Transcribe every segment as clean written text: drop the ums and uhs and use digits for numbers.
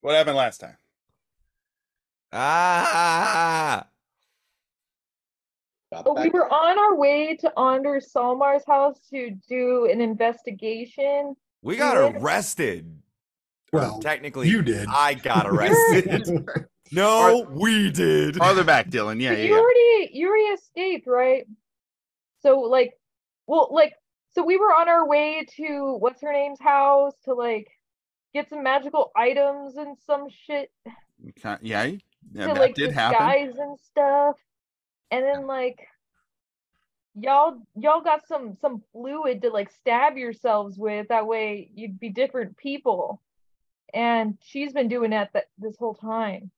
What happened last time? Ah, Got Oh, we back. were on our way to Anders Salmar's house to do an investigation. we We got went. arrested. Or Well, technically, you did. I got You're, arrested. No, we did. Farther back, Dylan. Yeah, but yeah, you yeah. already escaped, right? So like, well, like, so we were on our way to what's her name's house to like get some magical items and some shit Yeah, yeah, to that like did happen. disguise and stuff. And then like y'all got some fluid to like stab yourselves with. That way you'd be different people. And she's been doing that this whole time.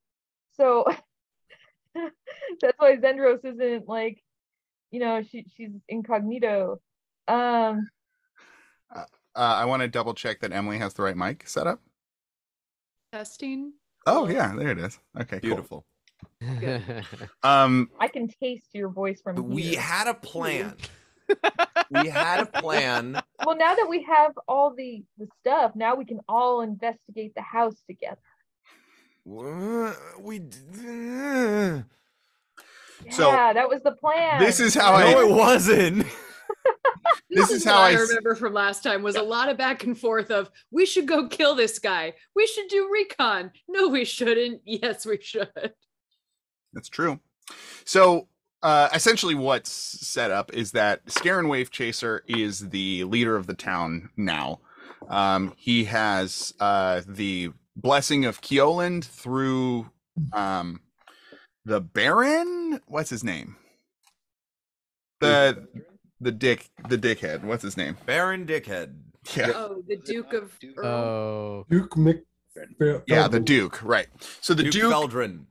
So that's why Zendros isn't like, she's incognito. Um, I want to double check that Emily has the right mic set up. Testing. Oh, Hello. yeah, there it is. Okay, cool. Beautiful. I can taste your voice from We here. had a plan. We had a plan. Well, now that we have all the stuff, now we can all investigate the house together. We. So, Yeah, that was the plan. This is how No, it wasn't. This is how what I I remember from last time was a lot of back and forth of we should go kill this guy. We should do recon. No, we shouldn't. Yes, we should. That's true. So, essentially, what's set up is that Scarin Wave Chaser is the leader of the town now. He has the blessing of Keoland through the Baron. What's his name? The dickhead. What's his name? Baron Dickhead. Yeah. Oh, the Duke of Earl. Oh, Duke Mc. Yeah, the Duke, right. So the Duke Feldrin.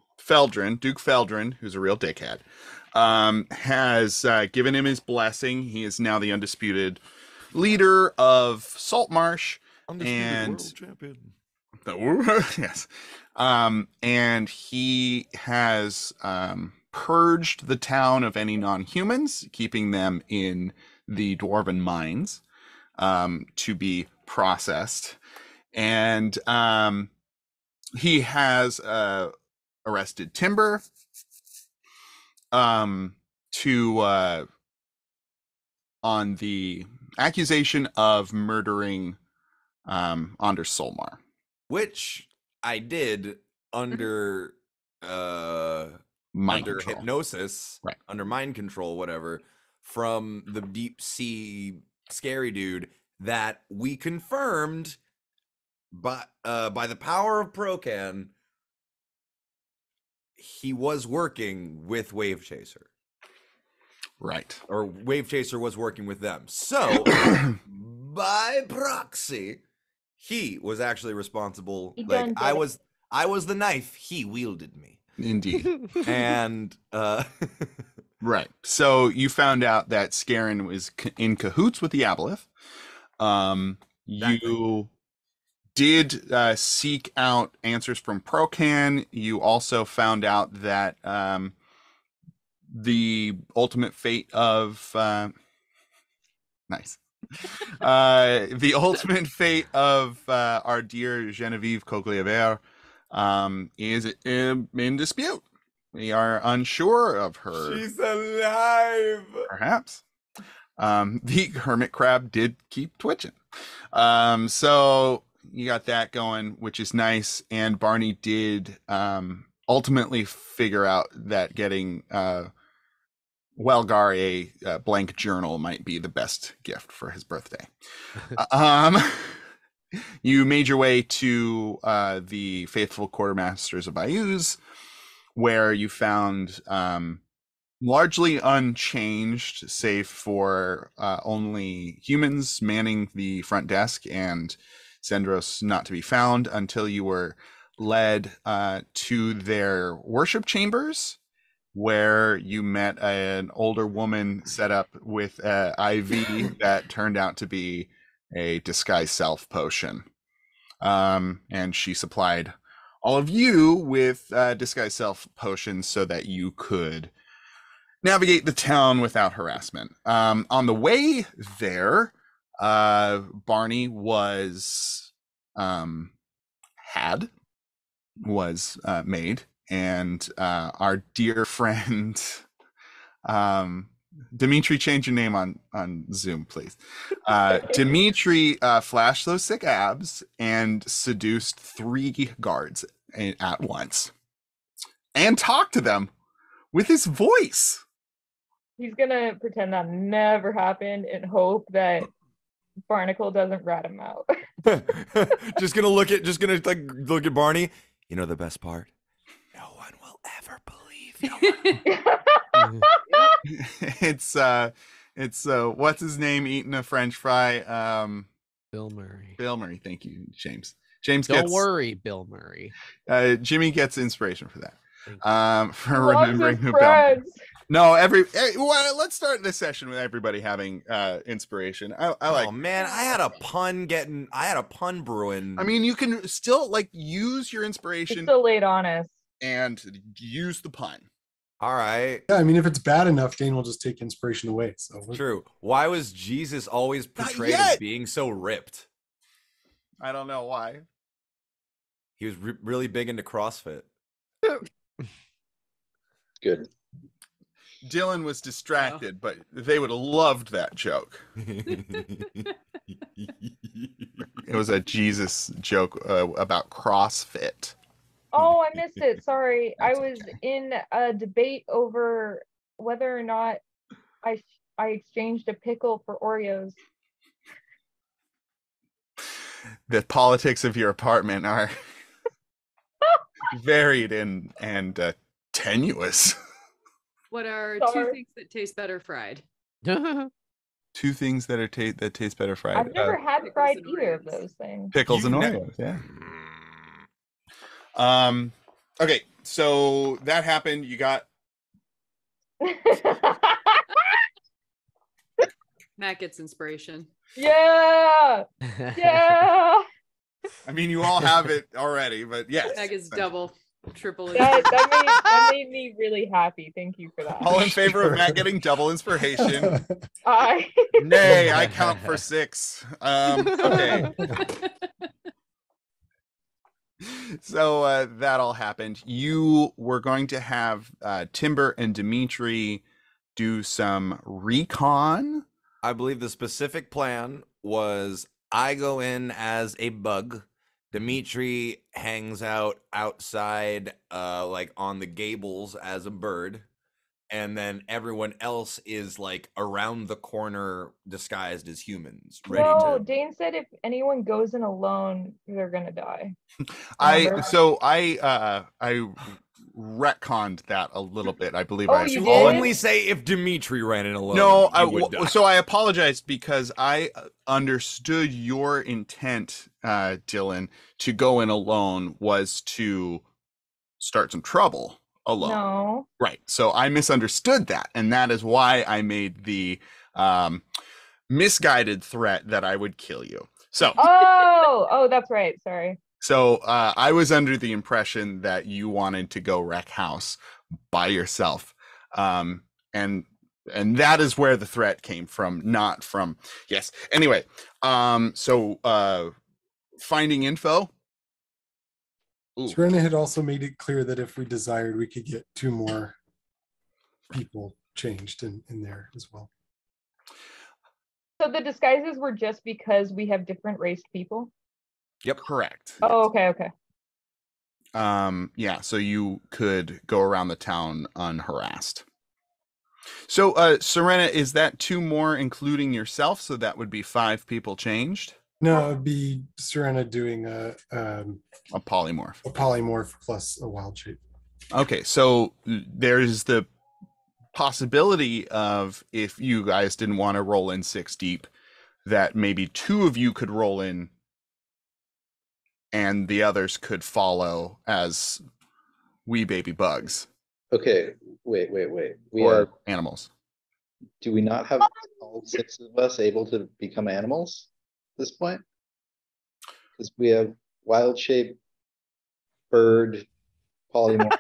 Duke Feldrin, who's a real dickhead, has given him his blessing. He is now the undisputed leader of Saltmarsh. Undisputed world champion. Yes. And he has purged the town of any non-humans, keeping them in the dwarven mines to be processed. And he has arrested Timber to on the accusation of murdering Anders Solmar. Which I did under Mind under control. hypnosis, Right. under mind control, whatever, from the deep sea scary dude that we confirmed by the power of Procan, he was working with Wave Chaser. Right. Or Wave Chaser was working with them. So by proxy, he was actually responsible. He Like done I did it. was the knife, he wielded me. Indeed. And Right. So you found out that Scarin was in cahoots with the Aboleth. You did seek out answers from Procan. You also found out that the ultimate fate of nice. The ultimate fate of our dear Genevieve Cogliavere is in dispute. We are unsure of her. she's alive. Perhaps. The hermit crab did keep twitching. So you got that going, which is nice. And Barney did ultimately figure out that getting Welgar a blank journal might be the best gift for his birthday. You made your way to the faithful quartermasters of Bayous, where you found largely unchanged, save for only humans manning the front desk and Zendros not to be found, until you were led to their worship chambers, where you met an older woman set up with an IV that turned out to be a disguise self potion. And she supplied all of you with disguise self potions so that you could navigate the town without harassment. On the way there, Barney was had was made, and our dear friend Dimitri, change your name on Zoom, please. Dimitri flashed those sick abs and seduced 3 guards at once, and talked to them with his voice. He's gonna pretend that never happened and hope that Barnacle doesn't rat him out. just gonna look at Barney. You know the best part? No one will ever believe you. It's what's his name eating a French fry? Bill Murray. Bill Murray. Thank you, James. James Don't gets worry, Bill Murray. Jimmy gets inspiration for that. For Loves remembering his who Bill. friends. No, well, let's start this session with everybody having inspiration. I like. Oh man, I had a pun brewing. I mean, you can still like use your It's inspiration still late on us. and use the pun. All right. Yeah, I mean, if it's bad enough, Dane will just take inspiration away. So True. Why was Jesus always portrayed yet. as being so ripped? I don't know why. He was really big into CrossFit. Good. Dylan was distracted, but they would have loved that joke. It was a Jesus joke about CrossFit. Oh, I missed it. Sorry. I was in a debate over whether or not I exchanged a pickle for Oreos. The politics of your apartment are varied and tenuous. What are Sorry. 2 things that taste better fried? 2 things that are that taste better fried. I've never had pickles fried and either of Oreos. those things. Pickles and You've never- Oreos, yeah. Okay, so that happened. You got Matt gets inspiration. Yeah. Yeah. I mean, you all have it already, but yes. Matt gets double, triple. That made me really happy. Thank you for that. All in favor of Matt getting double inspiration? I Nay, I count for 6. Okay. So that all happened. You were going to have Timber and Dimitri do some recon. I believe the specific plan was I go in as a bug. Dimitri hangs out outside, like on the gables as a bird. And then everyone else is like around the corner disguised as humans, ready no, to. Dane said if anyone goes in alone, they're gonna die. I Remember? retconned that a little bit. I believe Oh, I you You did? only say if Dimitri ran in alone. No, you would die. so I apologized because I understood your intent, Dylan, to go in alone was to start some trouble alone. No. Right. So I misunderstood that, and that is why I made the misguided threat that I would kill you. So Oh, that's right. Sorry. So I was under the impression that you wanted to go wreck house by yourself, and that is where the threat came from, not from yes. Anyway, so finding info. Ooh. Serena had also made it clear that if we desired, we could get 2 more people changed in there as well. So the disguises were just because we have different raced people? Yep, correct. Oh, okay. Yeah, so you could go around the town unharassed. So, Serena, is that 2 more including yourself? So that would be 5 people changed? No, it'd be Serena doing a polymorph. A polymorph plus a wild shape. Okay, so there's the possibility of, if you guys didn't want to roll in 6 deep, that maybe 2 of you could roll in and the others could follow as wee baby bugs. Okay, wait. We or have, animals. do we not have all 6 of us able to become animals at this point? Because we have wild shape, bird, polymorph.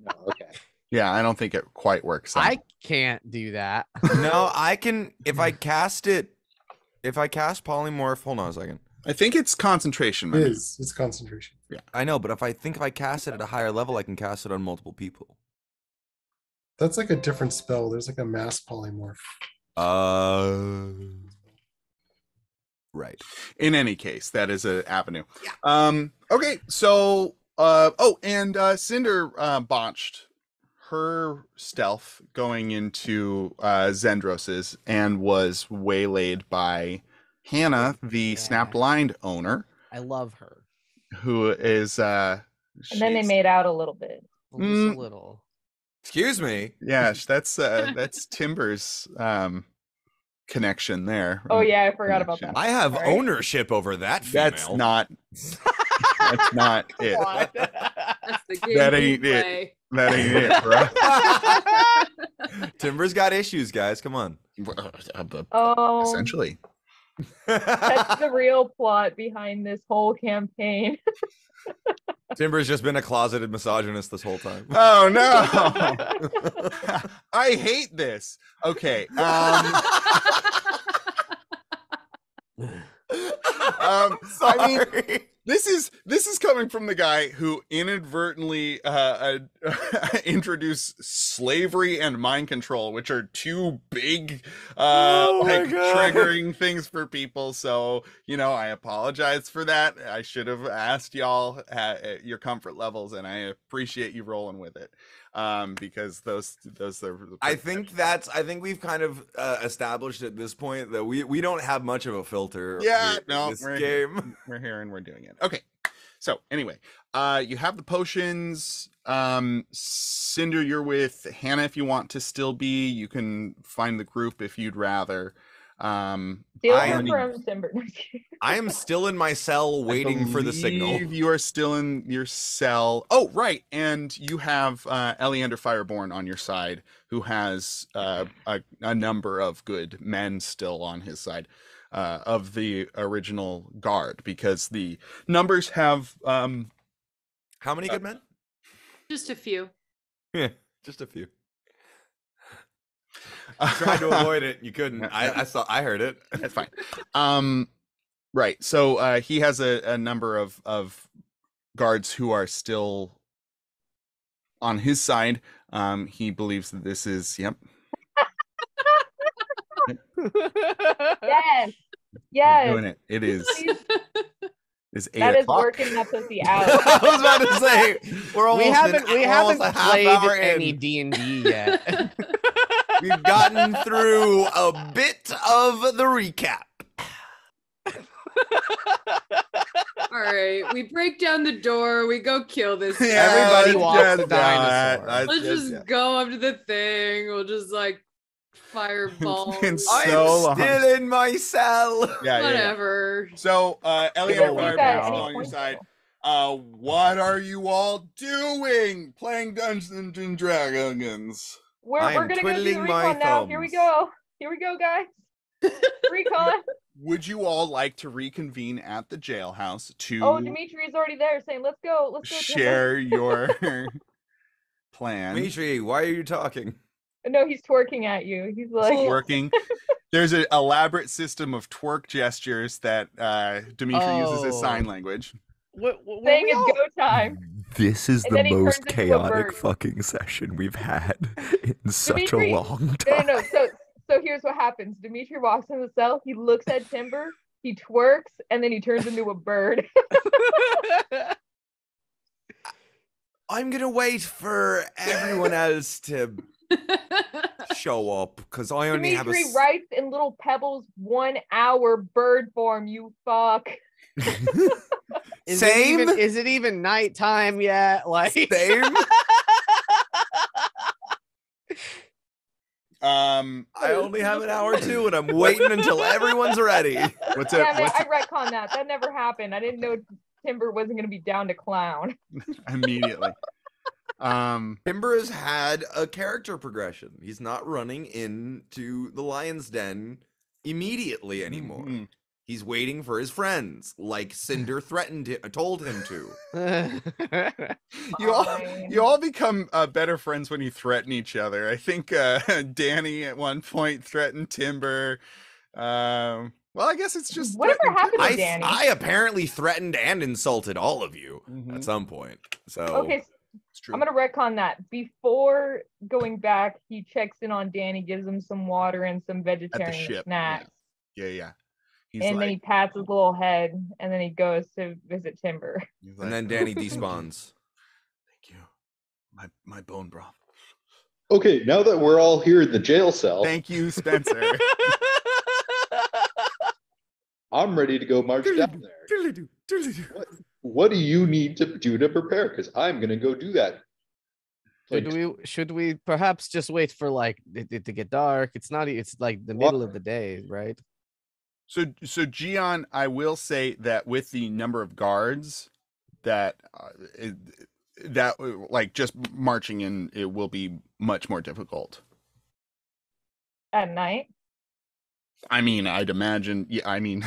No, okay. Yeah, I don't think it quite works. I can't do that. No, I can if I cast polymorph. Hold on a second. I think it's concentration. It my man. is. It's concentration. I know, but if I cast it at a higher level, I can cast it on multiple people. That's like a different spell. There's like a mass polymorph. Right. In any case, that is an avenue. Okay, so and Cinder botched her stealth going into Zendros's and was waylaid by Hannah, the snapped line owner, I love her. who is And then they she's- made out a little bit. Well, just a little. Excuse me. yeah, that's Timber's connection there. Oh yeah, I forgot about Connection. that. I have Sorry. ownership over that female. That's not that's not it. That's the game That we ain't it. play. That ain't it, bro. Timber's got issues, guys. Come on. Oh, Essentially. that's the real plot behind this whole campaign. Timber's just been a closeted misogynist this whole time. Oh no. I hate this. Okay. I mean, this is coming from the guy who inadvertently introduced slavery and mind control, which are two big Oh my like God. triggering things for people. So I apologize for that. I should have asked y'all your comfort levels, and I appreciate you rolling with it. Because those are I think we've kind of established at this point that we don't have much of a filter. Yeah, here in no, this we're game. We're here and we're doing it. Okay. So anyway, you have the potions. Cinder, you're with Hannah if you want to still be. You can find the group if you'd rather. Steal I her am- from Timber. I am still in my cell waiting for the signal. believe you are still in your cell. Oh, right. And you have Eleander Fireborn on your side, who has a number of good men still on his side of the original guard, because the numbers have How many good men? Just a few. Yeah, just a few. Tried to avoid it. You couldn't. I heard it. That's fine. Right. So he has a number of guards who are still on his side. He believes that this is Yes. we're Yes. doing it. It is is 8 That is o'clock. working that pussy I out. was about to say we're almost We haven't we're almost a half played hour any in. D&D yet. We've gotten through a bit of the recap. All right, we break down the door. We go kill this guy. Everybody let's wants just the do it. dinosaur. Let's just go up to the thing. We'll just like fireball. been I'm so long. still in my cell. Yeah. Whatever. So Eleander don't want Fireborn that is any still on your point, side. What are you all doing? Playing Dungeons and Dragons. We're I am gonna go do the twiddling my recon now. Here we thumbs. go. Here we go, guys. Recon. Would you all like to reconvene at the jailhouse to Oh, Dimitri is already there saying, "Let's go. Let's go." Timber." share your plan? Dimitri, why are you talking? No, he's twerking at you. He's like, Working. There's an elaborate system of twerk gestures that Dimitri uses as sign language. saying it's go time. This is And the then he turns most into a chaotic bird. fucking session we've had in such Dimitri, a long No, time. no, no. So here's what happens. Dimitri walks in the cell. He looks at Timber. He twerks, and then he turns into a bird. I'm gonna wait for everyone else to show up because I only have a. Dimitri writes in little pebbles 1 hour bird form. You fuck. Same? Is it even nighttime yet? Like Same. I only have an hour too, and I'm waiting until everyone's ready. What's Damn it? it, What's I retcon that. That never happened. I didn't know Timber wasn't going to be down to clown. immediately? Timber has had a character progression. He's not running into the lion's den immediately anymore. Mhm. He's waiting for his friends, like Cinder told him to. You all Fine. you all become better friends when you threaten each other. I think Danny at one point threatened Timber. What Well, I guess it's just Whatever threatening happened to timber. Danny? I apparently threatened and insulted all of you at some point. So Okay, It's true. I'm gonna retcon that. Before going back, he checks in on Danny, gives him some water and some vegetarian ship, snacks, Yeah. He's and like, then he pats his little head, and then he goes to visit Timber. he's and like, then "Oh, Danny thank you. despawns. Thank you. My bone broth. Okay, now that we're all here in the jail cell, Thank you, Spencer. I'm ready to go march down there. What do you need to do to prepare? Because I'm gonna go do that. Should we perhaps just wait for like it to get dark? It's not. It's like the middle of the day, right? So Gian, I will say that with the number of guards that like just marching in, it will be much more difficult. At night. I mean, I'd imagine. Yeah, I mean,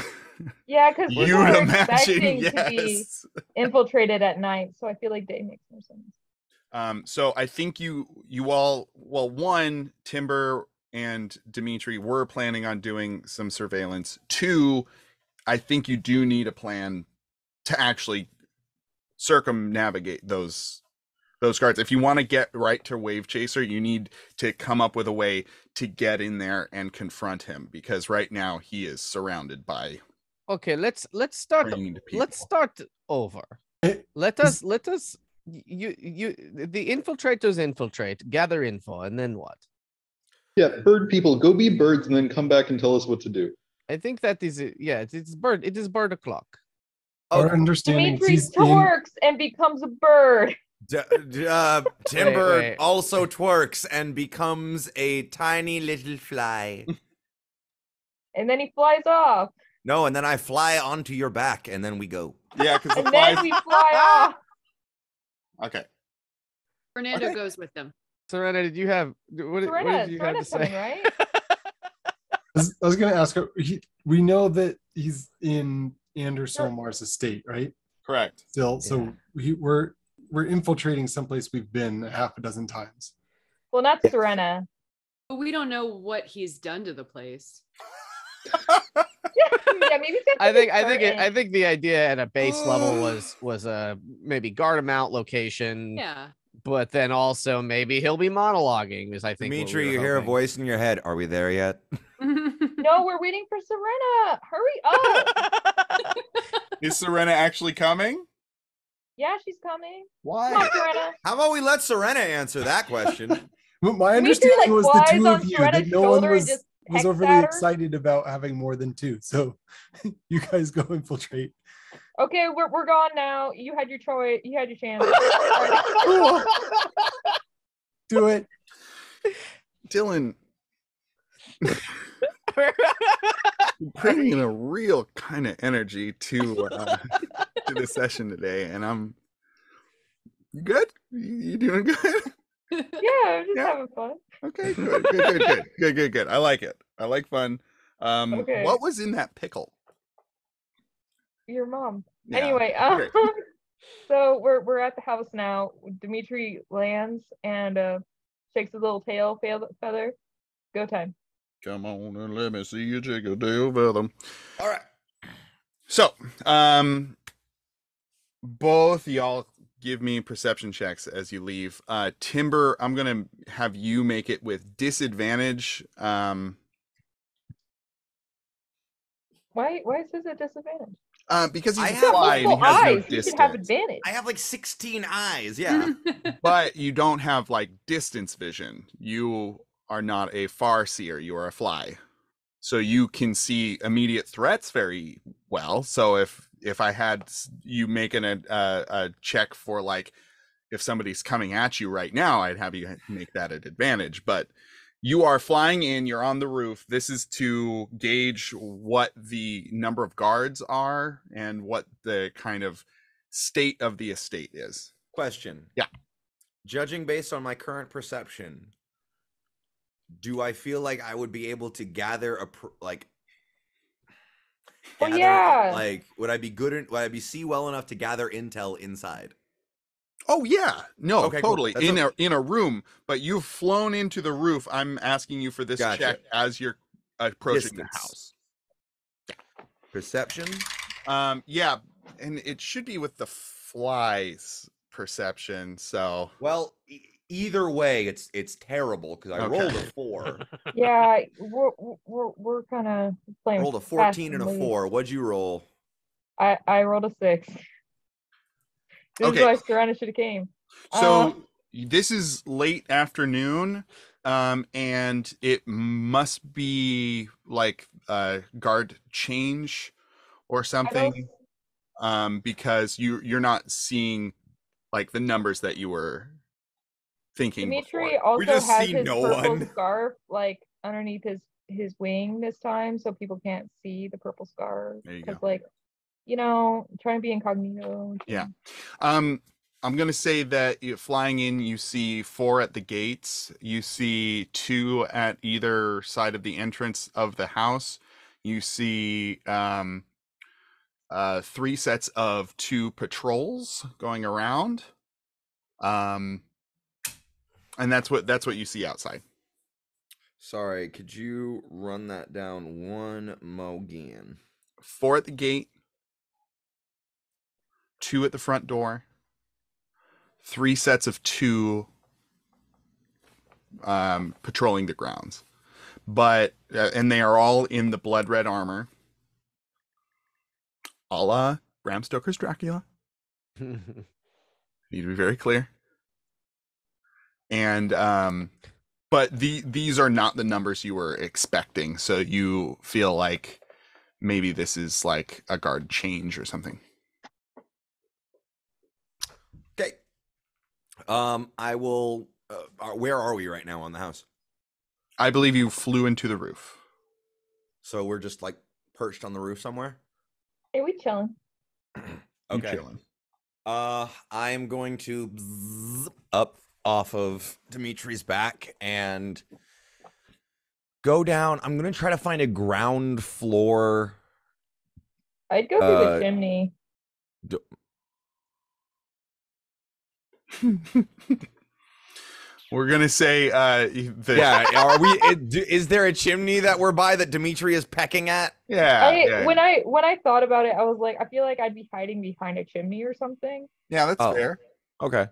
Yeah, because you'd people are imagine. expecting to be Yes. infiltrated at night, so I feel like day makes more sense. So I think you all, well, one, Timber and Dimitri were planning on doing some surveillance. Two, I think you do need a plan to actually circumnavigate those guards. If you want to get right to Wave Chaser, you need to come up with a way to get in there and confront him, because right now he is surrounded by Okay, let's start. trained people. Let's start over. Eh, Let us the infiltrators infiltrate, gather info, and then what? Yeah, bird people, go be birds and then come back and tell us what to do. I think that is it. Yeah, it is bird o'clock. Our Okay. understanding is Dimitri he's in. twerks and becomes a bird. Timber wait. also twerks and becomes a tiny little fly. And then he flies off. No, and then I fly onto your back, and then we go. Yeah, because the And then flies. we fly off. Okay. Fernando Okay. goes with them. Serena, did you have what did you have to Serena's coming, say? right? I was going to ask. We know that he's in Saltmarsh's estate, right? Correct. Still, so we're infiltrating someplace we've been half a dozen times. Well, not Serena. But we don't know what he's done to the place. Yeah, maybe it's I think certain. the idea at a base level was maybe guard him out location. Yeah. But then also maybe he'll be monologuing, because I think what Dimitri, we were you hear a hoping. voice in your head. Are we there yet? No, we're waiting for Serena. Hurry up. Is Serena actually coming? Yeah, she's coming. Come Why? on, Serena. How about we let Serena answer that question? But my Dimitri, understanding was the flies two on of you, Serena's that no one shoulder and was just pecks overly at her. excited about having more than two. So you guys go infiltrate. Okay, we're gone now. You had your choice. You had your chance. Do it. Dylan, bringing a real kind of energy to the session today, and you good? You doing good? Yeah, I'm just Yeah. having fun. Okay, good. I like it. I like fun. Okay. What was in that pickle? Your mom. Yeah, Anyway, okay. so we're at the house now. Dimitri lands and shakes his little tail feather. Go time. Come on and let me see you jiggle tail feather. All right. So, both y'all give me perception checks as you leave. Timber, I'm gonna have you make it with disadvantage. Why is this a disadvantage? Because I he's have fly and he Multiple has no eyes. You should have distance. advantage. I have like 16 eyes. Yeah. But you don't have like distance vision. You are not a far seer. You are a fly, so you can see immediate threats very well. So if I had you making a check for like if somebody's coming at you right now, I'd have you make that an advantage. But you are flying in. You're on the roof. This is to gauge what the number of guards are and what the kind of state of the estate is. Question. Yeah. Judging based on my current perception, do I feel like I would be able to gather Well, yeah. like would I be see well enough to gather intel inside? Oh yeah, no, Okay, cool. totally. That's In a room, but you've flown into the roof. I'm asking you for this Gotcha. check as you're approaching the Distance. house. Perception. Yeah, and it should be with the flies perception. So Well, either way, it's terrible because I Okay. rolled a 4. Yeah, we're kind of playing. Rolled a fast 14 and a loose. 4. What'd you roll? I rolled a 6. This Okay. is why Serena should have came. So this is late afternoon, and it must be like guard change or I know something, because you're not seeing like the numbers that you were thinking Dimitri before. also just has see his no purple one. scarf like underneath his wing this time, so people can't see the purple scarf. There you 'Cause, go. like, trying to be incognito. Yeah. I'm gonna say that flying in, you see 4 at the gates. You see 2 at either side of the entrance of the house. You see 3 sets of 2 patrols going around. And that's what you see outside. Sorry, could you run that down one more again? 4 at the gate, 2 at the front door, 3 sets of 2 patrolling the grounds. But and they are all in the blood red armor, a la Bram Stoker's Dracula. Need to be very clear. And but these are not the numbers you were expecting, so you feel like maybe this is like a guard change or something. Okay. I will. Where are we right now on the house? I believe you flew into the roof. So we're just like perched on the roof somewhere. Hey, we chilling. You Okay. chilling. I'm going to up off of Dimitri's back and go down. I'm gonna try to find a ground floor. I'd go through the chimney. We're gonna say Yeah, are we? Is there a chimney that we're by that Dimitri is pecking at? yeah. When I thought about it, I was like, I feel like I'd be hiding behind a chimney or something. Yeah, that's Oh. fair. Okay.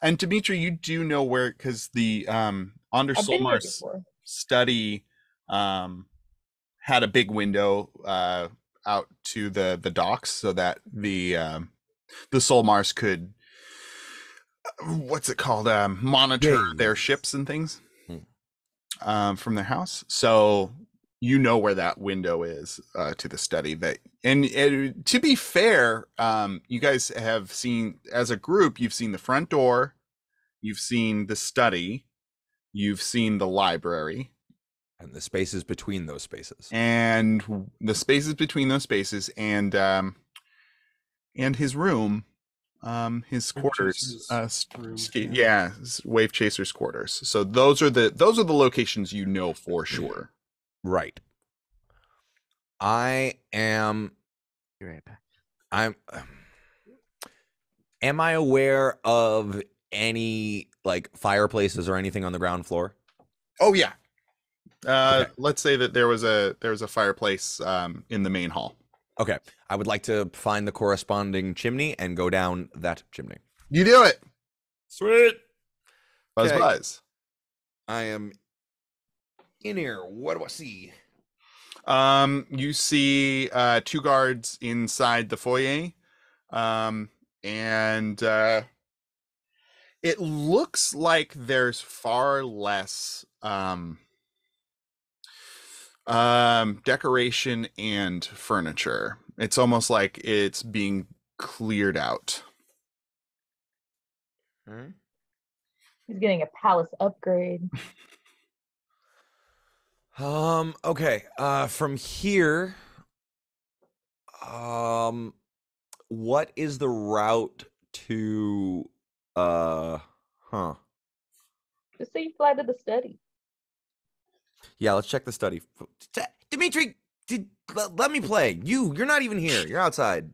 And Dimitri, you do know where, because the under I've been here Saltmarsh before. study had a big window out to the docks, so that the Saltmarsh could what's it called, monitor their ships and things from their house. So you know where that window is to the study. That and to be fair, you guys have seen, as a group, you've seen the front door, you've seen the study, you've seen the library, And the spaces between those spaces. and the spaces between those spaces, and his room, his quarters, Chaser's room, Wave Chaser's quarters. So those are the locations you know for sure. Right. I am. Be right back. Am I aware of any like fireplaces or anything on the ground floor? Oh yeah. Okay. Let's say that there was a fireplace in the main hall. Okay. I would like to find the corresponding chimney and go down that chimney. You do it. Sweet. Buzz Okay. buzz. I am in here. What do I see? You see 2 guards inside the foyer. And it looks like there's far less decoration and furniture. It's almost like it's being cleared out. He's getting a palace upgrade. Okay. From here, what is the route to, Just say you fly to the study. Yeah, let's check the study. Dimitri, let me play. You're not even here. You're outside.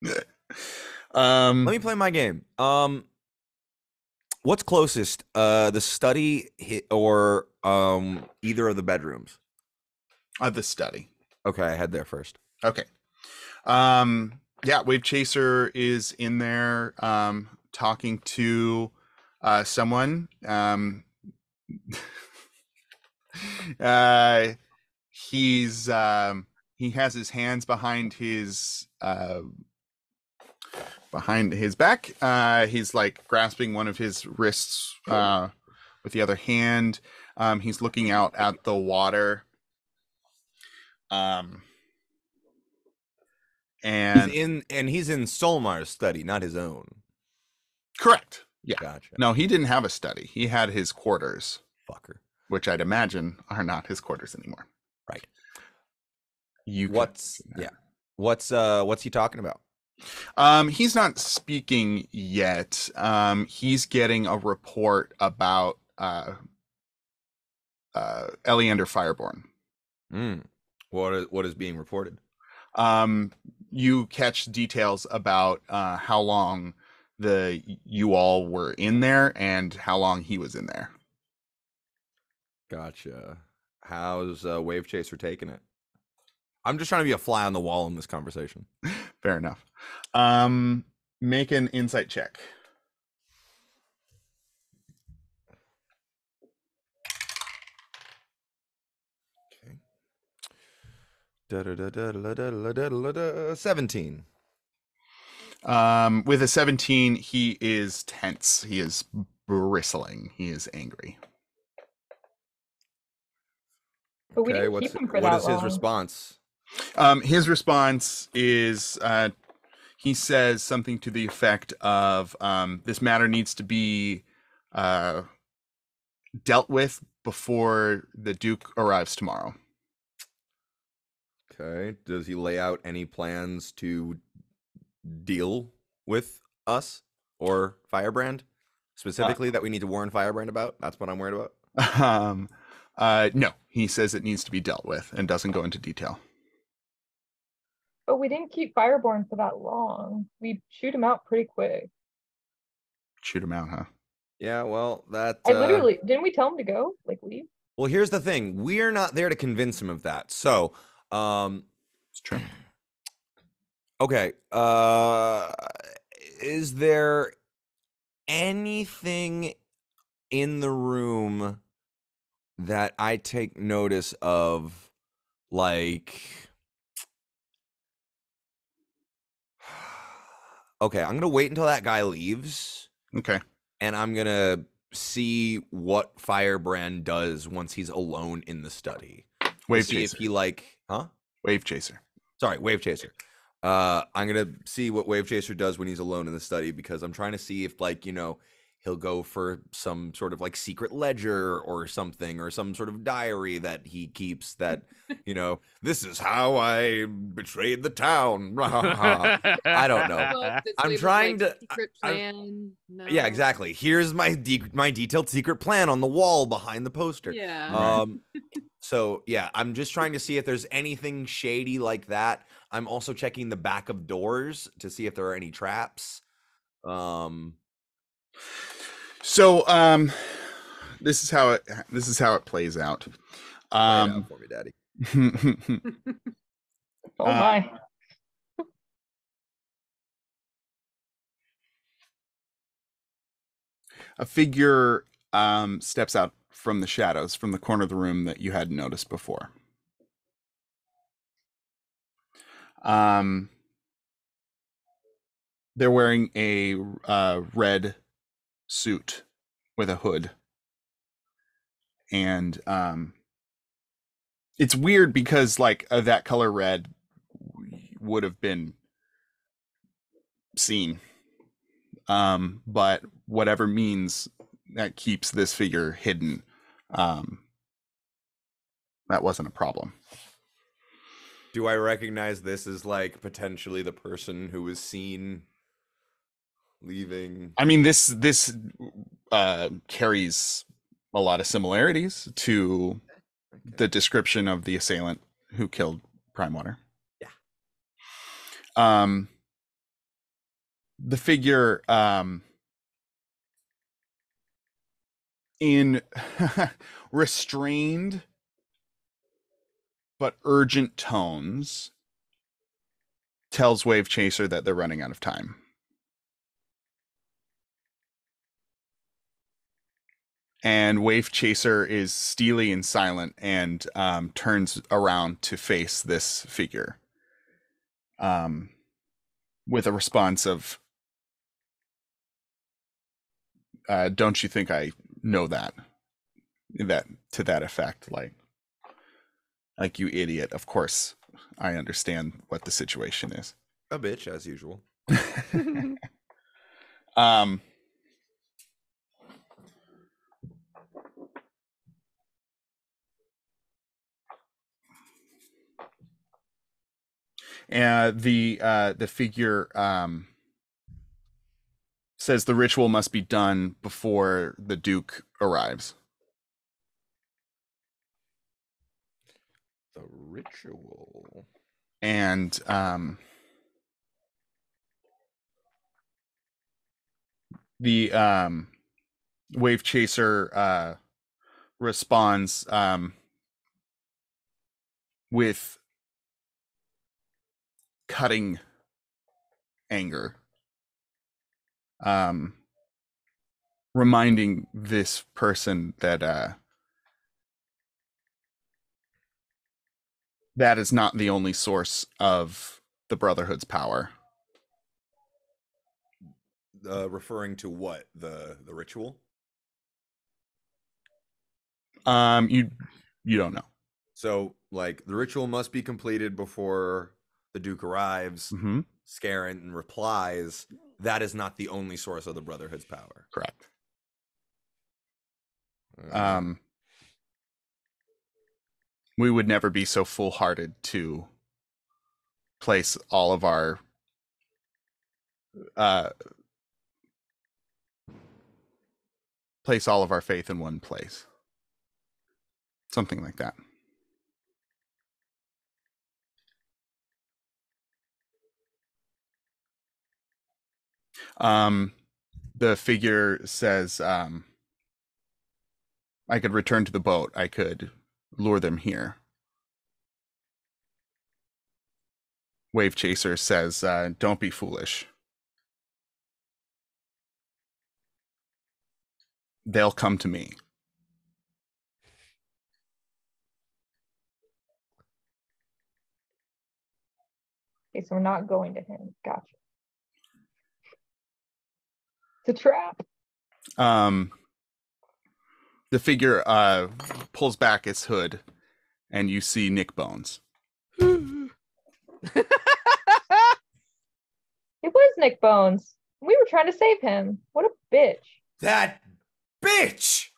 Let me play my game. What's closest? The study or either of the bedrooms? The study. Okay, I head there first. Okay. Yeah, Wave Chaser is in there talking to someone. uh he has his hands behind his back. He's like grasping one of his wrists with the other hand. He's looking out at the water. And he's in Saltmarsh's study, not his own. correct. Yeah. Gotcha. No, he didn't have a study. He had his quarters. Fucker. Which I'd imagine are not his quarters anymore. Right. What's he talking about? He's not speaking yet. He's getting a report about Eleander Fireborn. What is being reported? You catch details about how long you all were in there and how long he was in there. Gotcha. How's Wave Chaser taking it? I'm just trying to be a fly on the wall in this conversation. Fair enough. Make an insight check. Okay. 17. With a 17, he is tense. He is bristling. He is angry. But we Okay, didn't what keep him for is that his long. response? His response is he says something to the effect of this matter needs to be dealt with before the Duke arrives tomorrow. Okay. Does he lay out any plans to deal with us or Firebrand specifically that we need to warn Firebrand about? That's what I'm worried about. No, he says it needs to be dealt with and doesn't go into detail. But we didn't keep Fireborn for that long. We shoot him out pretty quick. Shoot him out, huh? Yeah, well, that I literally didn't we tell him to go? Like leave? Well, here's the thing. We're not there to convince him of that. So, it's true. Okay. Is there anything in the room that I take notice of, like, okay, I'm gonna wait until that guy leaves. Okay. And I'm gonna see what Firebrand does once he's alone in the study. Wave see Chaser. if he Wave Chaser. Sorry, Wave Chaser. I'm gonna see what Wave Chaser does when he's alone in the study, because I'm trying to see if, like, he'll go for some sort of like secret ledger or something, or some sort of diary that he keeps that, this is how I betrayed the town. I don't know. I'm trying to secret plan. No. Yeah, exactly. Here's my detailed secret plan on the wall behind the poster. Yeah. So yeah, I'm just trying to see if there's anything shady like that. I'm also checking the back of doors to see if there are any traps. So this is how it plays out. Play it out for me, Daddy. Oh my. A figure steps out from the shadows from the corner of the room that you hadn't noticed before. They're wearing a red suit with a hood, and it's weird because like that color red would have been seen, but whatever means that keeps this figure hidden, that wasn't a problem. Do I recognize this as like potentially the person who was seen leaving? I mean, this carries a lot of similarities to the description of the assailant who killed Primewater. Yeah. The figure in restrained but urgent tones tells Wave Chaser that they're running out of time. And Wave Chaser is steely and silent and turns around to face this figure with a response of, don't you think I know that to that effect? Like you idiot. Of course, I understand what the situation is. A bitch, as usual. And the figure says the ritual must be done before the Duke arrives. The ritual. And the Wave Chaser responds with cutting anger, reminding this person that that is not the only source of the Brotherhood's power. Referring to what? The ritual? You don't know. So, like, the ritual must be completed before the Duke arrives. Mm-hmm. Scarin replies, that is not the only source of the Brotherhood's power. Correct. We would never be so foolhardy to place all of our faith in one place. Something like that. The figure says, I could return to the boat. I could lure them here. Wave Chaser says, don't be foolish. They'll come to me. Okay, so we're not going to him. Gotcha. It's a trap. The figure pulls back its hood, and you see Nick Bones. It was Nick Bones. We were trying to save him. What a bitch. That bitch!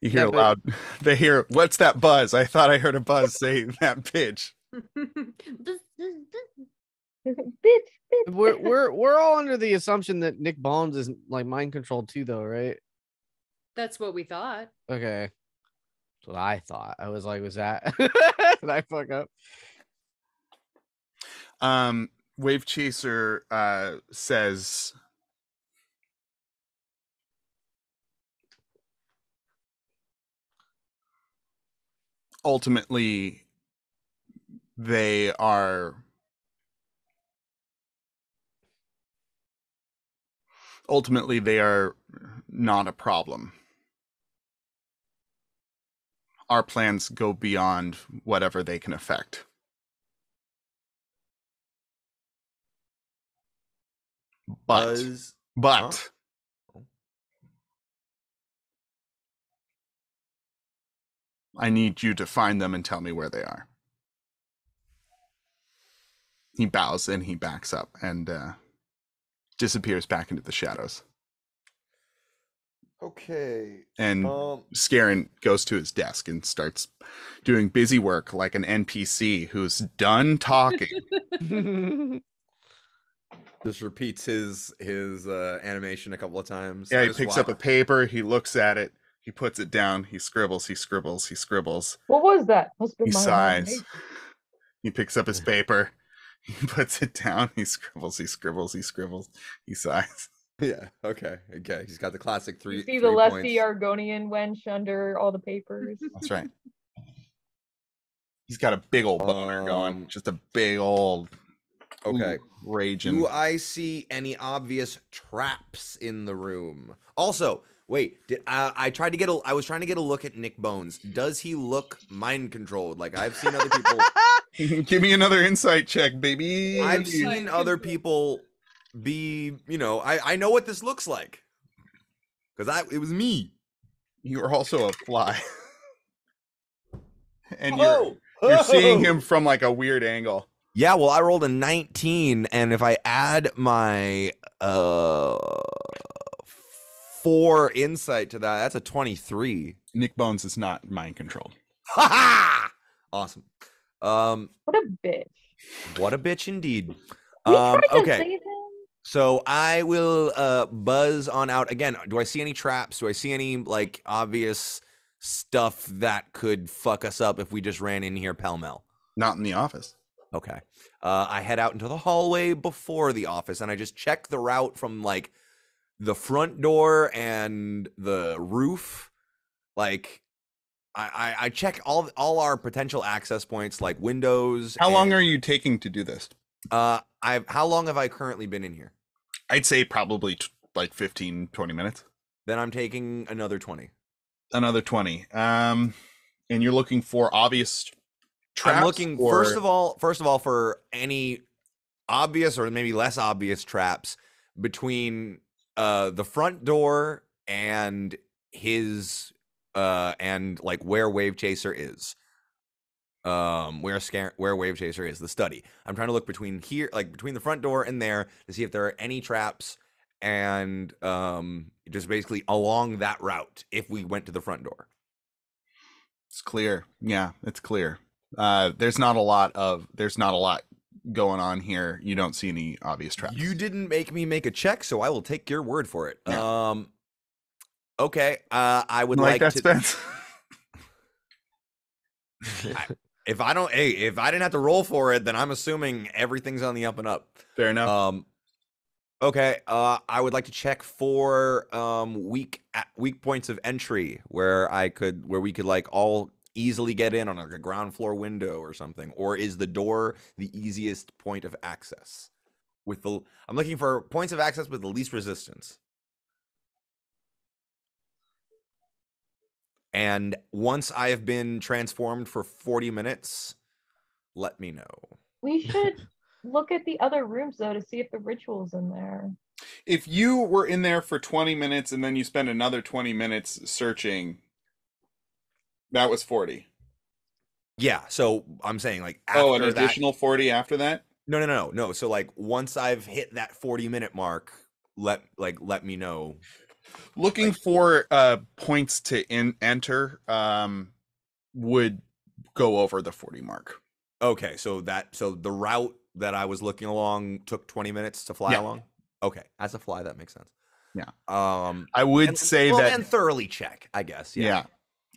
You hear loud. They hear, what's that buzz? I thought I heard a buzz say that bitch. Bitch. We're all under the assumption that Nick Bones is like mind controlled too, though, right? That's what we thought. Okay. That's what I thought. I was like, was that did I fuck up? Wave Chaser says, ultimately they are not a problem. Our plans go beyond whatever they can affect. But I need you to find them and tell me where they are. He bows and he backs up and disappears back into the shadows. Okay. And Scarin goes to his desk and starts doing busy work like an NPC who's done talking. Just repeats his animation a couple of times. Yeah, he picks up a paper, he looks at it, he puts it down, he scribbles. What was that? He sighs. He picks up his paper, he puts it down, he scribbles, he sighs. Yeah, okay. He's got the classic three. You see the lusty Argonian wench under all the papers. That's right. He's got a big old boner going, just a big old Okay. Raging. Do I see any obvious traps in the room? Also, wait, I was trying to get a look at Nick Bones. Does he look mind controlled? Like I've seen other people. Give me another insight check, baby. I've seen other people be, I know what this looks like. Because it was me. You are also a fly. And Oh! you're seeing him from like a weird angle. Yeah, well, I rolled a 19, and if I add my 4 insight to that, that's a 23. Nick Bones is not mind controlled. Ha ha! Awesome. What a bitch. What a bitch indeed. We tried to Okay. save him. So I will buzz on out again. Do I see any traps? Do I see any like obvious stuff that could fuck us up if we just ran in here pell-mell? Not in the office. Okay. I head out into the hallway before the office, and I just check the route from like the front door and the roof. Like I check all our potential access points, like windows. How long are you taking to do this? How long have I currently been in here? I'd say probably like 15, 20 minutes. Then I'm taking another 20. Another 20. And you're looking for obvious traps? I'm looking first of all for any obvious or maybe less obvious traps between the front door and his and like where Wave Chaser is. Where Wave Chaser is, the study. I'm trying to look between here, like between the front door and there, to see if there are any traps, and just basically along that route if we went to the front door. It's clear. Yeah, it's clear. There's not a lot going on here. You don't see any obvious traps. You didn't make me make a check, so I will take your word for it. Yeah. Okay. I would like that, to. Spence? If I didn't have to roll for it, then I'm assuming everything's on the up and up. Fair enough. Okay. I would like to check for weak points of entry where we could like all easily get in on like a ground floor window or something. Or is the door the easiest point of access? I'm looking for points of access with the least resistance. And once I have been transformed for 40 minutes, let me know. We should look at the other rooms though to see if the ritual's in there. If you were in there for 20 minutes and then you spend another 20 minutes searching, that was 40. Yeah, so I'm saying like after an additional 40 after that? No. So like once I've hit that 40-minute mark, let me know. Looking for points to enter would go over the 40 mark. Okay, so the route that I was looking along took 20 minutes to fly along. Okay, as a fly, that makes sense. Yeah. I would say that and thoroughly check, I guess. Yeah.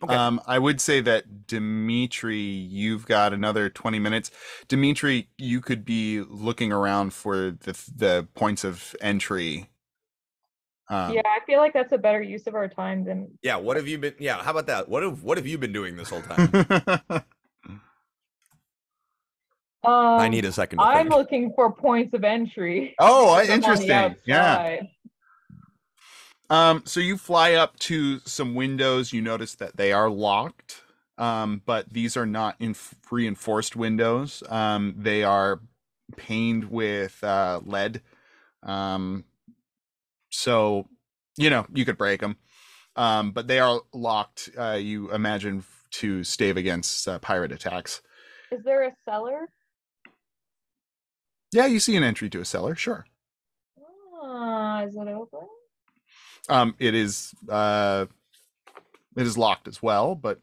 Okay. I would say that Dimitri, you've got another 20 minutes. Dimitri, you could be looking around for the points of entry. Yeah, I feel like that's a better use of our time than. Yeah. What have you been? Yeah. How about that? What have you been doing this whole time? I need a second. I'm looking for points of entry. Oh, interesting. Yeah. So you fly up to some windows. You notice that they are locked, but these are not reinforced windows. They are paned with lead. So, you could break them, but they are locked. You imagine to stave against pirate attacks. Is there a cellar? Yeah, you see an entry to a cellar. Sure. Is it open? It is locked as well, but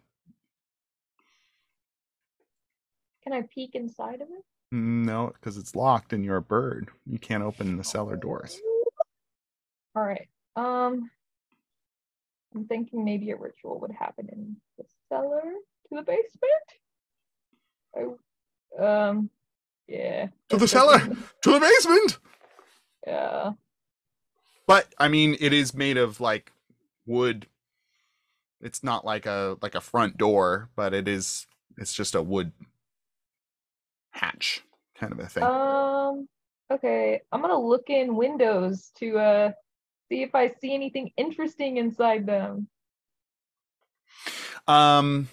can I peek inside of it? No, because it's locked and you're a bird. You can't open the cellar doors. All right. I'm thinking maybe a ritual would happen in the cellar to the basement. Yeah. To the cellar, to the basement. Yeah. But I mean, it is made of like wood. It's not like a front door, but it's just a wood hatch kind of a thing. Okay, I'm gonna look in windows to see if I see anything interesting inside them. Um,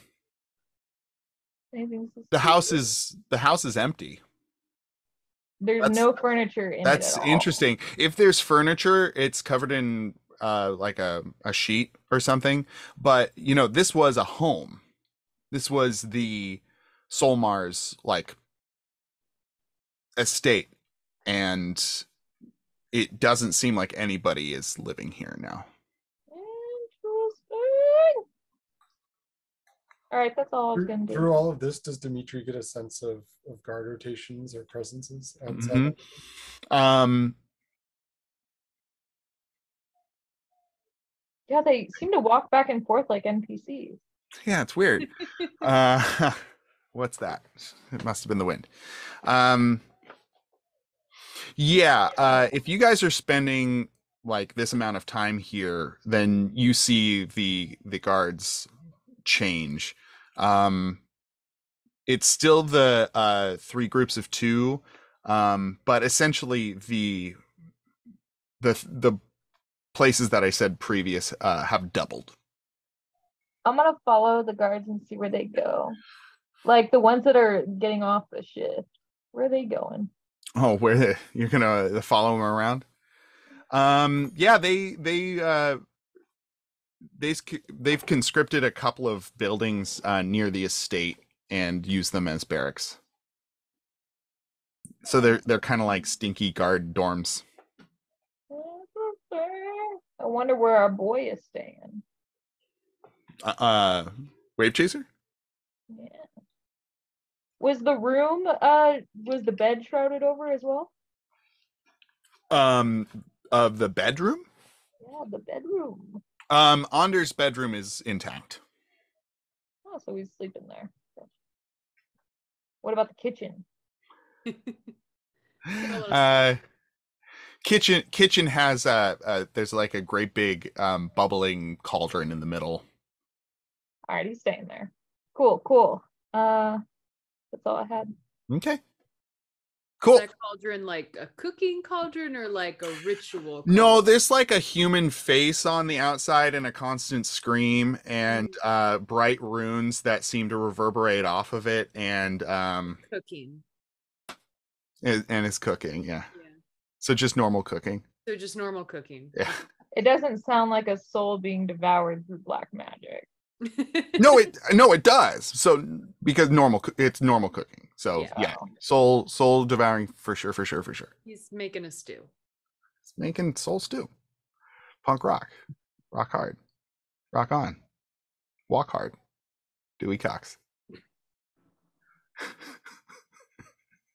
Anything the house suspicious? is empty. There's That's no furniture in it That's at all. interesting. If there's furniture, it's covered in like a sheet or something. But this was a home. This was the Solmar's like estate, and it doesn't seem like anybody is living here now. Interesting. All right, that's all I was gonna do. Through all of this, does Dimitri get a sense of guard rotations or presences outside? Mhm. Um, Yeah, they seem to walk back and forth like NPCs. yeah, it's weird. What's that? It must have been the wind. Yeah, if you guys are spending like this amount of time here, then you see the guards change. It's still the 3 groups of 2, but essentially the places that I said previous have doubled. I'm gonna follow the guards and see where they go. Like the ones that are getting off the shift. Where are they going? Oh, where you're gonna follow them around? Yeah, they've conscripted a couple of buildings near the estate and use them as barracks. So they're kind of like stinky guard dorms. I wonder where our boy is staying. Wave chaser? Yeah. Was the room was the bed shrouded over as well? Of the bedroom? Yeah, the bedroom. Anders' bedroom is intact. Oh, so he's sleeping there. What about the kitchen? Kitchen has there's like a great big bubbling cauldron in the middle. All right, he's staying there. Cool. That's all I had. Okay. Cool. Is that cauldron like a cooking cauldron or like a ritual cauldron? No, there's like a human face on the outside and a constant scream and bright runes that seem to reverberate off of it and Cooking. and it's cooking, yeah. Yeah. So just normal cooking. So just normal cooking. Yeah. It doesn't sound like a soul being devoured through black magic. No, it does. So because it's normal cooking. So yeah, soul devouring for sure. He's making a stew. It's making soul stew. Punk rock hard, rock on, walk hard. Dewey Cox.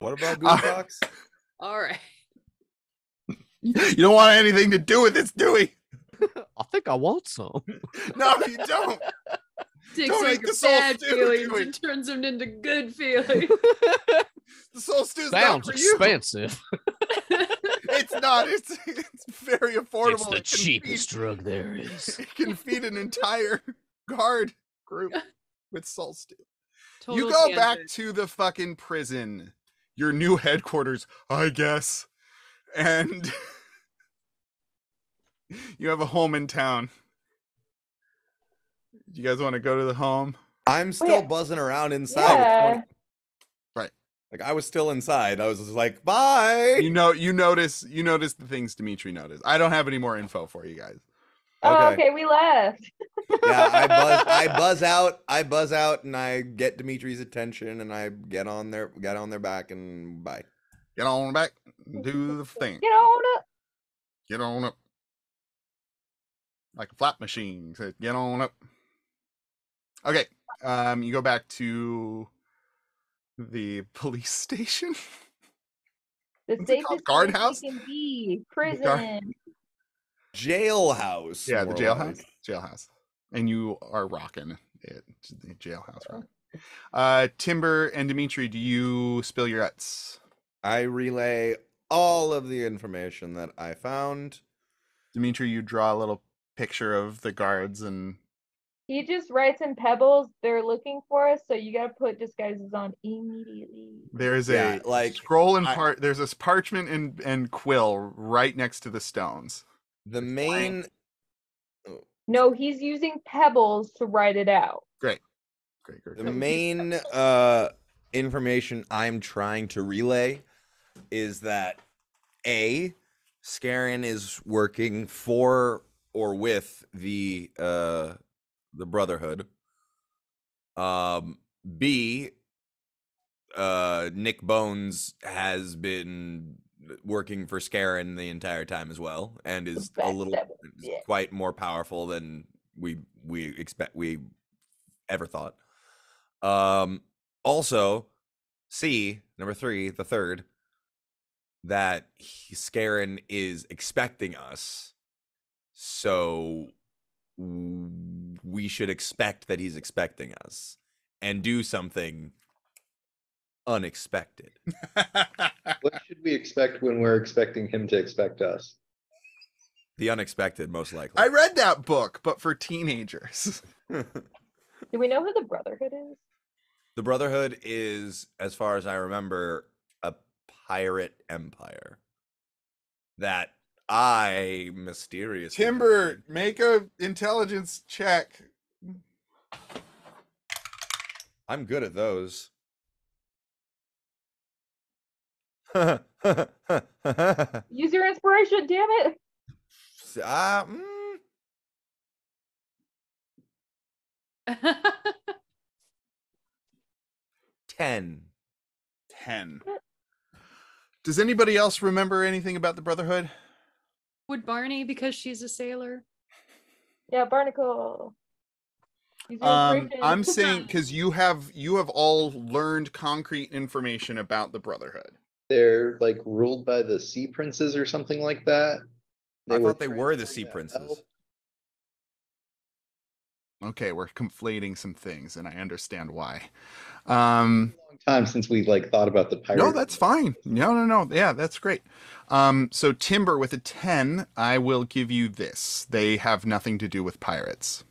What about Dewey Cox? All right. You don't want anything to do with this, Dewey. I think I want some. No, you don't. Takes Don't like eat the a soul bad stew, feelings Dewey. and turns them into good feelings. The soul stew's Sounds not for you. expensive. It's not. It's very affordable. It's the It can cheapest feed- drug there is. It can feed an entire guard group with soul stew. You Total go tangent. back to the fucking prison, your new headquarters, I guess, and you have a home in town. You guys want to go to the home? I'm still buzzing around inside. Yeah. Right. Like I was still inside. I was just like, bye. You notice the things Dimitri noticed. I don't have any more info for you guys. Oh, Okay. okay, we left. Yeah, I buzz out and I get Dimitri's attention and I get on their back and bye. Get on back, do the thing. Get on up. Get on up. Like a flap machine. So get on up. Okay. You go back to the police station. The What's it called? safest Guardhouse? place we can be. Prison. Jailhouse. Yeah, the more jailhouse. like. Jailhouse. And you are rocking it. The jailhouse rock. Timber and Dimitri, do you spill your guts? I relay all of the information that I found. Dimitri, you draw a little picture of the guards and He just writes in pebbles. They're looking for us, so you gotta put disguises on immediately. There's Yeah, a like, scroll and I- there's this parchment and quill right next to the stones. the main No, he's using pebbles to write it out. Great. the main information I'm trying to relay is that Scarin is working for or with the Brotherhood. B, Nick Bones has been working for Scarin the entire time as well, and is quite more powerful than we ever thought. Also, C, number 3, the third, that Scarin is expecting us, so we should expect that he's expecting us and do something unexpected. What should we expect when we're expecting him to expect us? The unexpected, most likely. I read that book, but for teenagers. Do we know who the Brotherhood is? The Brotherhood is, as far as I remember, a pirate empire that I mysteriously Timber, make a intelligence check. I'm good at those. Use your inspiration, damn it! Mm, 10. 10. Does anybody else remember anything about the Brotherhood? Would Barney, because she's a sailor? Yeah, Barnacle. Use your inspiration. I'm saying because you have all learned concrete information about the Brotherhood. They're like ruled by the sea princes or something like that. I thought they were the transferring sea that princes. elf. Okay, we're conflating some things, and I understand why. It's been a long time since we like thought about the pirate. No, that's fine. No. Yeah, that's great. So Timber with a 10, I will give you this. They have nothing to do with pirates.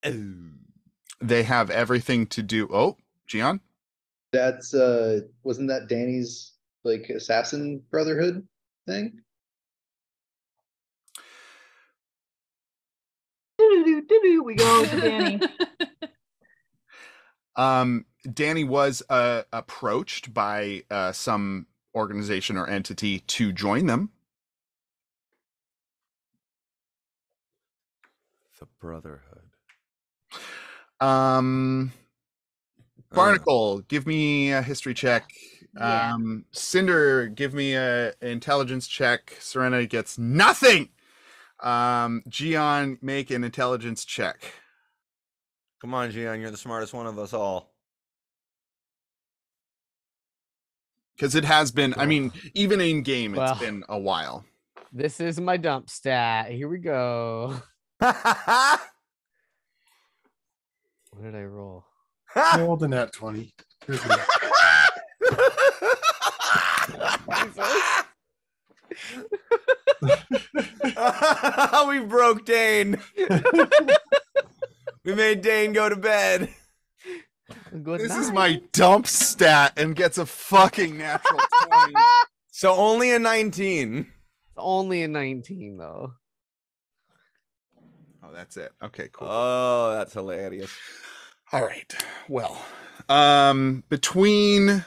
They have everything to do. Oh, Gian? That's wasn't that Danny's like assassin brotherhood thing? We go to Danny. Danny was approached by some organization or entity to join them. The Brotherhood. Barnacle, give me a history check. Yeah. Cinder, give me a intelligence check. Serena gets nothing. Gian, make an intelligence check. Come on, Gian, you're the smartest one of us all. Because it has been, I mean, even in game, it's Well. been a while. This is my dump stat. Here we go. What What did I roll? Rolled a nat 20. Here's me. We broke Dane. We made Dane go to bed. Good This is night. my dump stat and gets a fucking natural 20. So only a 19. It's only a 19 though. Oh, that's it. Okay, cool. Oh, that's hilarious. All right. Well, between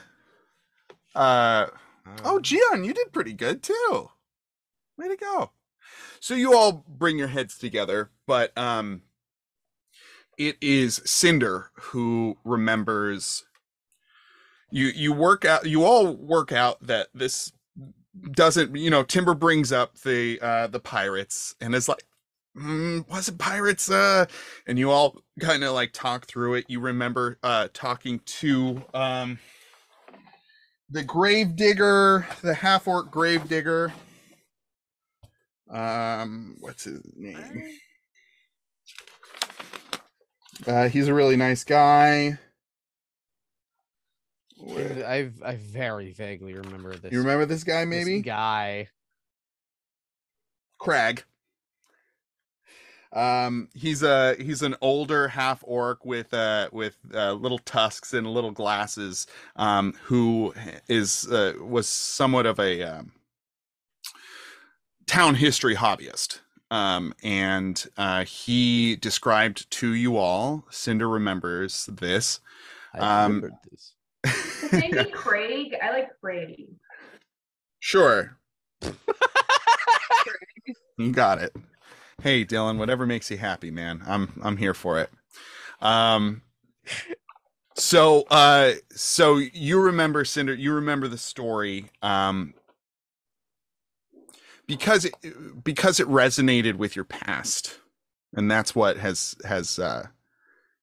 oh, Gian, you did pretty good too. Way to go. So you all bring your heads together, but it is Cinder who remembers you all work out that this doesn't, Timber brings up the pirates and is like, was it pirates? And you all kind of like talk through it. You remember talking to the gravedigger, the half-orc gravedigger. What's his name? He's a really nice guy. I very vaguely remember this. You remember this guy, maybe? This guy. Crag. He's an older half orc with little tusks and little glasses, who was somewhat of a town history hobbyist. And he described to you all, Cinder remembers this. I remembered this. Maybe Craig. I like Craig. Sure. You got it. Hey, Dylan, whatever makes you happy, man. I'm here for it. So you remember Cinder, you remember the story, because it resonated with your past, and that's what has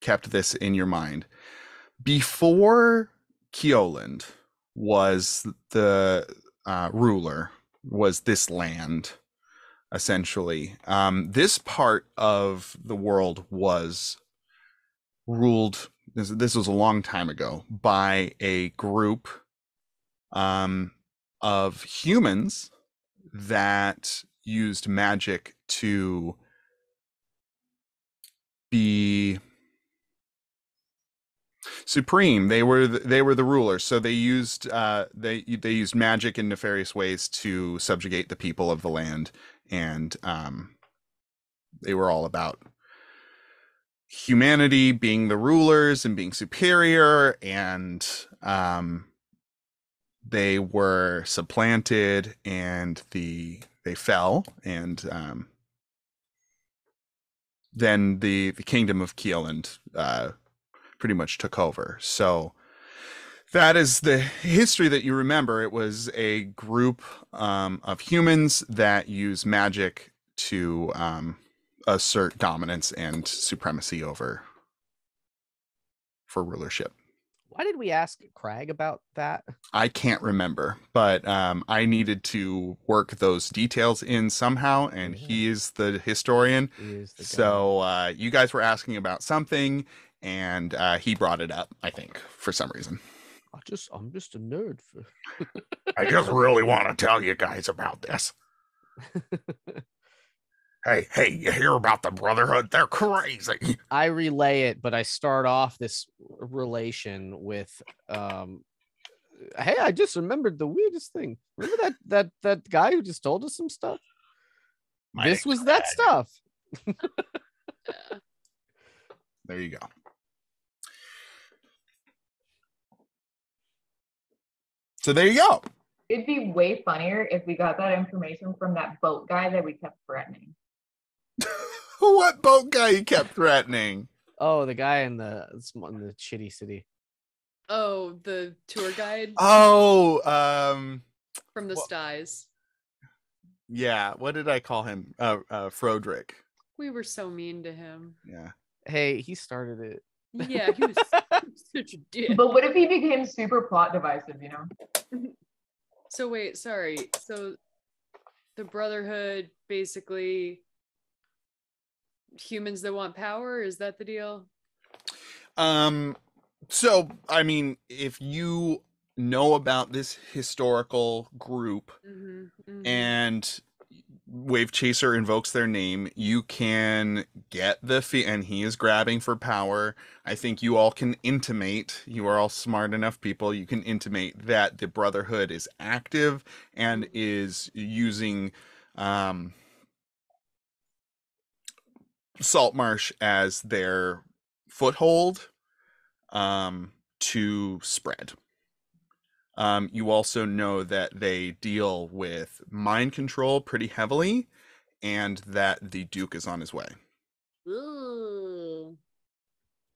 kept this in your mind. Before Keoland was the ruler, was this land, essentially. This part of the world was ruled, this was a long time ago, by a group of humans that used magic to be supreme. They were the rulers, so they used they used magic in nefarious ways to subjugate the people of the land, and they were all about humanity being the rulers and being superior, and they were supplanted, and they fell, and then the kingdom of Keoland pretty much took over. So that is the history that you remember. It was a group of humans that use magic to assert dominance and supremacy for rulership. Why did we ask Craig about that? I can't remember, but I needed to work those details in somehow, and he is the historian. He is the guy. So you guys were asking about something, and he brought it up, I think, for some reason. I'm just a nerd. I just really want to tell you guys about this. Hey, you hear about the Brotherhood? They're crazy. I relay it, but I start off this relation with, hey, I just remembered the weirdest thing. Remember that guy who just told us some stuff? This was that stuff. There you go. So there you go. It'd be way funnier if we got that information from that boat guy that we kept threatening. What boat guy you kept threatening? Oh, the guy in the shitty city. Oh, the tour guide Oh, from the styes. yeah. What did I call him? Frodrick. We were so mean to him. Yeah. Hey, he started it. Yeah, he was such a dick. But what if he became super plot divisive, you know? So wait, sorry. So the Brotherhood, basically humans that want power, is that the deal? So I mean, if you know about this historical group, and Wave Chaser invokes their name, you can get the and he is grabbing for power. I think you all can intimate, you are all smart enough people, you can intimate that the Brotherhood is active and is using Saltmarsh as their foothold to spread. You also know that they deal with mind control pretty heavily, and that the Duke is on his way. Ooh.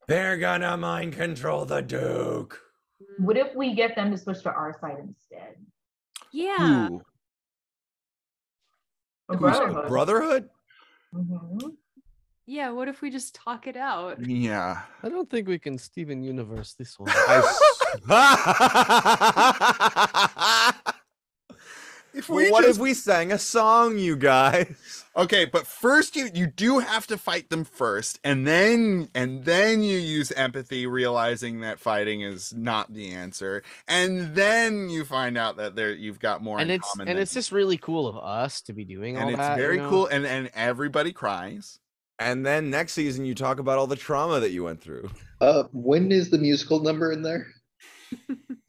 They're gonna mind control the Duke. What if we get them to switch to our side instead? Yeah. Ooh. A Brotherhood. Brotherhood? Mhm. Yeah, what if we just talk it out? Yeah. I don't think we can Steven Universe this one. If we sang a song, you guys? Okay, but first you do have to fight them first, and then you use empathy, realizing that fighting is not the answer, and then you find out that you've got more in common. And it's just really cool of us to be doing all and that. it's very you know? cool, and everybody cries. And then next season, you talk about all the trauma that you went through. When is the musical number in there?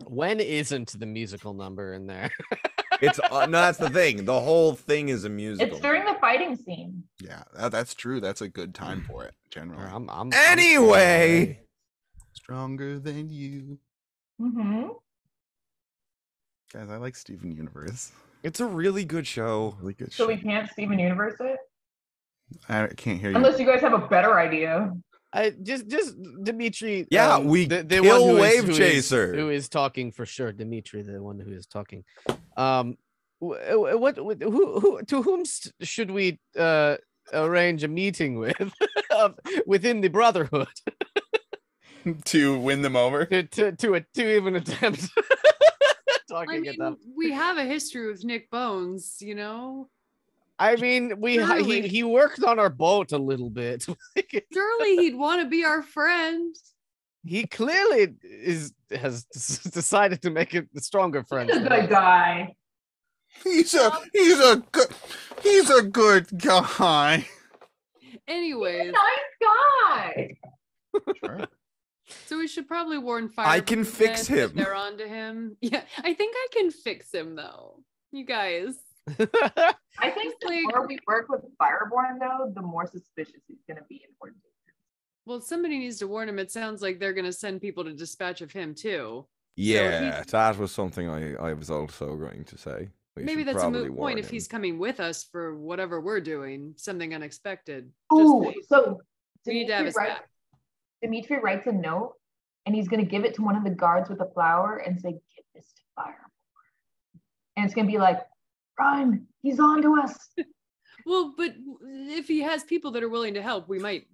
When isn't the musical number in there? It's no, that's the thing. The whole thing is a musical. It's during the fighting scene. Yeah, that's true. That's a good time for it, generally. Anyway. Stronger than you. Mm-hmm. Guys, I like Steven Universe. It's a really good show. Really good So show. we can't Steven Universe it? I can't hear you. Unless you guys have a better idea. I just Dimitri. Yeah, we the kill one Wave Chaser. who is talking for sure. Dimitri, the one who is talking. What who to whom should we arrange a meeting with within the Brotherhood To win them over? to even attempt talking it up? We have a history with Nick Bones, you know. I mean, he worked on our boat a little bit. Surely he'd want to be our friend. He clearly has decided to make it a stronger friend. He's a good guy. He's a good guy. Anyways, Nice guy. Sure. so we should probably warn Fire. I can fix him. They're on to him. Yeah, I think I can fix him though. You guys. I think the more we work with Fireborn, though, the more suspicious he's going to be in Ordination. Well, somebody needs to warn him. It sounds like they're going to send people to dispatch of him too. Yeah, that was something I was also going to say. Maybe that's a moot point if he's coming with us for whatever we're doing, something unexpected. Oh, so we need to have his back. Dimitri writes a note, and he's going to give it to one of the guards with a flower and say, "Give this to Fireborn." And it's going to be like, "Run, he's on to us." Well, but if he has people that are willing to help, we might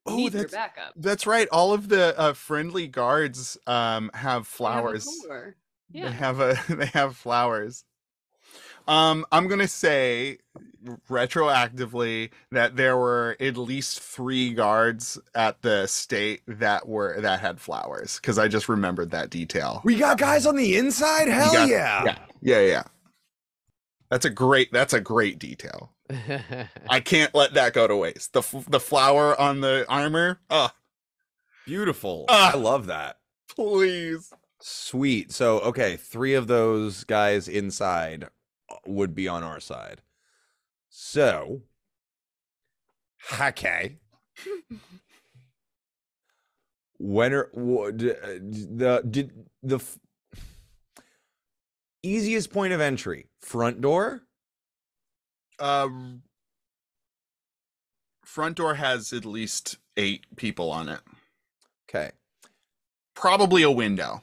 need their backup. That's right. All of the friendly guards have flowers. Yeah. They have flowers. I'm gonna say retroactively that there were at least 3 guards at the state that had flowers, because I just remembered that detail. We got guys on the inside? Hell yeah. Yeah. That's a great detail. I can't let that go to waste. The flower on the armor. Beautiful. I love that. Please. Sweet. So, okay, 3 of those guys inside would be on our side. So, okay. Easiest point of entry, front door? Front door has at least 8 people on it. Okay. Probably a window.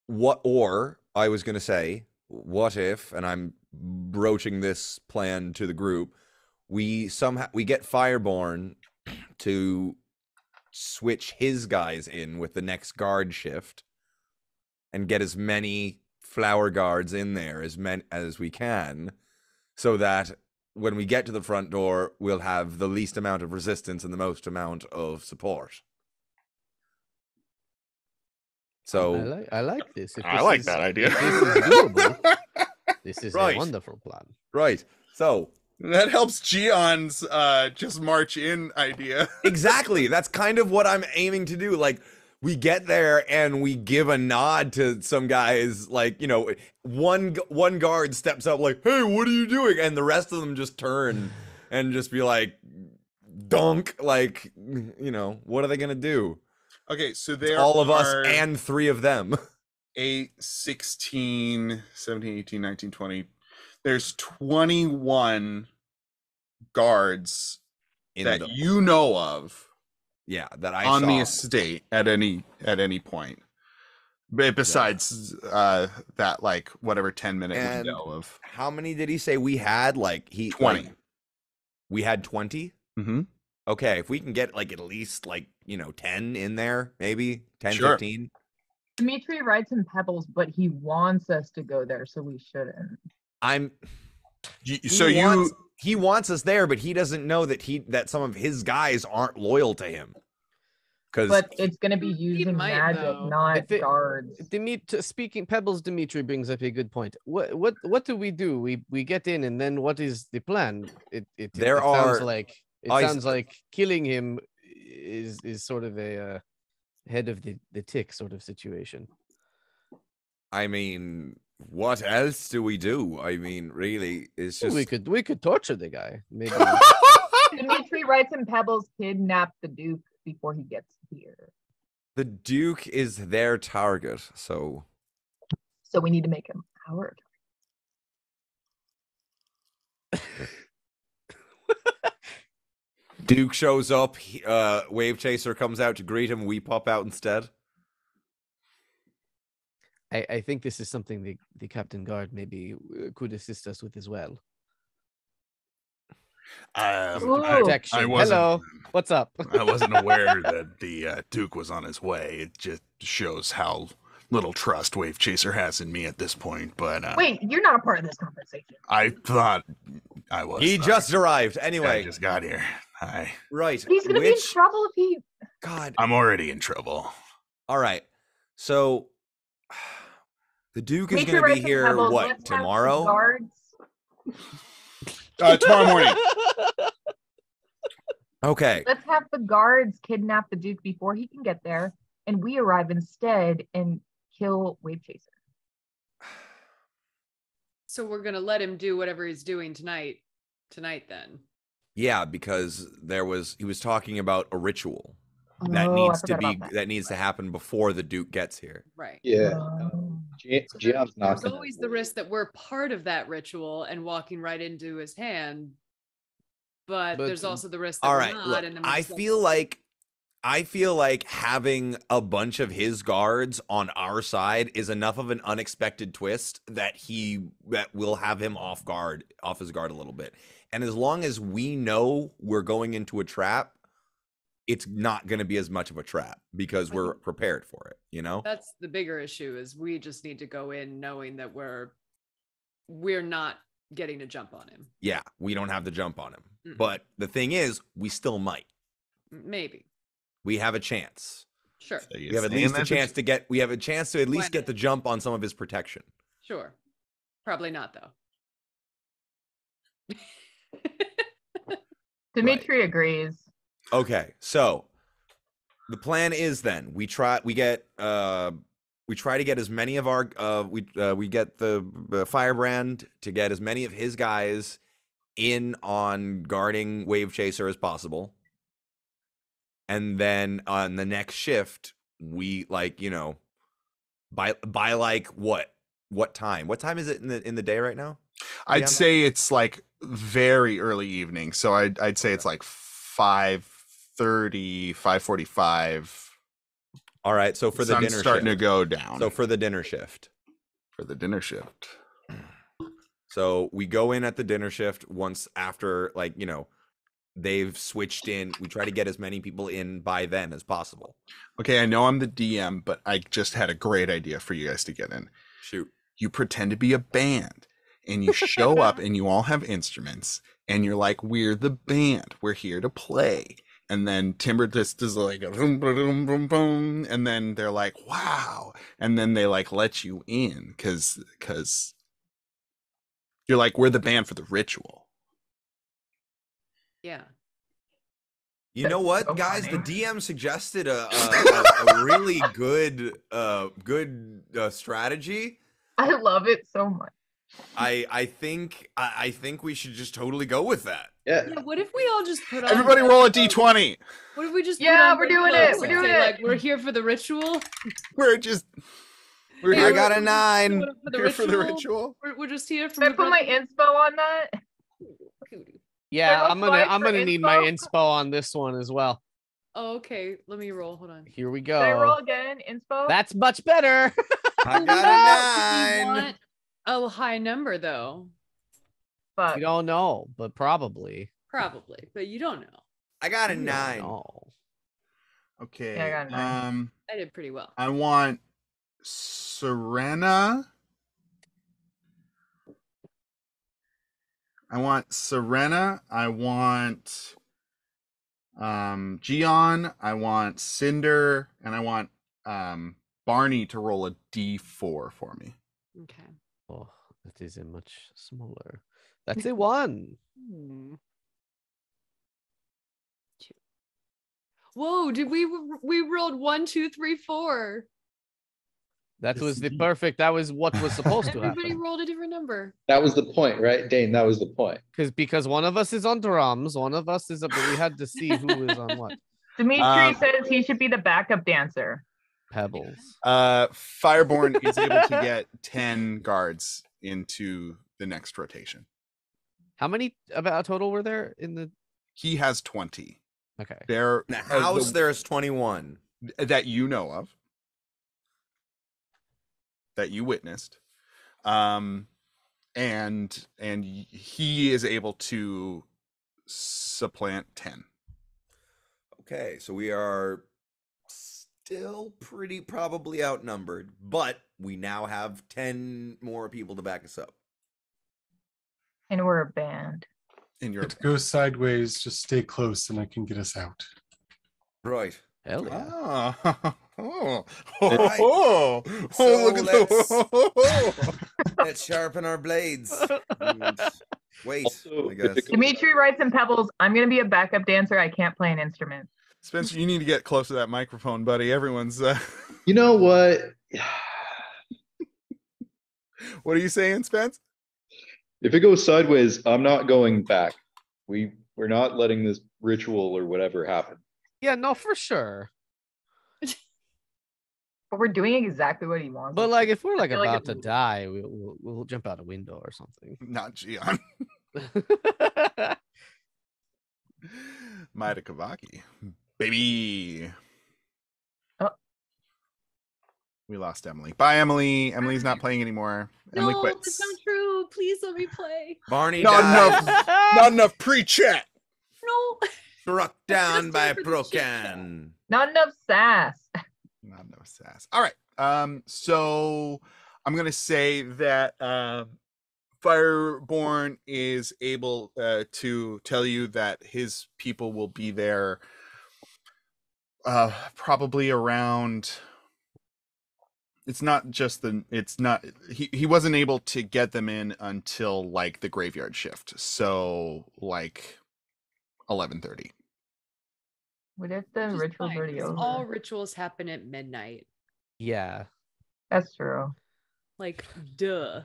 I was going to say, what if, and I'm broaching this plan to the group, we get Fireborn to switch his guys in with the next guard shift and get as many flower guards in there as we can, so that when we get to the front door, we'll have the least amount of resistance and the most amount of support. So I like this. I like that idea. If this is doable, this is Right. a wonderful plan. right. So That helps Gion's just march in idea. exactly. That's kind of what I'm aiming to do. Like, we get there and we give a nod to some guys, like, you know, one guard steps up like, "Hey, what are you doing?" And the rest of them just turn and just be like, dunk, like, you know, what are they going to do? Okay, so It's there all of us are and 3 of them. 8, 16, 17, 18, 19, 20. There's 21 guards that you know of Yeah, that I on saw. the estate at any point. But besides that, like, whatever 10-minute And window of how many did he say we had? Like, 20. We had 20? Mm-hmm. Okay, if we can get, like, at least, like, you know, 10 in there, maybe 10, Sure. 15. Dimitri writes in Pebbles, but he wants us to go there, so we shouldn't. He wants us there, but he doesn't know that some of his guys aren't loyal to him. But it's going to be using might, magic, though. not guards. Speaking Pebbles, Dimitri brings up a good point. What do? We get in, and then what is the plan? It sounds like It I s- sounds like killing him is sort of a head of the tick sort of situation. I mean, what else do we do? I mean, really, it's Well, just we could torture the guy. Maybe. Dimitri writes in Pebbles kidnap the Duke before he gets here. the Duke is their target. So So we need to make him our Duke shows up. Wave Chaser comes out to greet him. We pop out instead. I think this is something the Captain Guard maybe could assist us with as well. Ooh. Protection. I wasn't. Hello. What's up? I wasn't aware that the Duke was on his way. It just shows how little trust Wave Chaser has in me at this point. But Wait, you're not a part of this conversation. I thought I was. He just arrived. Anyway, I just got here. right. He's gonna be in trouble if he. God. I'm already in trouble. All right. So the Duke is Dimitri going to writes be in here, Pebbles, what, let's have the tomorrow? Guards. Tomorrow morning. Okay. Let's have the guards kidnap the Duke before he can get there, and we arrive instead and kill Wave Chaser. So we're gonna let him do whatever he's doing tonight. Then. Yeah, because he was talking about a ritual that Oh, I needs to forgot be about that needs to happen before the Duke gets here. Right. Yeah, Oh. Gion's not There's gonna. always the risk that we're part of that ritual and walking right into his hand. But there's also the risk that All we're right, not. look, And then we I just don't feel like having a bunch of his guards on our side is enough of an unexpected twist that will have him off his guard a little bit. And as long as we know we're going into a trap, it's not going to be as much of a trap because we're prepared for it, you know? That's the bigger issue is we just need to go in knowing that we're not getting a jump on him. Yeah, we don't have the jump on him. Mm-mm. But the thing is, we still might. Maybe. We have a chance. Sure. So We have at least a chance to get at least get the jump on some of his protection. Sure. Probably not though. Dimitri agrees. Okay, so the plan is then we try to get as many of our we get the Firebrand to get as many of his guys in on guarding Wave Chaser as possible. And then on the next shift, we by like what time? What time is it in the day right now? I'd say it's like very early evening. So I'd say it's like 5:30, 5:45. All right, so for the Sun's dinner starting to shift. go down. So for the dinner shift. For the dinner shift. So we go in at the dinner shift once after they've switched in. We try to get as many people in by then as possible. Okay, I know I'm the DM, but I just had a great idea for you guys to get in. Shoot. You pretend to be a band and you show up and you all have instruments and you're like, we're the band. We're here to play. And then Timber just does like a boom, boom, boom, boom. And then they're like, wow. And then they like let you in because you're like, we're the band for the ritual. Yeah. You know what, so guys? funny. The DM suggested a really good strategy. I love it so much. I think we should just totally go with that. Yeah, Yeah, what if we all just put on Everybody roll a d20. What if we just put Yeah, on we're red doing it, clothes we're and doing say, it. like we're here for the ritual? We're Hey, here I got a we're 9. for the here for the ritual. ritual. We're just here for Can I put my inspo on that? Yeah, roll I'm twice gonna for need my inspo? inspo on this one as well. Oh, okay. Let me roll. Hold on. Here we Can I roll go. again? Inspo? That's much better. I We got a 9. want a high number though. Fuck. We don't know, but probably. Probably, but you don't know. I got a We don't 9. know. Okay. Yeah, I got a 9. I did pretty well. I want Serena. I want Gion. I want Cinder, and I want Barney to roll a d4 for me. Okay. Oh, that is a much smaller. That's a 1. Hmm. Whoa, did we rolled 1, 2, 3, 4. That Yes, was the indeed. perfect. That was what was supposed to Everybody happen. rolled a different number. That was the point, right, Dane? That was the point. Because one of us is on drums, one of us is up. We had to see who was on what. Dimitri says he should be the backup dancer. Pebbles. Fireborn is able to get 10 guards into the next rotation. How many about total were there in the? He has 20. Okay. There In the house, there's 21. that you know of, that you witnessed, and he is able to supplant 10. Okay, so we are still probably outnumbered, but we now have 10 more people to back us up. And we're a band. In your If it goes sideways, just stay close and I can get us out. Right. Hell yeah. So look at the Let's sharpen our blades. And wait, Also, I if guess. it goes- Dimitri writes in Pebbles, I'm going to be a backup dancer. I can't play an instrument. Spencer, you need to get close to that microphone, buddy. Everyone's You know what? what are you saying, Spence? If it goes sideways, I'm not going back. We're not letting this ritual or whatever happen. Yeah, no, for sure. But we're doing exactly what he wants. But us like, to. if we're like feel like about it's to moving. die, we'll jump out a window or something. Not Gian. Maida Kavaki. Baby. Oh. We lost Emily. Bye, Emily. Emily's not playing anymore. Emily No, quits. that's not true. Please let me play. Barney Not died, enough. Not enough pre-chat. No. struck down Just by time for the chat. Procan. Not enough sass. Not enough sass. All right. So I'm gonna say that Fireborn is able to tell you that his people will be there probably around. It's not he wasn't able to get them in until like the graveyard shift, so like 11:30. What if the Which is ritual's fine, already 'cause over? all rituals happen at midnight. Yeah. That's true. Like, duh.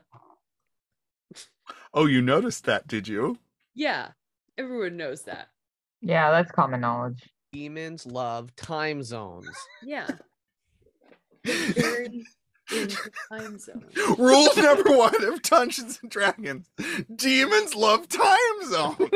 Oh, you noticed that, did you? Yeah, everyone knows that. Yeah, that's common knowledge. Demons love time zones. Yeah. It's very in the time zone. Rule number 1 of Dungeons and Dragons: demons love time zone.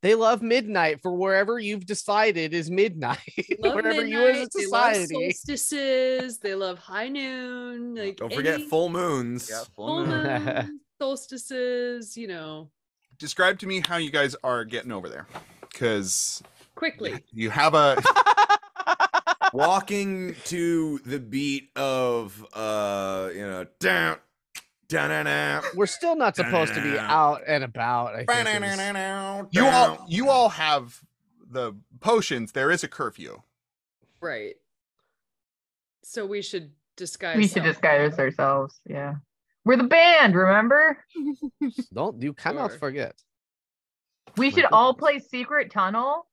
They love midnight for wherever you've decided is midnight. Love Wherever you as a midnight, they love society. solstices, they love high noon, like Don't forget any full moons. full moon, solstices, you know, Describe to me how you guys are getting over there, because quickly. you have a Walking to the beat of down. We're still not supposed to be out and about. I think is- you all have the potions. There is a curfew. Right. So we should disguise. We should self. disguise ourselves. Yeah. We're the band, remember? Don't you cannot Sure. forget. We My should all goodness. play Secret Tunnel.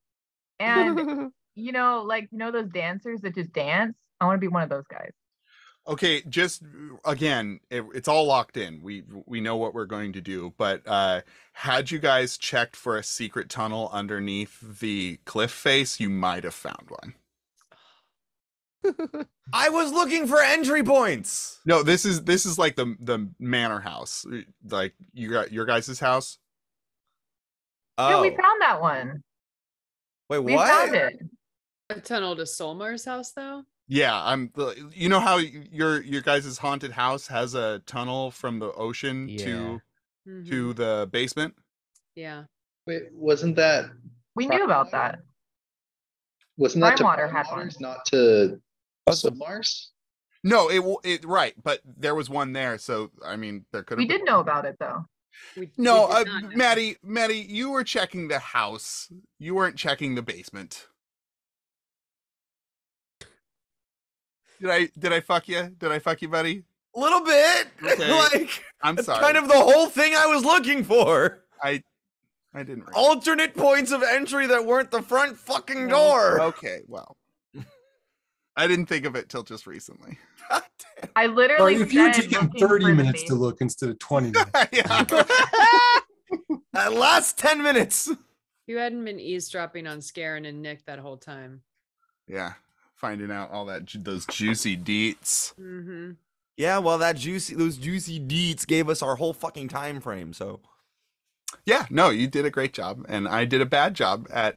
And, those dancers that just dance? I want to be one of those guys. Okay, just again, it's all locked in. We know what we're going to do, but had you guys checked for a secret tunnel underneath the cliff face, you might have found one. I was looking for entry points. No, this is like the manor house, like you got your guys' house. Yeah, Oh, we found that one. wait, We what? found it. A tunnel to Saltmarsh house, though. Yeah, you know how your guys' haunted house has a tunnel from the ocean to Mhm. the basement? Yeah. Wait, wasn't that We knew about that. to Primewater had one. Waters, not to Mars? No, it right, but there was one there, so I mean there could have We did know about it though. No, we did not know. Maddie, you were checking the house. You weren't checking the basement. Did I fuck you? Did I fuck you, buddy? A little bit. Okay. Like I'm that's sorry. kind of the whole thing I was looking for. I I didn't read. Alternate points of entry that weren't the front fucking door. Okay, well, I didn't think of it till just recently. I Or literally if you had said taken looking 30 for the minutes to base. look instead of 20 minutes. Yeah. That last 10 minutes. You hadn't been eavesdropping on Scarin and Nick that whole time. Yeah, finding out all that those juicy deets. Mm-hmm. Yeah, well, those juicy deets gave us our whole fucking time frame. So Yeah, no, you did a great job, and I did a bad job at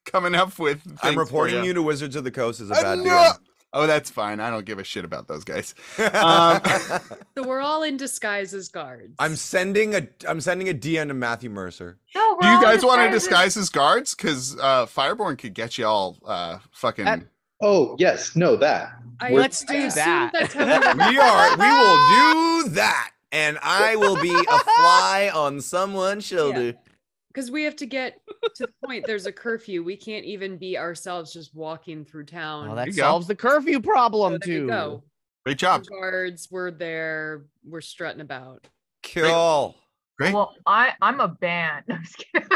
coming up with. I'm things reporting for you to Wizards of the Coast as a bad No! DM. Oh, that's fine. I don't give a shit about those guys. So we're all in disguise as guards. I'm sending a DM to Matthew Mercer. No, Do we're you all guys want to disguised disguise as guards? Because Fireborn could get you all fucking. Oh, yes. No, that. Let's do assumed that. that's how we were- We will do that, and I will be a fly on someone's shoulder. Because we have to get to the point. There's a curfew. We can't even be ourselves just walking through town. Well, that you go. solves the curfew problem So there you too. go. Great job. We're guards. We're there. We're strutting about. Cool. Great. Well, I'm a band. No, I'm just kidding.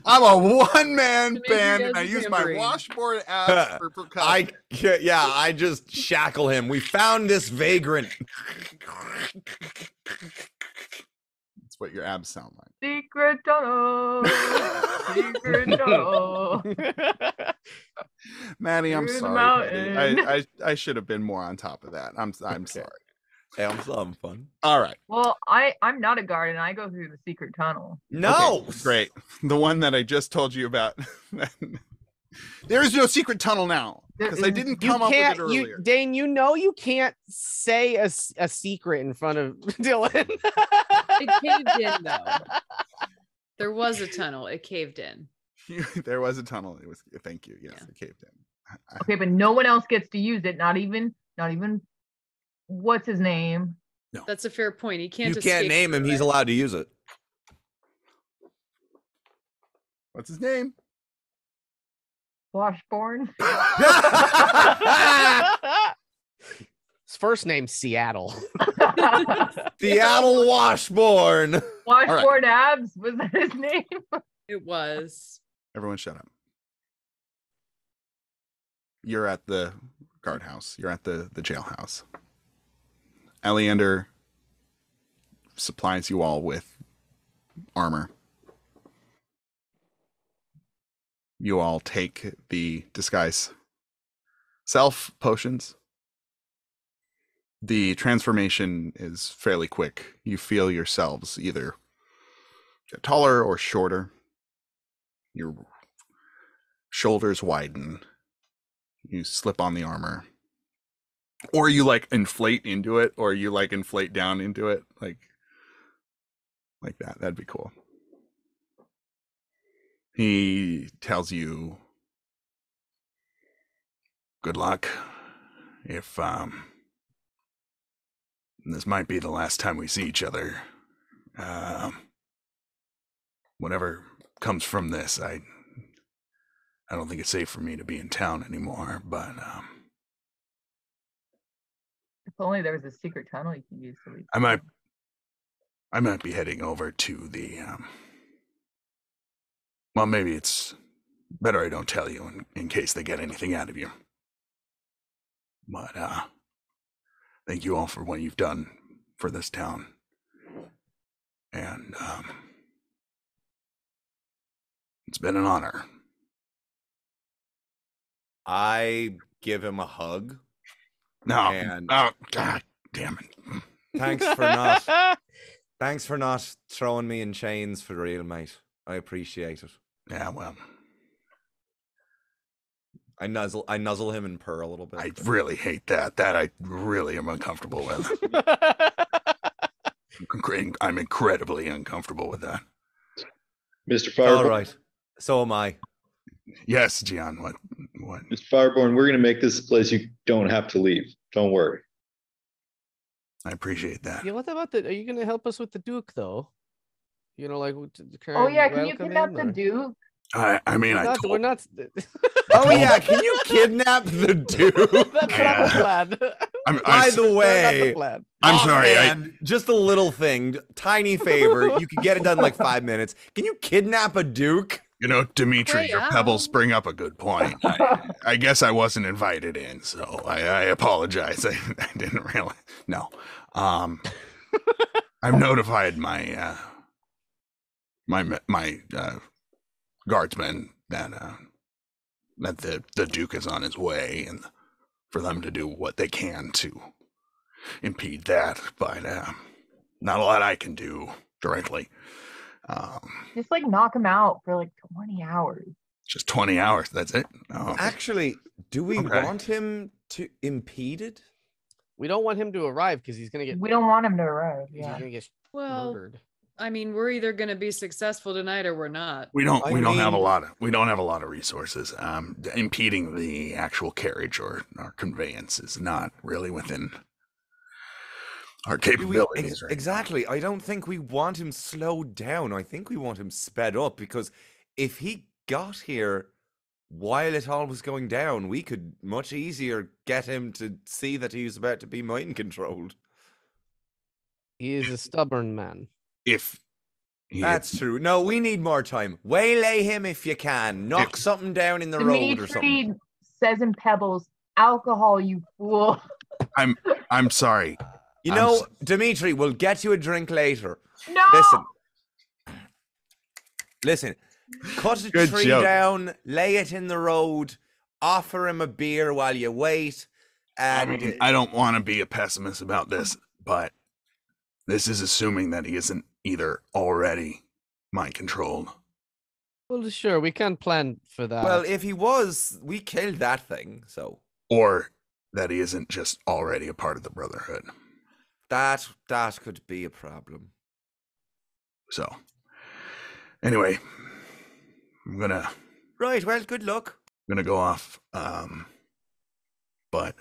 I'm a one-man Dimitri band, has and I a use my tambourine. washboard abs for percussion. I just shackle him. We found this vagrant. That's what your abs sound like. Secret tunnel. Secret tunnel. Maddie, I'm Through the sorry. buddy. mountain. I should have been more on top of that. I'm sorry. Hey, I'm still having fun. All right. Well, I'm not a guard and I go through the secret tunnel. No. Okay, great. The one that I just told you about. There is no secret tunnel now because I didn't You come up with it can't, earlier. Dane. You know you can't say a secret in front of Dylan. It caved in though. There was a tunnel. It caved in. There was a tunnel. It was. Thank you. Yes, Yeah. it caved in. Okay, but no one else gets to use it. Not even what's his name? That's a fair point. He can't. You can't escape name him. through He's it. allowed to use it. What's his name? Washborn. His first name's Seattle. Seattle Washborn. Washborn Abs, was that his name? It was. Everyone, shut up. You're at the guardhouse. You're at the jailhouse. Eleander supplies you all with armor. You all take the disguise self potions. The transformation is fairly quick. You feel yourselves either get taller or shorter. Your shoulders widen. You slip on the armor. Or you like inflate into it, or you like inflate down into it. Like that. That'd be cool. He tells you, good luck. If this might be the last time we see each other. Whatever comes from this, I don't think it's safe for me to be in town anymore, but If only there was a secret tunnel you could use to leave. I might be heading over to the well, maybe it's better I don't tell you in case they get anything out of you. But thank you all for what you've done for this town. And it's been an honor. I give him a hug. No. And- Oh, God damn it. Thanks for not throwing me in chains for real, mate. I appreciate it. Yeah, well, I nuzzle him and purr a little bit. I really hate that. That I really am uncomfortable with. I'm incredibly uncomfortable with that. Mr. Fireborn. All right. So am I. Yes, Gian, what? Mr. Fireborn, we're going to make this a place you don't have to leave. Don't worry. I appreciate that. Yeah, what about are you gonna help us with the Duke though? You know, like Oh yeah, can you kidnap the Duke? I mean, I we're told not. Oh yeah, can you kidnap the dude? That's not the plan. By the Not way, the plan. I'm sorry. offhand, just a little thing, tiny favor. You could get it done in like 5 minutes. Can you kidnap a duke? You know, Dimitri, your Well, yeah. pebbles bring up a good point. I guess I wasn't invited in, so I apologize. I didn't really. No. I've notified my guardsmen that the Duke is on his way, and for them to do what they can to impede that. But not a lot I can do directly. Just like knock him out for like 20 hours. Just 20 hours. That's it. Oh. Actually, do we Okay. want him to impede it? We don't want him to arrive because he's gonna get. We don't want him to arrive. He's Yeah. gonna get Well, murdered. I mean, we're either going to be successful tonight or we're not. We don't have a mean- lot of resources. Impeding the actual carriage or our conveyance is not really within our capabilities. right now. Exactly. I don't think we want him slowed down. I think we want him sped up because if he got here while it all was going down, we could much easier get him to see that he was about to be mind controlled. He is a stubborn man. If he That's true. No, we need more time. Waylay him if you can. Knock something down in the road or something. Dimitri says in Pebbles, alcohol, you fool. I'm sorry. You I'm know, s- Dimitri, we'll get you a drink later. No. Listen. Cut a Good tree joke. down, lay it in the road, offer him a beer while you wait, I and mean, I don't want to be a pessimist about this, but this is assuming that he isn't either already mind controlled. Well, sure, we can plan for that. well, if he was, we killed that thing. So Or that he isn't just already a part of the Brotherhood. that could be a problem. So, anyway, I'm gonna Right. Well, good luck. go off. But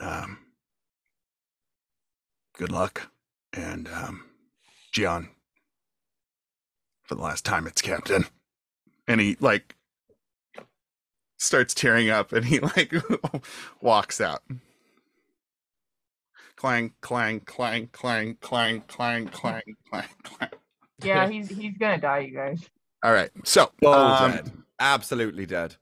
good luck, and Gian, for the last time, it's Captain. And he like starts tearing up, and he like walks out. Clang, clang, clang, clang, clang, clang, clang, clang, clang. Yeah, he's gonna die, you guys. All right, so Dead. Absolutely dead.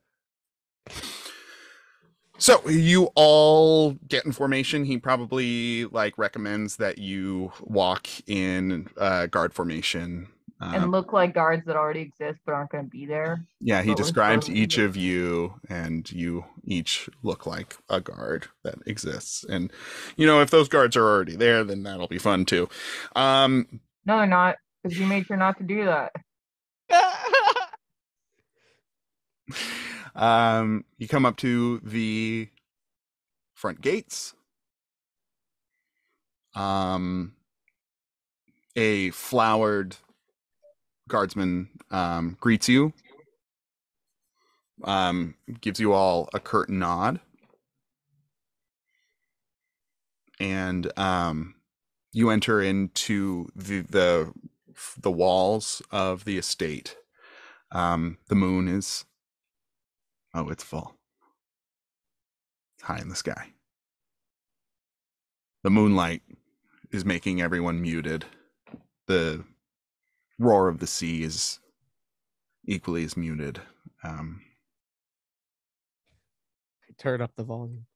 So you all get in formation. He probably like recommends that you walk in guard formation. And look like guards that already exist but aren't gonna be there. Yeah, he But we're describes supposed to each be- of you, and you each look like a guard that exists. And you know, if those guards are already there, then that'll be fun too. No, they're not, because you made sure not to do that. You come up to the front gates. A flowered guardsman greets you, gives you all a curt nod, and you enter into the walls of the estate. The moon is it's full. It's high in the sky. The moonlight is making everyone muted. The roar of the sea is equally as muted. Turn up the volume.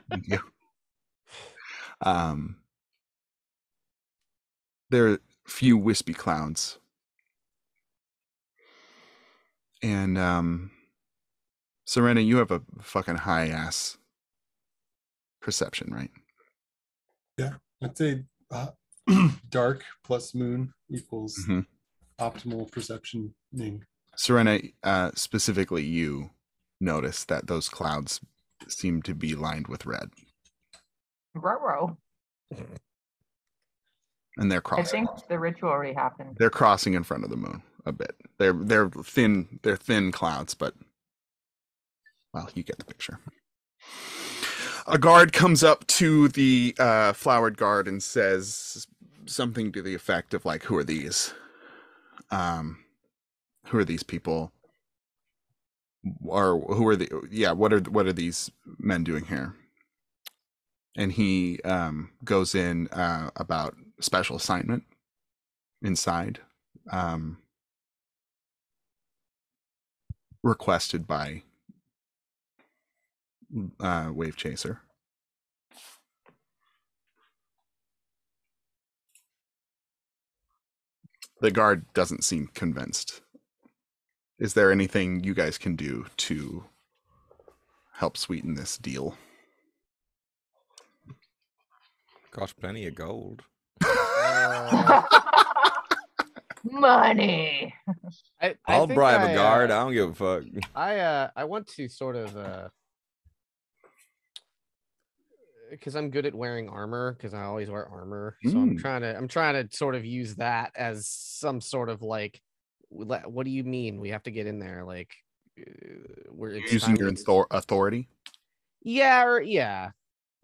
Thank you. There are few wispy clouds. And Serena, you have a fucking high ass perception, right? I'd say dark plus moon equals Mhm. optimal perceptioning. Serena, specifically you notice that those clouds seem to be lined with red, Ruh-roh. and they're I crossing. think the ritual already happened. They're crossing in front of the moon a bit. They're thin clouds, but well, you get the picture. A guard comes up to the flowered guard and says something to the effect of like, "Who are these? Who are these people? or who are the? Yeah, what are these men doing here? And he goes in about special assignment inside, requested by Wave Chaser. The guard doesn't seem convinced. Is there anything you guys can do to help sweeten this deal? Cost plenty of gold. Money. I'll think bribe a guard. I don't give a fuck. I want to sort of because I'm good at wearing armor because I always wear armor. So I'm trying to sort of use that as some sort of like, what do you mean we have to get in there? Like, we're using your authority. Yeah.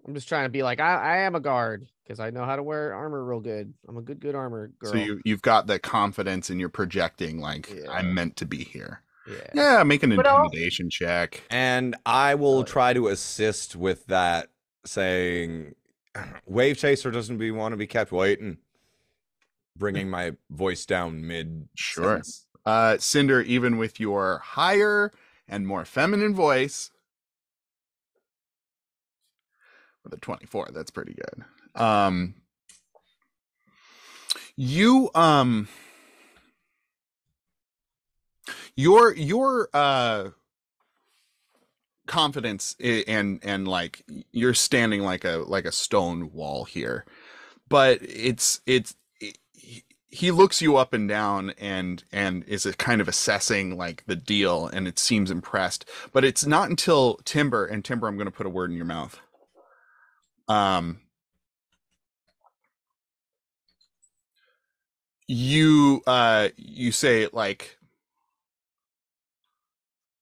I'm just trying to be like, I am a guard because I know how to wear armor real good. I'm a good armor girl. So you've got the confidence and you're projecting like I'm meant to be here. Yeah. Yeah, make an intimidation check. And I will try to assist with that, saying, Wave Chaser doesn't want to be kept waiting. Bringing my voice down mid. Sure. Cinder, even with your higher and more feminine voice, with a 24, that's pretty good. Your confidence and like you're standing like a stone wall here, but he looks you up and down and is kind of assessing like the deal, and it seems impressed. But it's not until Timber, I'm going to put a word in your mouth. You say like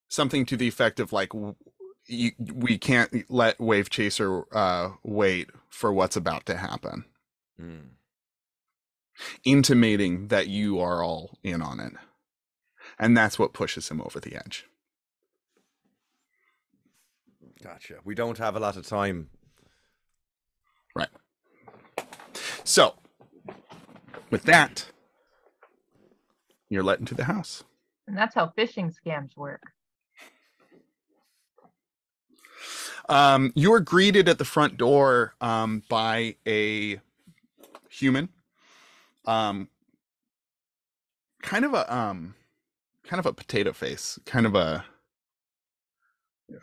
something to the effect of like, we can't let Wave Chaser wait for what's about to happen. Intimating that you are all in on it. And that's what pushes him over the edge. Gotcha. We don't have a lot of time. Right. So, with that, you're let into the house. And that's how phishing scams work. You're greeted at the front door by a human. Kind of a potato face. Kind of a...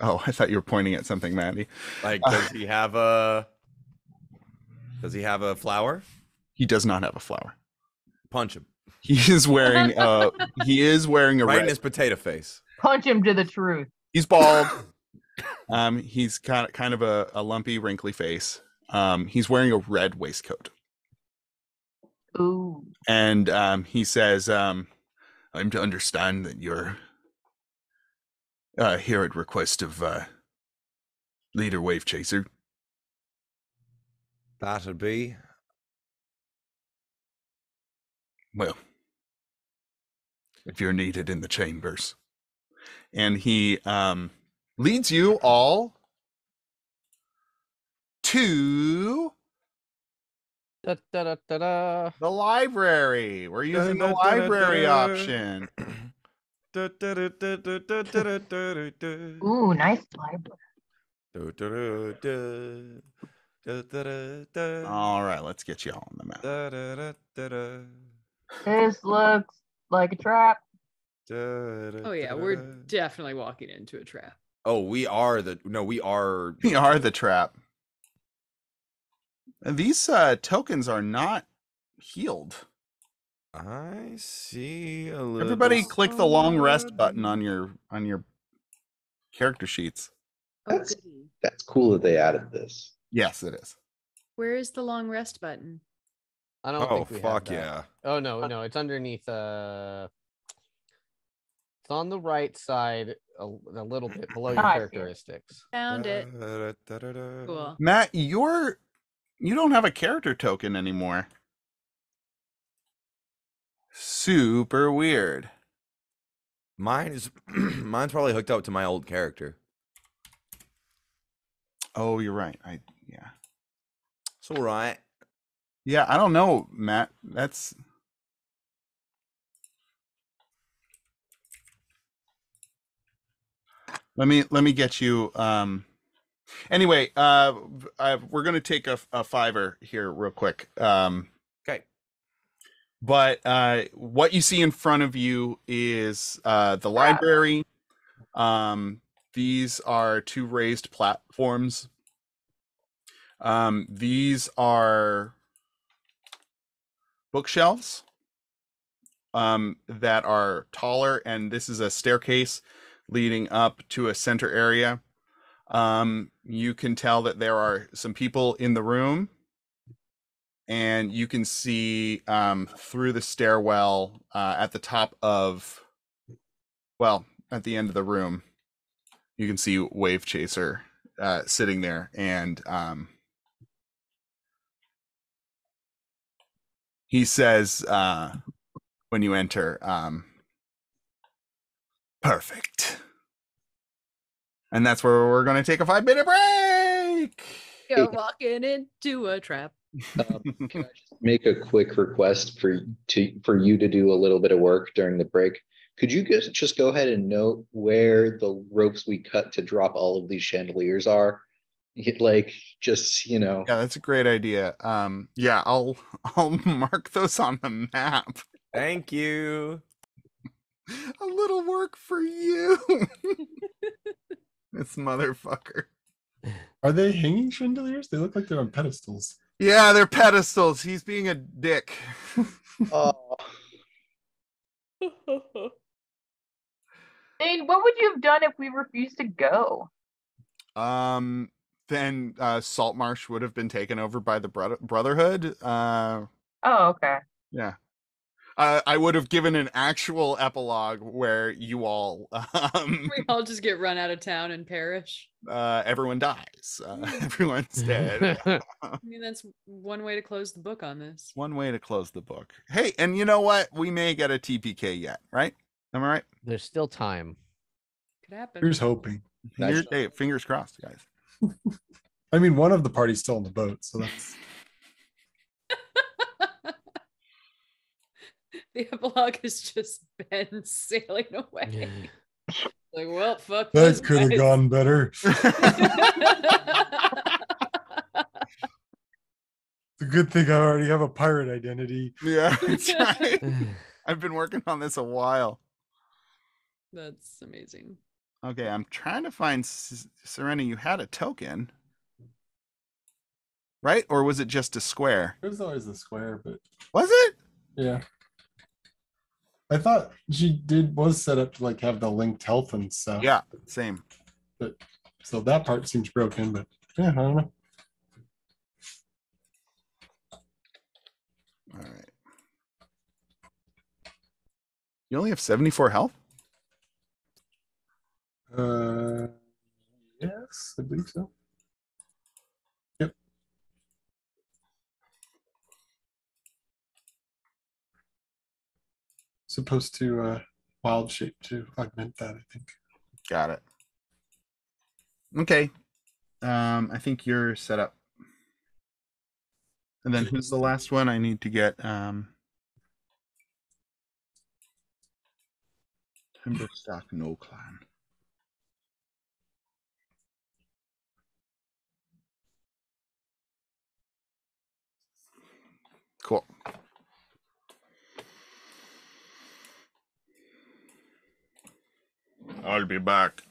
Oh, I thought you were pointing at something, Maddie. Like, does he have a flower? He does not have a flower. Punch him. He is wearing a right red... in his potato face. Punch him to the truth. He's bald. He's kind of a lumpy, wrinkly face. He's wearing a red waistcoat. Ooh. And he says, I'm to understand that you're here at request of Leader Wave Chaser. That'd be. Well, if you're needed in the chambers. And he leads you all to the library. We're using the library option. Ooh, nice library. All right, let's get you all on the map. This looks like a trap. Oh yeah, we're definitely walking into a trap. Oh, we are the trap. And these tokens are not healed. I see a little. Everybody click the long rest button on your character sheets. That's cool that they added this. Yes, it is. Where is the long rest button? I don't think we fuck have that. yeah. Oh no, it's underneath it's on the right side a little bit below your characteristics. Found it. Cool. Matt, you don't have a character token anymore. Super weird. Mine's probably hooked up to my old character. Oh, you're right. Yeah. It's all right. Yeah, I don't know, Matt. That's let me get you anyway, we're gonna take a fiver here real quick. Okay. But what you see in front of you is the library. These are two raised platforms. These are bookshelves that are taller, and this is a staircase leading up to a center area. You can tell that there are some people in the room, and you can see through the stairwell at the top of, well, at the end of the room, you can see Wave Chaser sitting there, and he says when you enter, perfect. And that's where we're going to take a 5-minute break. You're walking into a trap. Can I just make a quick request for you to do a little bit of work during the break? Could you just go ahead and note where the ropes we cut to drop all of these chandeliers are? Like, just, Yeah, that's a great idea. Yeah, I'll mark those on the map. Thank you. A little work for you. This motherfucker. Are they hanging chandeliers? They look like they're on pedestals. Yeah, they're pedestals. He's being a dick. oh, Dane, what would you have done if we refused to go? Then Saltmarsh would have been taken over by the Brotherhood. Oh, okay. Yeah. I would have given an actual epilogue where you all We all just get run out of town and perish. everyone dies. Everyone's dead. I mean, that's one way to close the book on this. One way to close the book. Hey, and you know what? We may get a TPK yet, right? Am I right? There's still time. Could happen. Here's hoping. Hey, fingers crossed, guys. I mean, one of the party's still on the boat, so that's The epilogue is just Ben sailing away. Like, well, fuck. that those could have guys. gone better. It's a good thing I already have a pirate identity. Yeah, that's right. I've been working on this a while. That's amazing. Okay, I'm trying to find Serena. You had a token, right? Or was it just a square? It was always the square, but Was it? yeah. I thought she was set up to like have the linked health and stuff. Yeah, same. But so that part seems broken, but yeah, I don't know. All right. You only have 74 health? Yes, I believe so. Yep. Supposed to wild shape to augment that, I think. Got it. Okay. I think you're set up. And then who's the last one? I need to get Timberstock No Clan. Cool. I'll be back.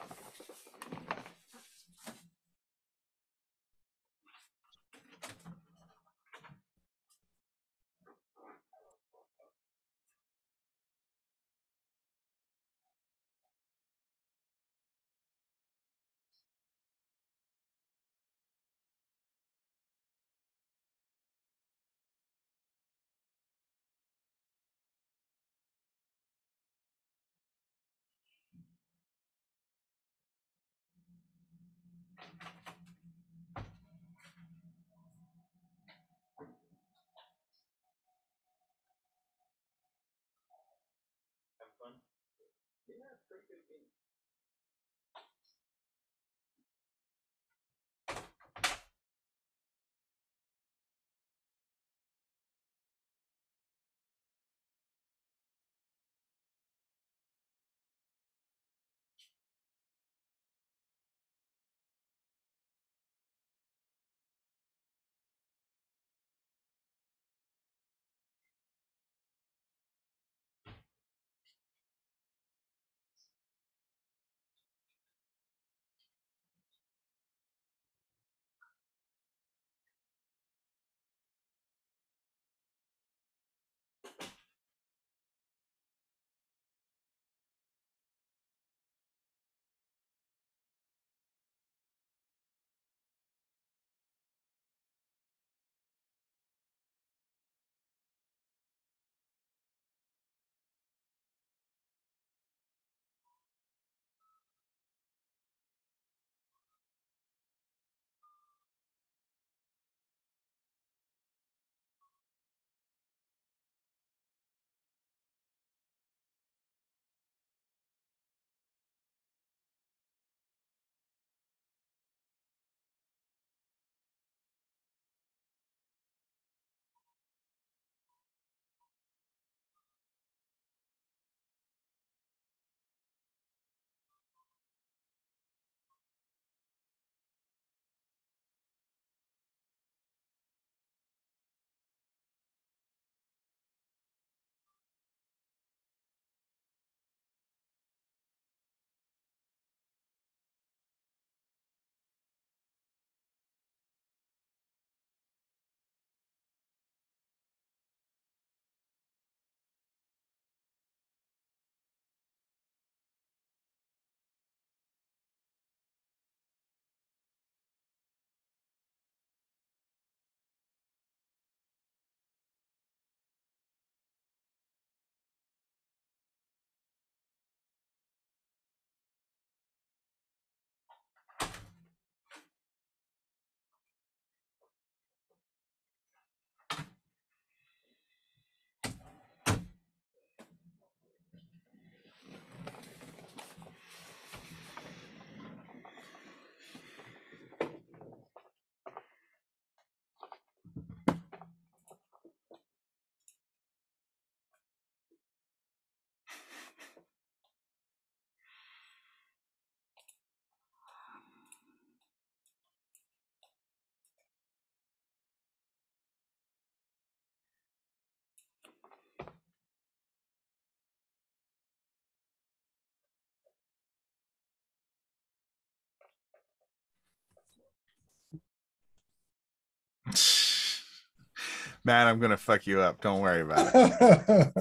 Man, I'm gonna fuck you up. Don't worry about it.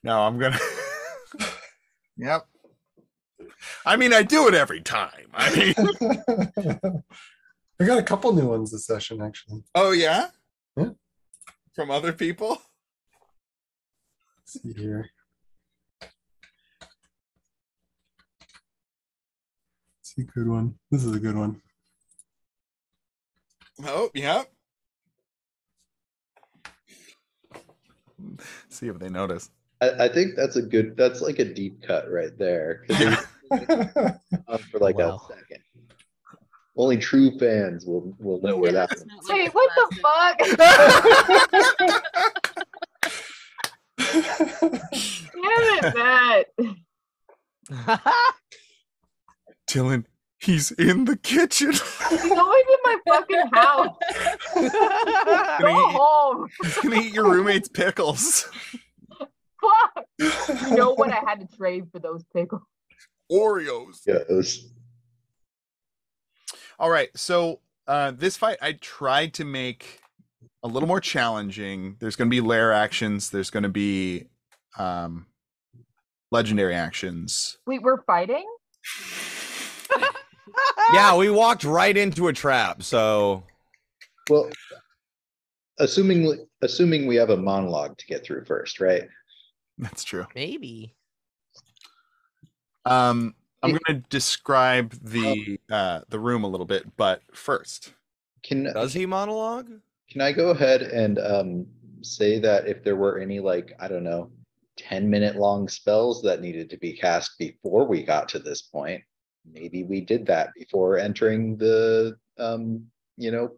No, I'm gonna. Yep. I mean, I do it every time. I mean, I got a couple new ones this session, actually. oh yeah, Yeah. From other people. Let's see here. Let's see, good one. This is a good one. Oh, yep. See if they notice. I think that's like a deep cut right there. 'Cause Yeah. for like Wow. a second. Only true fans will know where that it's one. not like Wait, a what the classic. fuck? Damn it, Matt. Dylan, he's in the kitchen. He's always in my fucking house. Go Gonna eat- home. He's gonna eat your roommate's pickles. Fuck. You know what? I had to trade for those pickles. Oreos. Goes. All right, so this fight I tried to make a little more challenging. There's going to be lair actions. There's going to be legendary actions. Wait, we're fighting? Yeah, we walked right into a trap. So Well, assuming we have a monologue to get through first, right? That's true. Maybe. I'm going to describe the room a little bit, but first, does he monologue? Can I go ahead and say that if there were any, like, I don't know, 10-minute long spells that needed to be cast before we got to this point. Maybe we did that before entering the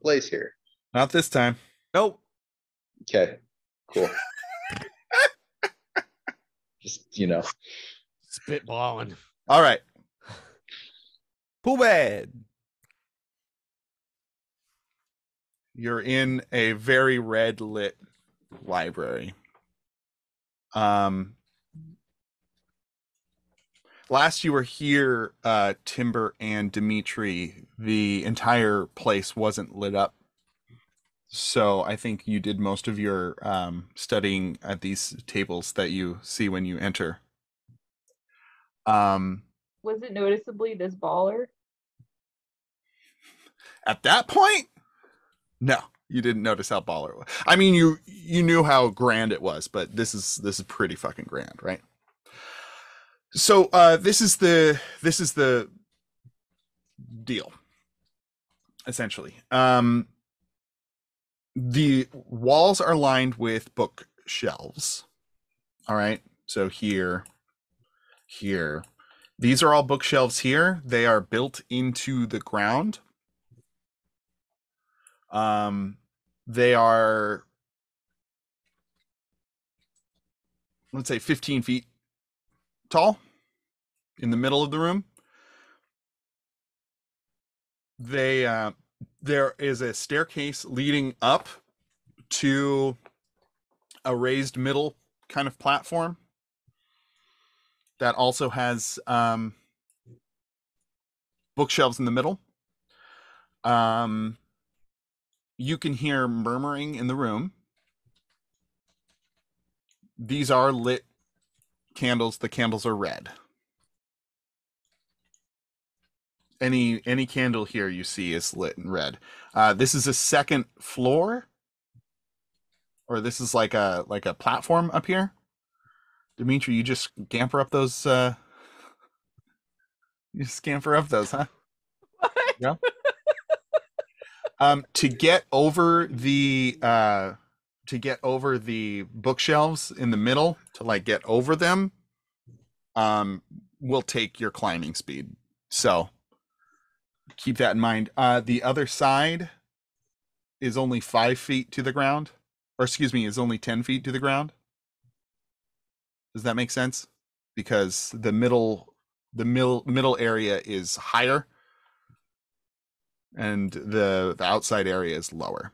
place here. Not this time. Nope. Okay, cool. Just Spitballing. All right. Too bad. You're in a very red lit library. Last you were here, Timber and Dimitri, the entire place wasn't lit up. So I think you did most of your studying at these tables that you see when you enter. Was it noticeably this baller? At that point, no, you didn't notice how baller it was. I mean, you knew how grand it was, but this is pretty fucking grand, right? So this is the deal, essentially. The walls are lined with bookshelves. All right, so here. These are all bookshelves here. They are built into the ground. They are, let's say, 15 feet tall in the middle of the room. There is a staircase leading up to a raised middle kind of platform that also has bookshelves in the middle. You can hear murmuring in the room. These are lit candles. The candles are red. Any candle here you see is lit in red. This is a second floor, or this is like a platform up here. Dimitri, you just scamper up those. You scamper up those, huh? What? Yeah. To get over the bookshelves in the middle, to like get over them, will take your climbing speed. So keep that in mind. The other side is only 5 feet to the ground, or excuse me, is only 10 feet to the ground. Does that make sense? Because the middle area is higher, and the outside area is lower.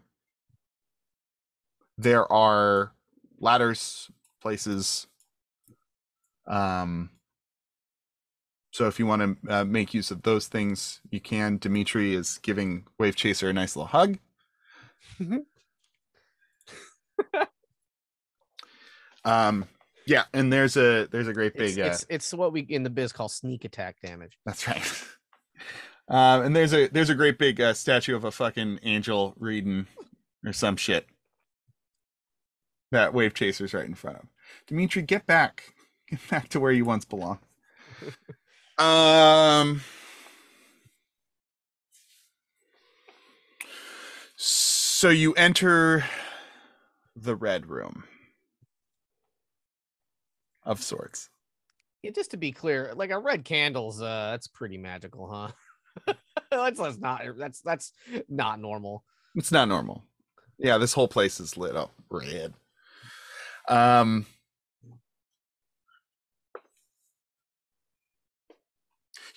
There are ladders, places. So if you want to make use of those things, you can. Dimitri is giving Wave Chaser a nice little hug. Yeah, and there's a great big. It's what we in the biz call sneak attack damage. That's right. And there's a great big statue of a fucking angel reading or some shit that Wave Chaser's right in front of. Dimitri, get back to where you once belonged. So you enter the red room of sorts. Yeah, just to be clear, like a red candle's that's pretty magical, huh? that's not normal. It's not normal. Yeah, this whole place is lit up red.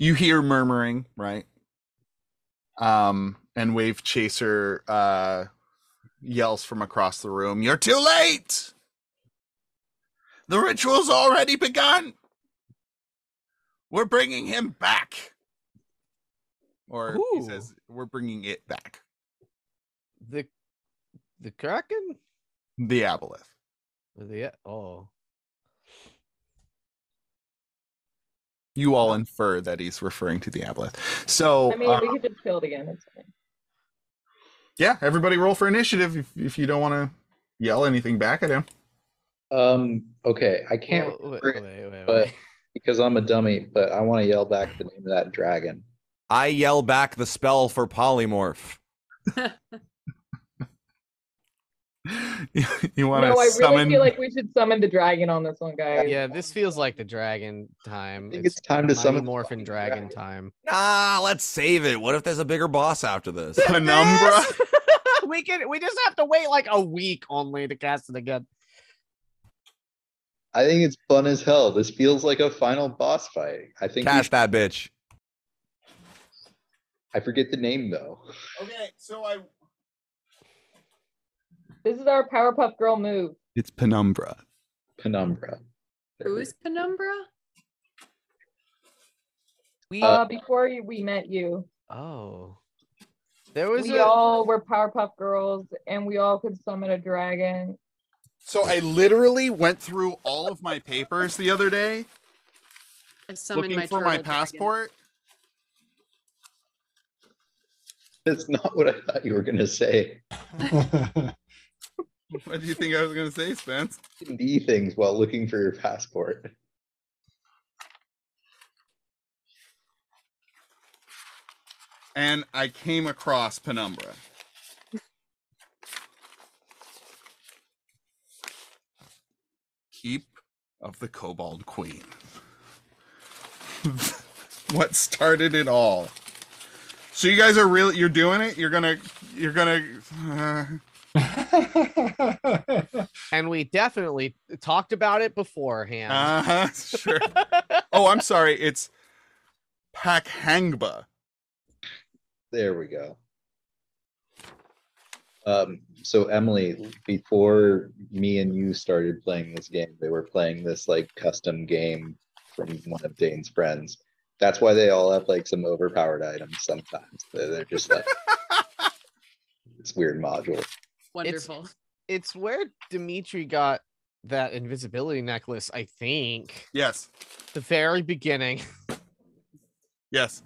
You hear murmuring, right? And Wave Chaser yells from across the room, "You're too late! The ritual's already begun! We're bringing him back!" Or Ooh. he says, "We're bringing it back." The Kraken? The Aboleth. Oh. You all infer that he's referring to the Aboleth. So I mean, we could just kill it again. It's fine. yeah, everybody roll for initiative if you don't want to yell anything back at him. Okay, I can't remember it, but because I'm a dummy, but I want to yell back the name of that dragon. I yell back the spell for polymorph. You want to No, I really summon? feel like we should summon the dragon on this one, guys. Yeah, this feels like the dragon time. I think it's time to Mighty summon the Morphin fucking dragon dragon. time. Ah, let's save it. What if there's a bigger boss after this? Penumbra. We just have to wait like a week only to cast it again. I think it's fun as hell. This feels like a final boss fight. I think Cash that bitch. I forget the name though. Okay, so This is our Powerpuff Girl move. it's Penumbra. Penumbra. Who's Penumbra? Before we met you, Oh, there was we all were Powerpuff Girls, and we all could summon a dragon. So I literally went through all of my papers the other day I summoned looking for my turtle dragon. passport. That's not what I thought you were gonna say. What do you think I was going to say, Spence? D things while looking for your passport. And I came across Penumbra. Keep of the Kobold Queen. What started it all? So you guys are really, you're doing it? You're gonna and we definitely talked about it beforehand. sure. Oh, I'm sorry. It's Pakhangba. There we go. So Emily, before me and you started playing this game, they were playing this like custom game from one of Dane's friends. That's why they all have like some overpowered items sometimes. They're just like it's weird module. Wonderful. It's where Dimitri got that invisibility necklace, I think. Yes. The very beginning. Yes.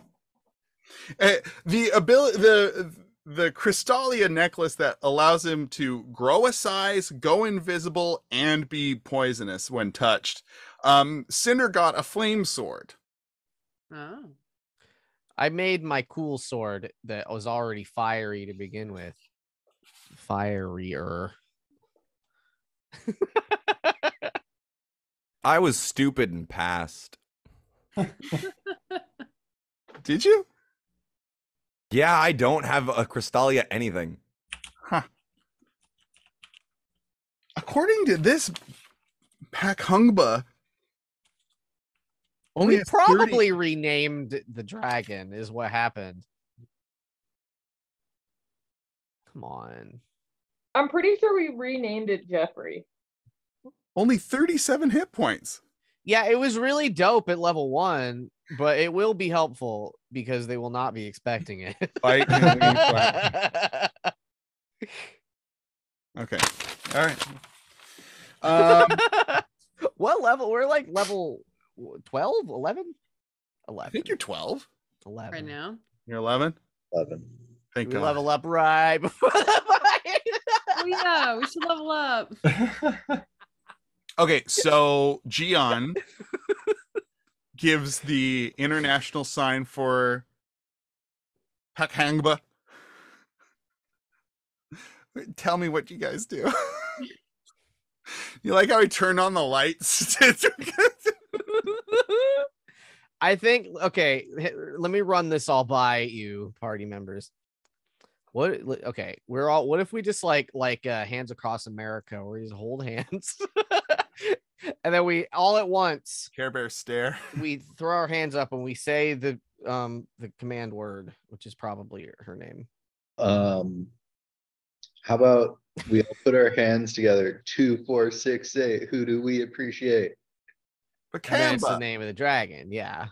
The ability, the Crystallia necklace that allows him to grow a size, go invisible, and be poisonous when touched. Cinder got a flame sword. Oh. I made my cool sword that was already fiery to begin with. Fierier. I was stupid and passed. Did you? Yeah, I don't have a Crystallia anything. Huh. According to this Pakhangba, only We has probably renamed the dragon, is what happened. Come on. I'm pretty sure we renamed it Jeffrey. only 37 hit points. Yeah, it was really dope at level 1, but it will be helpful because they will not be expecting it. Fight and lean flat. Okay. All right. What level? We're like level 12, 11? 11. I think you're 12. 11. Right now. You're 11. 11. Thank We God. level up right before the fight. Oh yeah, we should level up. Okay, so Gian gives the international sign for Pakhangba. Tell me what you guys do. You like how he turned on the lights? I think, okay, let me run this all by you, party members. Okay, what if we just like hands across America, where we just hold hands and then we all at once Care Bear stare. we throw our hands up and we say the command word, which is probably her name. How about we all put our hands together? 2, 4, 6, 8. Who do we appreciate? And then it's the Pakhangba. name of the dragon. Yeah.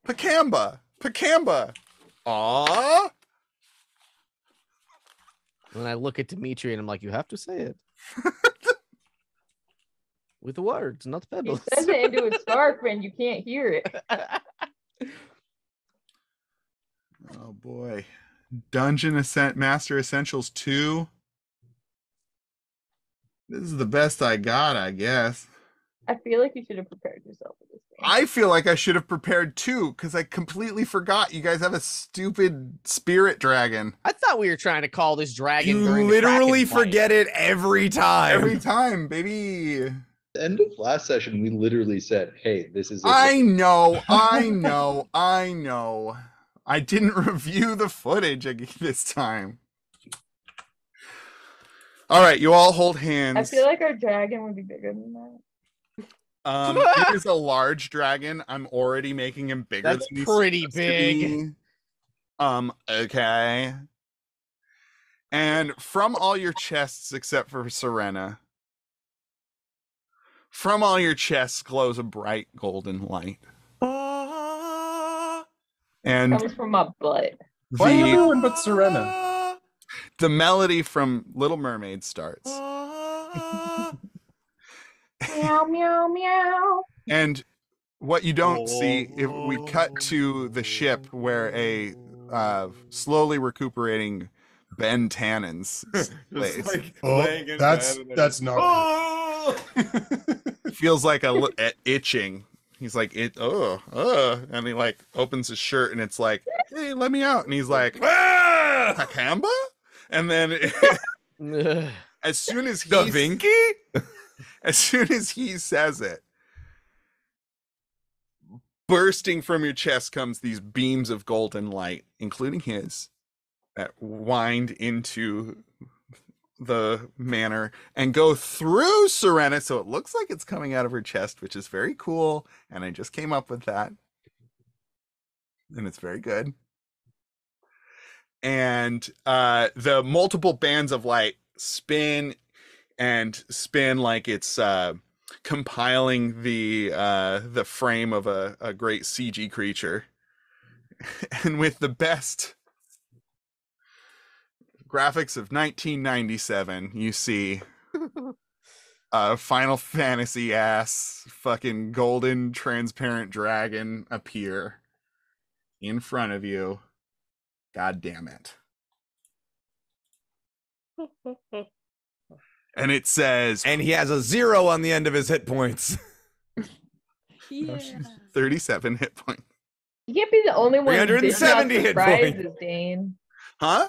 Pakhangba. Pakhangba. Aww. When I look at Dimitri and I'm like, you have to say it with the words, not the He pebbles. says it into a scarf and you can't hear it. Oh boy. Dungeon Master Essentials 2. This is the best I got, I guess. I feel like you should have prepared yourself for this thing. I feel like I should have prepared too, because I completely forgot you guys have a stupid spirit dragon. I thought we were trying to call this dragon. You during a literally Kraken fight. forget it every time. Every time, baby. End of last session, we literally said, "Hey, this is." I know. I didn't review the footage this time. All right, you all hold hands. I feel like our dragon would be bigger than that. It is a large dragon. I'm already making him bigger That's than he's pretty supposed to big. be. Okay. And from all your chests except for Serena, from all your chests glows a bright golden light. And Comes from my butt. Why everyone but Serena? the melody from Little Mermaid starts. Meow, meow, meow. And what you don't see, if we cut to the ship where a slowly recuperating Ben Tannen's lays. Oh, that's not. Feels like itching. He's like, and he like opens his shirt and it's like, hey, let me out. And he's like, Hakamba? And then as soon as Da Vinci? as soon as he says it, bursting from your chest comes these beams of golden light, including his, that wind into the manor and go through Serena, so it looks like it's coming out of her chest, which is very cool, and I just came up with that. And it's very good. And the multiple bands of light spin like it's compiling the frame of a great CG creature. And with the best graphics of 1997, you see a Final Fantasy ass fucking golden transparent dragon appear in front of you. God damn it. And it says, And he has a 0 on the end of his hit points. Yeah. 37 hit points. You can't be the only one 370 dishing hit out points. surprises, Dane. Huh?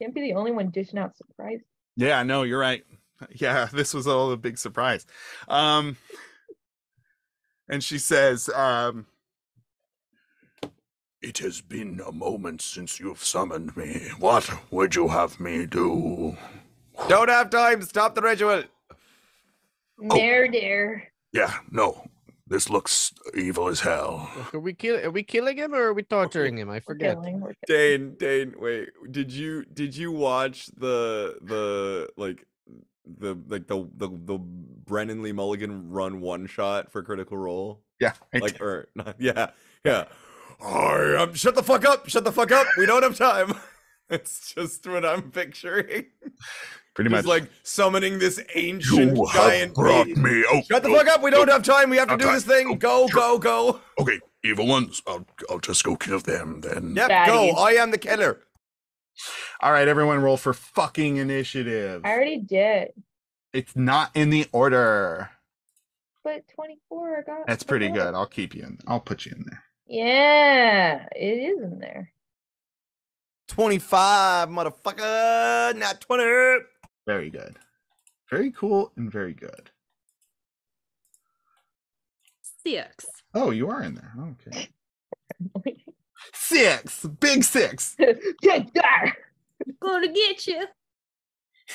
Can't be the only one dishing out surprises. Yeah, no, you're right. Yeah, this was all a big surprise. And she says, it has been a moment since you've summoned me. What would you have me do? Don't have time. Stop the ritual. There. Yeah, no. This looks evil as hell. Are we killing him or are we torturing him? I We're forget. killing. Dane, wait. Did you watch the Brennan Lee Mulligan run one shot for Critical Role? Yeah. Yeah. Shut the fuck up! Shut the fuck up! We don't have time. It's just what I'm picturing. Pretty Just much. like summoning this ancient You giant have brought beast. me. Oh, Shut the fuck up! We don't have time. We have to do Okay. this thing. Go. Okay, evil ones. I'll just go kill them then. Yep, Baddies. go. I am the killer. All right, everyone, roll for fucking initiative. I already did. It's not in the order. But 24, I got. That's pretty good. I'll keep you in. I'll put you in there. Yeah, it is in there. 25, motherfucker. Not 20. Very good. Very cool and very good. 6. Oh, you are in there. Okay. 6. Big 6. Take that! Gonna get you.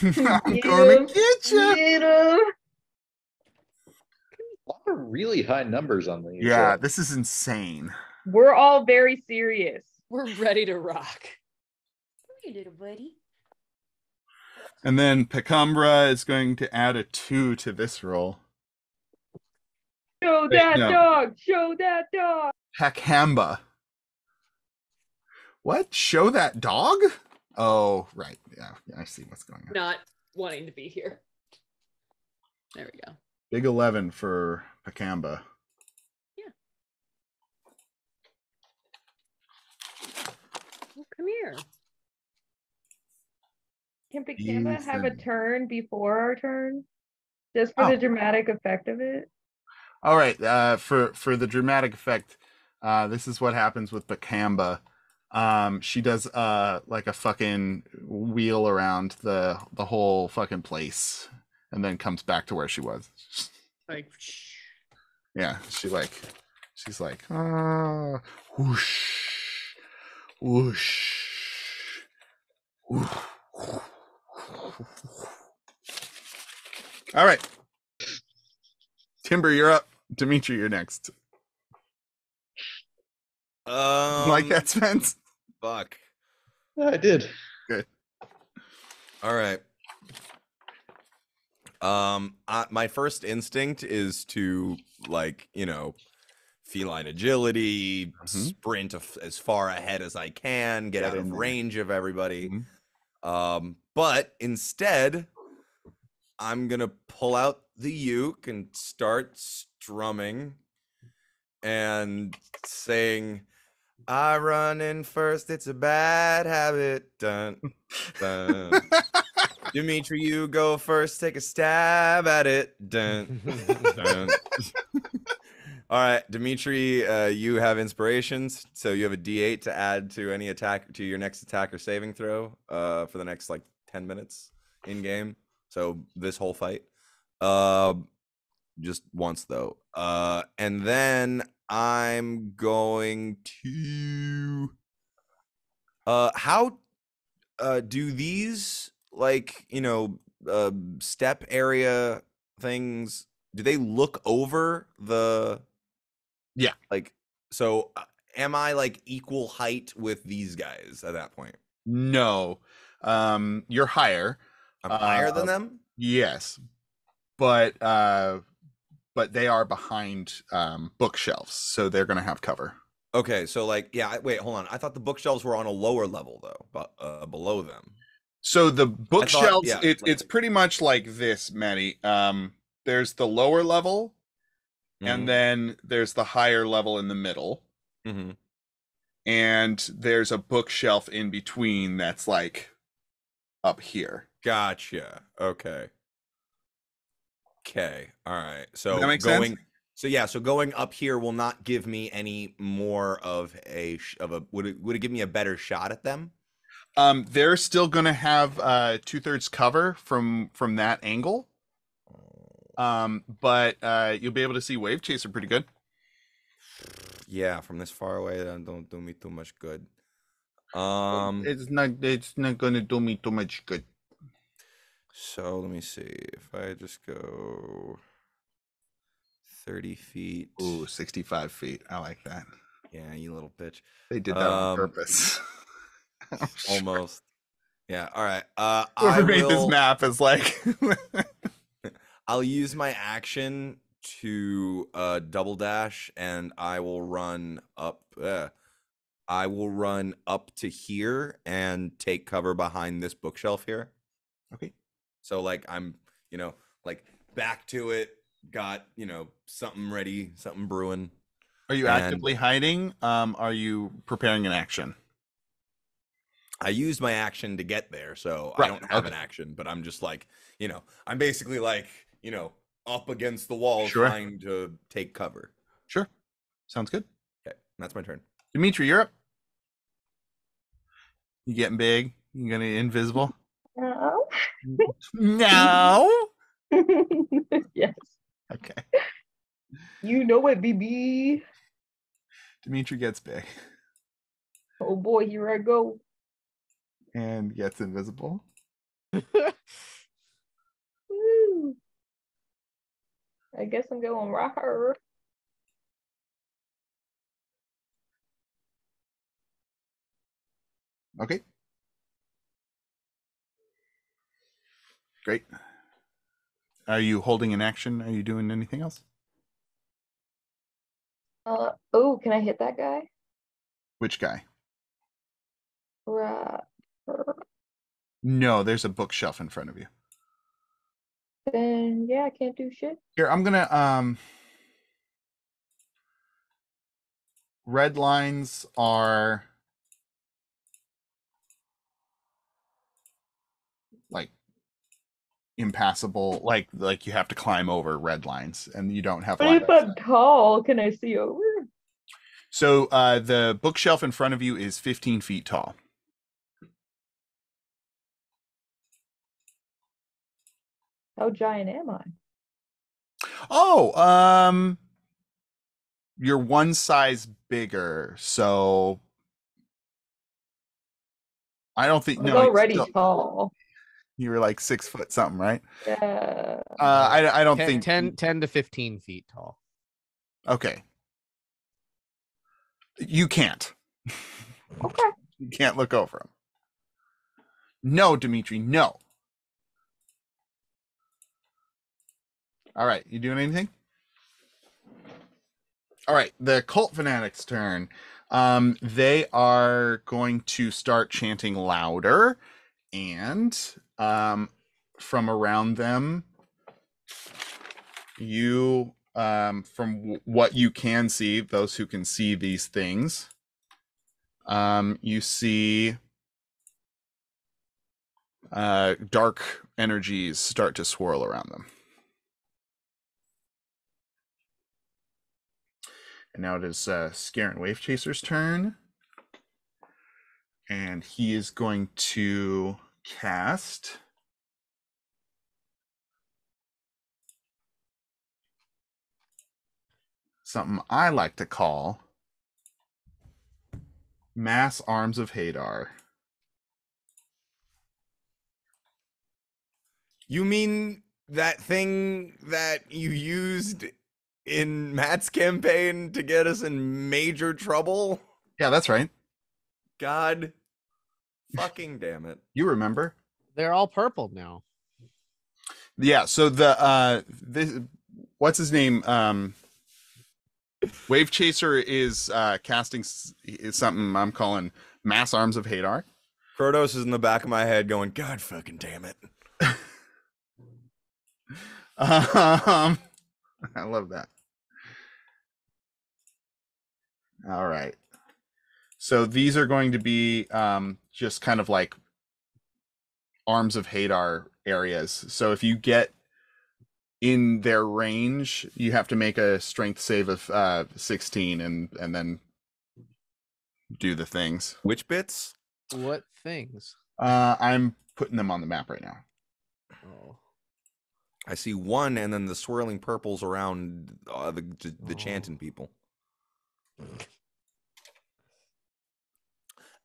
I'm gonna get you. Get 'em. A lot of really high numbers on these. Yeah, this is insane. We're all very serious. We're ready to rock. Hey, little buddy. And then Pecumbra is going to add a 2 to this roll. Show Wait, that no. dog! Show that dog! Hakamba. What? Show that dog? Oh, right. Yeah, I see what's going on. Not wanting to be here. There we go. Big 11 for Pecumbra. Oh, come here. Can Picamba have a Ethan. turn before our turn? Just for the dramatic effect of it? All right. For the dramatic effect, this is what happens with Bakamba. She does like a fucking wheel around the whole fucking place, and then comes back to where she was. Like, Yeah, she's like, whoosh, whoosh, whoosh. All right, Timber, you're up. Dimitri, you're next. Like that, Spence? Fuck. Yeah, I did. Good. All right. My first instinct is to, like, feline agility, sprint as far ahead as I can, get out of range of everybody. But instead, I'm gonna pull out the uke and start strumming and saying, "I run in first, it's a bad habit." Dun, dun. Dimitri, you go first, take a stab at it. Dun, dun. All right, Dimitri, you have inspirations, so you have a D8 to add to any attack, to your next attack or saving throw for the next like 10 minutes in game. So this whole fight, just once though, and then I'm going to how do these, like, step area things, do they look over the like, so am I like equal height with these guys at that point? No, you're higher. I'm higher than them. Yes, but they are behind bookshelves, so they're gonna have cover. Okay, so like, yeah. Wait, hold on. I thought the bookshelves were on a lower level though, but below them. So the bookshelves, yeah, it's pretty much like this, Maddie. There's the lower level, and then there's the higher level in the middle. And there's a bookshelf in between that's like up here. Gotcha. Okay. All right. So that make sense? So yeah, so going up here will not give me any more of would it give me a better shot at them? They're still gonna have 2/3 cover from that angle. But you'll be able to see Wave Chaser pretty good. Yeah, from this far away, that don't do me too much good. It's not gonna do me too much good. So let me see if I just go 30 feet. Ooh, 65 feet. I like that. Yeah, you little bitch. They did that on purpose. Almost. Yeah. All right. Whoever made this map is like. I'll use my action to double dash, and I will run up. I will run up to here and take cover behind this bookshelf here. Okay. So like I'm, like back to it. Got something ready, something brewing. Are you actively hiding? Are you preparing an action? I used my action to get there, so right. I don't have an action, but I'm just like, I'm basically like, up against the wall trying to take cover. Sure. Sounds good. Okay, that's my turn. Dimitri, you're up. You getting big? You gonna get invisible? No. No. Yes. Okay. You know it, BB. Dimitri gets big. Oh boy, here I go. And gets invisible. Woo. I guess I'm going rocker. Okay. Great. Are you holding an action? Are you doing anything else? Oh, can I hit that guy? Which guy? Right. No, there's a bookshelf in front of you. Then yeah, I can't do shit. Here, I'm gonna red lines are like impassable, like you have to climb over red lines, and you don't have But line if of I'm sight. tall, can I see over? So the bookshelf in front of you is 15 feet tall. How giant am I? Oh, you're one size bigger, so I don't think I was no. already tall. You were like 6 foot something, right? Yeah. I don't 10, think 10 to 15 feet tall. Okay. You can't. Okay. You can't look over him. No, Dimitri, no. All right, you doing anything? All right, the cult fanatics' turn. They are going to start chanting louder, and from around them, you, from what you can see, those who can see these things, you see dark energies start to swirl around them. And now it is Scaren Wave Chaser's turn. And he is going to cast something I like to call Mass Arms of Hadar. You mean that thing that you used in Matt's campaign to get us in major trouble? Yeah, that's right. God fucking damn it. You remember. They're all purple now. Yeah, so the this what's his name? Wave Chaser is casting is something I'm calling Mass Arms of Hadar. Krotos is in the back of my head going, God fucking damn it. I love that. All right. So these are going to be just kind of like Arms of Hadar areas. So if you get in their range, you have to make a strength save of 16 and then do the things. Which bits? What things? I'm putting them on the map right now. Oh. I see one, and then the swirling purples around the chanting people.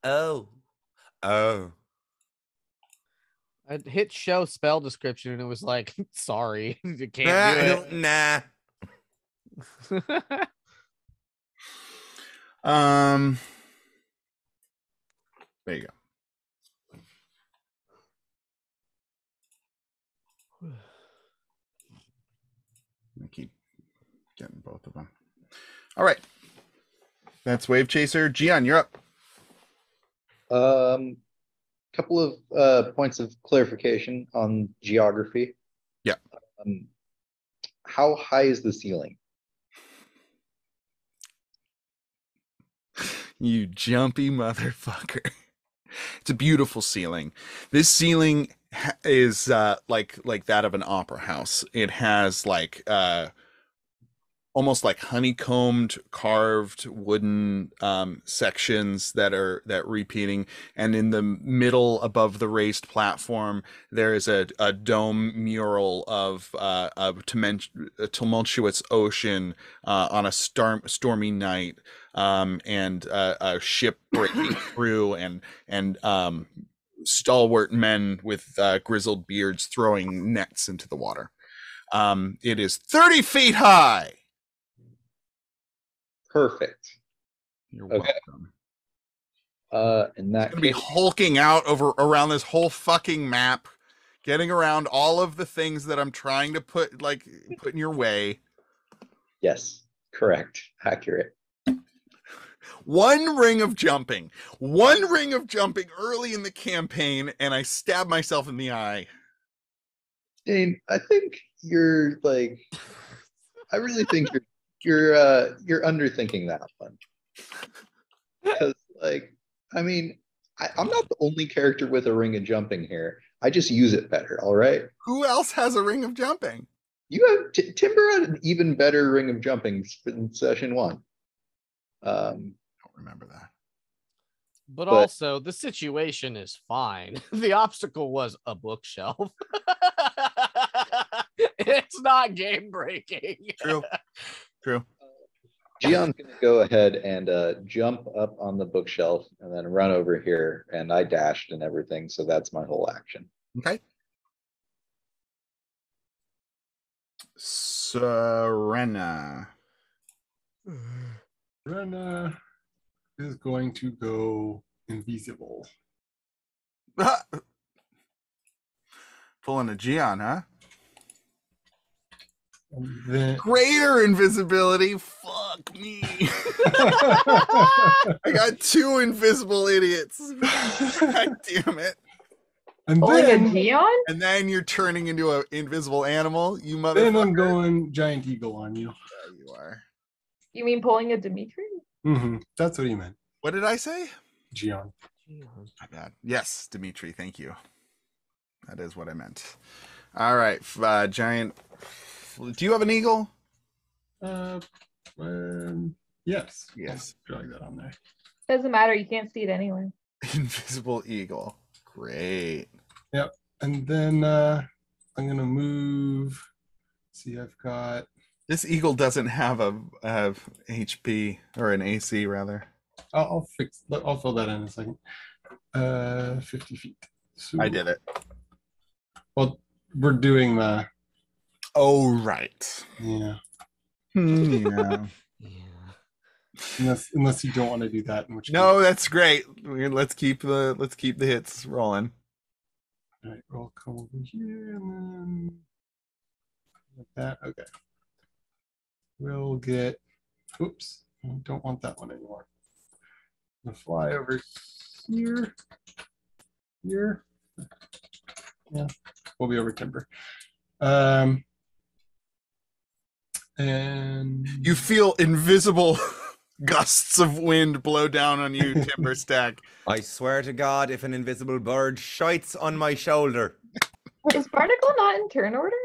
Oh. I hit show spell description and it was like, sorry, you can't do Nah. it. There you go. I keep getting both of them. All right. That's Wave Chaser. Gian, you're up. Couple of points of clarification on geography. Yeah. How high is the ceiling? You jumpy motherfucker. It's a beautiful ceiling. This ceiling is like that of an opera house. It has like almost like honeycombed carved wooden sections that repeating, and in the middle above the raised platform there is a dome mural of a tumultuous ocean on a stormy night, and a ship breaking through, and stalwart men with grizzled beards throwing nets into the water. It is 30 feet high. Perfect. You're Okay. welcome. In that Gonna be case, hulking out around this whole fucking map, getting around all of the things that I'm trying to put in your way. yes, correct, accurate. One ring of jumping early in the campaign, and I stab myself in the eye. Dane, I think you're like, I really think you're underthinking that one. Because, like, I mean, I'm not the only character with a ring of jumping here. I just use it better. All right. Who else has a ring of jumping? You have Timber had an even better ring of jumping in session 1. I don't remember that. But But- also, the situation is fine. The obstacle was a bookshelf. It's not game breaking. True. True. Gion's gonna go ahead and jump up on the bookshelf and then run over here. And I dashed and everything, so that's my whole action. Okay. Serena. Rena is going to go invisible. Pulling a Gion, huh? And then Greater invisibility. Fuck me. I got 2 invisible idiots. God damn it. and Pulling a then, Geon? And then you're turning into an invisible animal, you then motherfucker. I'm going giant eagle on you. Yeah, you are. You mean pulling a Dimitri? That's what he meant. What did I say? Gion. My bad. Yes, Dimitri. Thank you. That is what I meant. All right, giant. Do you have an eagle? Yes. Yes. I'll drag that on there. Doesn't matter. You can't see it anyway. Invisible eagle. Great. And then I'm gonna move. See, I've got This eagle doesn't have a HP or an AC rather. I'll fill that in a second. 50 feet. So, I did it. Well, we're doing the Oh right. yeah. Yeah. Yeah. Unless you don't want to do that, in which No, that's great. Let's keep the hits rolling. All right, we'll come over here and then like that. Okay. We'll get. Oops, I don't want that one anymore. I'm gonna fly over here. Here. Yeah, we'll be over timber. And You feel invisible gusts of wind blow down on you, Timber Stack. I swear to God, if an invisible bird shites on my shoulder. Is Barnacle not in turn order?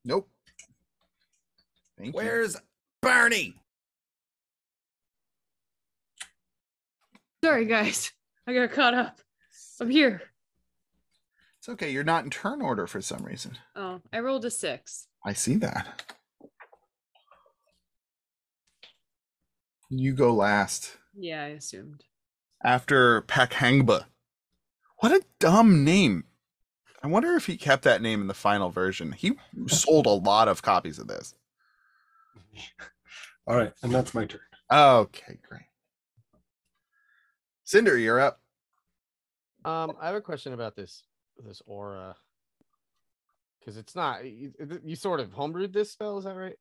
Nope. Thank you. Where's Barney? Sorry, guys. I got caught up. I'm here. It's okay. You're not in turn order for some reason. Oh, I rolled a 6. I see that. You go last Yeah, I assumed. after Pakhangba. What a dumb name. I wonder if he kept that name in the final version. He sold a lot of copies of this. all right, and that's my turn. Okay, great. Cinder, you're up. I have a question about this aura, because it's not you sort of homebrewed this spell, is that right?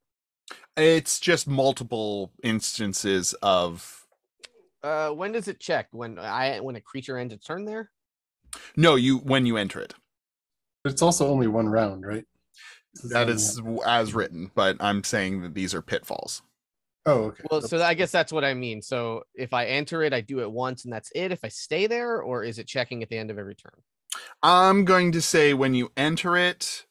It's just multiple instances of When does it check? When a creature ends its turn there? no, when you enter it. But it's also only one round, right? That is as written, but I'm saying that these are pitfalls. Oh, okay. Well, so I guess that's what I mean. So if I enter it, I do it once and that's it. If I stay there, or is it checking at the end of every turn? I'm going to say when you enter it,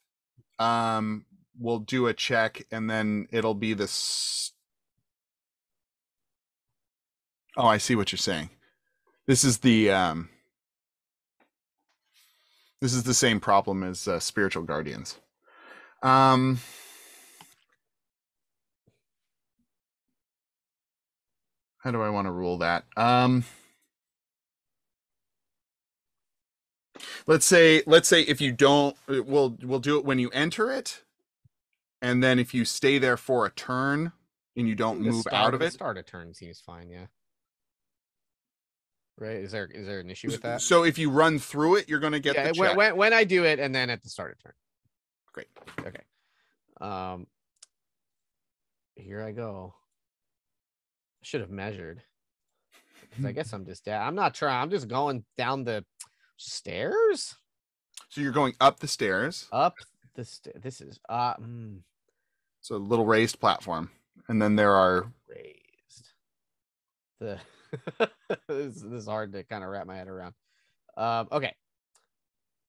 we'll do a check and then it'll be this. Oh, I see what you're saying. This is the same problem as spiritual guardians. How do I want to rule that? Let's say if you don't, we'll do it when you enter it, and then if you stay there for a turn and you don't move out of The it. start of turn seems fine, yeah. Right? Is there an issue with that? So if you run through it, you're going to get the check. when I do it, and then at the start of turn. Great. Okay. Here I go. I should have measured. 'Cause I guess I'm just I'm not trying. I'm just going down the stairs. So you're going up the stairs. Up the This is So a little raised platform, and then there are raised. The This is hard to kind of wrap my head around. Okay.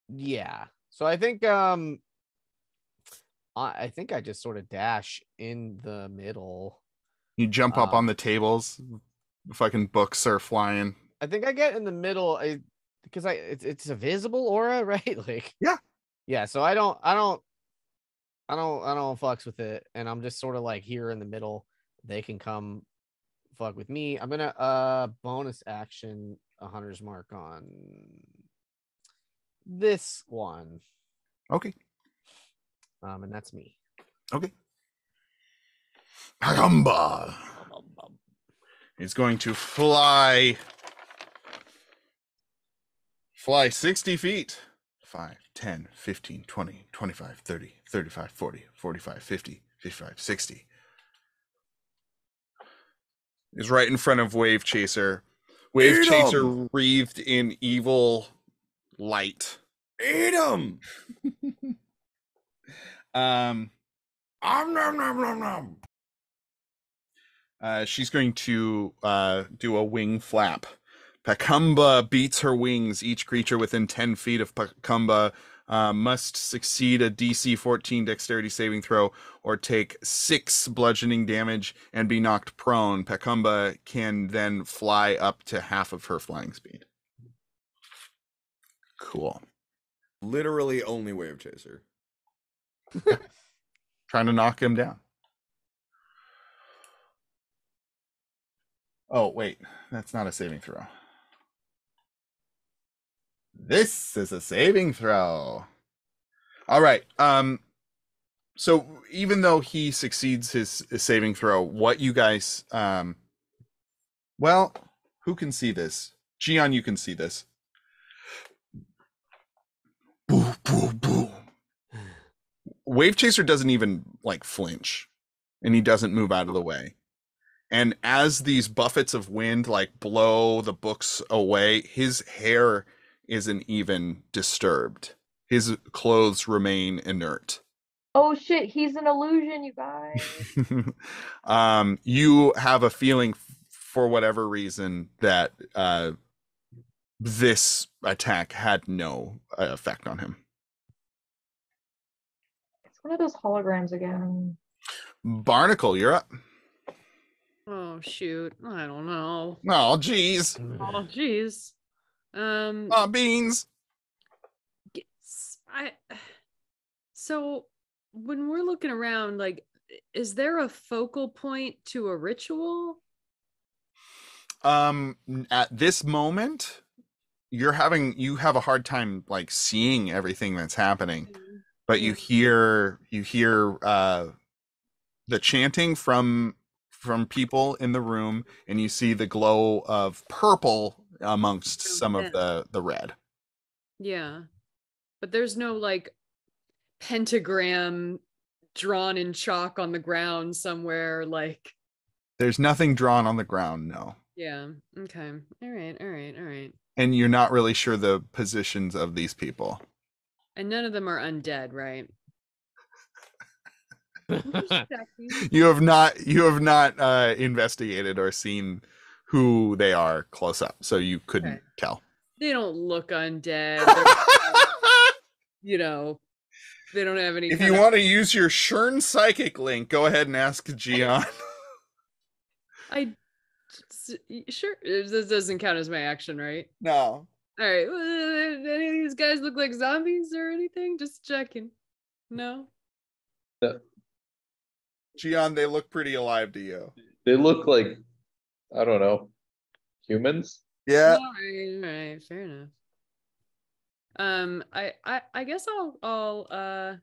Yeah. So I think I think I just sort of dash in the middle. You jump up on the tables. Fucking books are flying. I think I get in the middle because it's a visible aura, right? Like yeah. So I don't fucks with it, and I'm just sort of like here in the middle. They can come fuck with me. I'm gonna bonus action a hunter's mark on this one. Okay. And that's me. Okay. Pagamba is going to fly 60 feet. 5, 10, 15, 20, 25, 30, 35, 40, 45, 50, 55, 60. Is right in front of Wave Chaser. Wave Chaser wreathed in evil light. Eat him! Nom, nom, nom, nom. She's going to do a wing flap. Pacumba beats her wings. Each creature within 10 feet of Pacumba must succeed a DC 14 dexterity saving throw or take 6 bludgeoning damage and be knocked prone. Pacumba can then fly up to half of her flying speed. Cool. Literally only Wave Chaser. Trying to knock him down. Oh, wait. That's not a saving throw. This is a saving throw. All right. So even though he succeeds his saving throw, what you guys well, who can see this? Gian, you can see this. Boo, boo, boo. Wave Chaser doesn't even like flinch, and he doesn't move out of the way. And as these buffets of wind like blow the books away, his hair isn't even disturbed. His clothes remain inert. Oh shit, he's an illusion, you guys. You have a feeling for whatever reason that this attack had no effect on him. It's one of those holograms again. Barnacle, you're up. Oh shoot. I don't know. Oh, geez. Oh jeez. Beans. So when we're looking around, like, is there a focal point to a ritual? At this moment, you have a hard time like seeing everything that's happening, but you hear the chanting from people in the room, and you see the glow of purple amongst some of the red. Yeah, but there's no like pentagram drawn in chalk on the ground somewhere, like there's nothing drawn on the ground. No. Yeah. Okay. All right. And you're not really sure the positions of these people. And none of them are undead, right? You have not investigated or seen who they are close up, so you couldn't tell. They don't look undead. You know, they don't have any. If you want to use your Shern psychic link, go ahead and ask Gian. Sure, this doesn't count as my action, right? No. All right. Any of these guys look like zombies or anything? Just checking. No. Gian, they look pretty alive to you. They look like, I don't know, humans. Yeah. All right. Fair enough. I guess I'll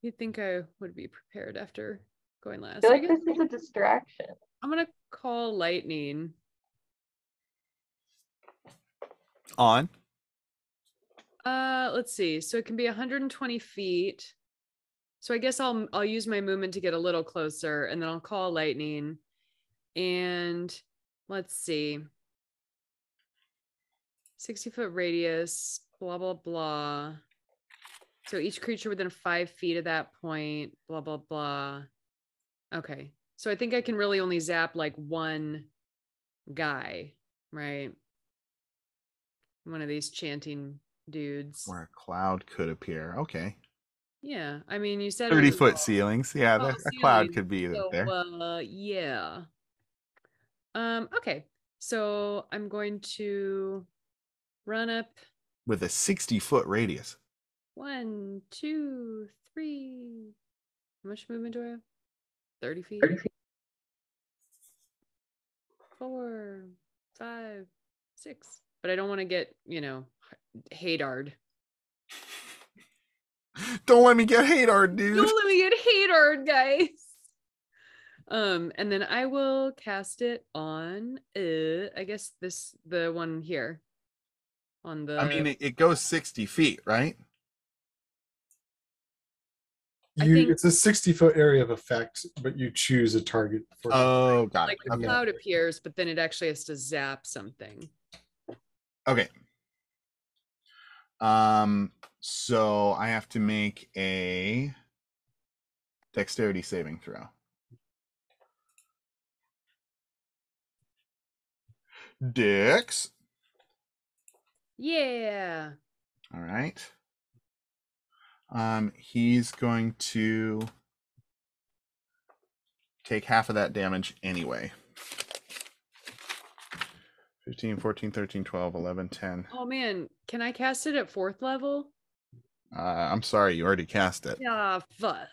you'd think I would be prepared after going last. I feel like this is a distraction. I'm gonna call lightning. On. Let's see. So it can be 120 feet. So I guess I'll use my movement to get a little closer, and then I'll call lightning. And let's see. 60-foot radius, blah, blah, blah. So each creature within 5 feet of that point, blah, blah, blah. Okay. So I think I can really only zap like one guy, right? One of these chanting dudes. Where a cloud could appear. Okay. Yeah, I mean, you said 30-foot ceilings. Yeah, tall a cloud ceiling, could be so, there. yeah. Okay. So I'm going to run up With a 60-foot radius. 1, 2, 3. How much movement do I have? 30 feet. 4, 5, 6. But I don't want to get, Haydard. Don't let me get Haydard, dude. Don't let me get Haydard, guys. And then I will cast it on I guess the one here. On the I mean, it goes 60 feet, right? It's a 60-foot area of effect, but you choose a target for. Oh, got like it. the Okay. cloud appears, but then it actually has to zap something. Okay. So I have to make a dexterity saving throw. Dex. Yeah. All right. He's going to take half of that damage anyway. 15, 14, 13, 12, 11, 10. Oh man, can I cast it at 4th level? I'm sorry, you already cast it. Yeah, fudge.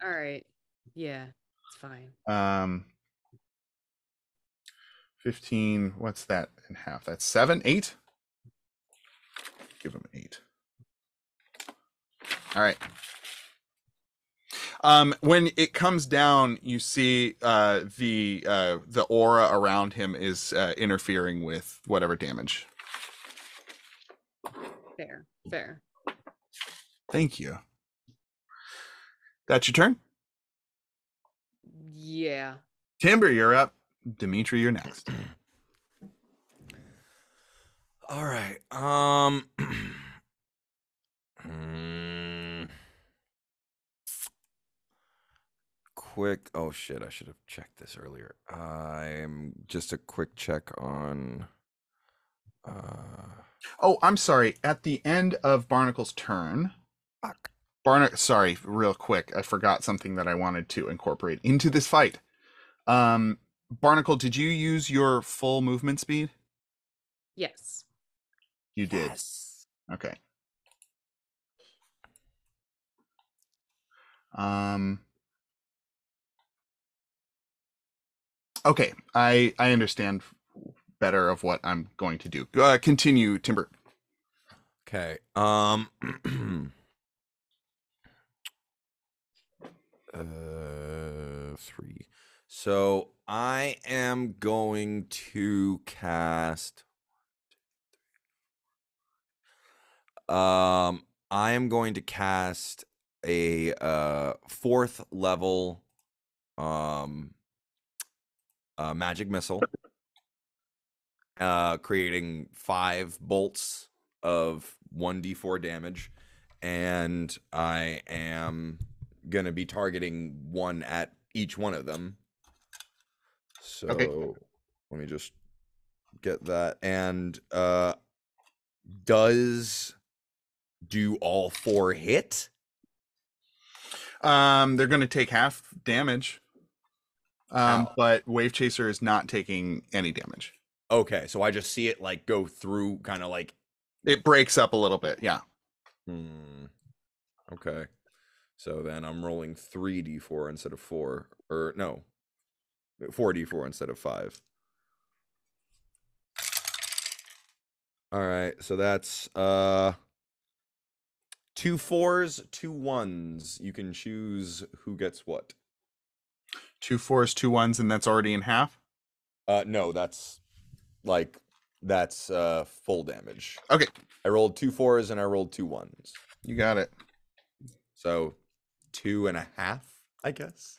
All right. Yeah, it's fine. 15, what's that in half? That's 7, 8? Give him 8. All right. When it comes down, you see the aura around him is interfering with whatever damage. Fair. Thank you. That's your turn. Yeah. Timber, you're up. Dimitri, you're next. All right. Quick. Oh shit! I should have checked this earlier. I'm just a quick check on. Oh, I'm sorry. At the end of Barnacle's turn, Fuck. sorry, real quick. I forgot something that I wanted to incorporate into this fight. Barnacle, did you use your full movement speed? Yes. You did. Yes. Okay. Okay, I understand better of what I'm going to do. Continue, Timber. Okay. 3. So I am going to cast. I am going to cast a 4th level magic missile, creating 5 bolts of 1d4 damage, and I am gonna be targeting one at each one of them. So Okay. let me just get that. And does do all 4 hit? They're going to take half damage. But Wave Chaser is not taking any damage. Okay, so I just see it like go through, kind of like it breaks up a little bit. Yeah. Okay. So then I'm rolling 3d4 instead of 4, or no, 4d4 instead of 5. All right, so that's 2 4s, 2 1s. You can choose who gets what. 2 4s, 2 1s, and that's already in half? No, that's full damage. Okay. I rolled 2 4s and I rolled 2 1s. You got it. So 2.5, I guess.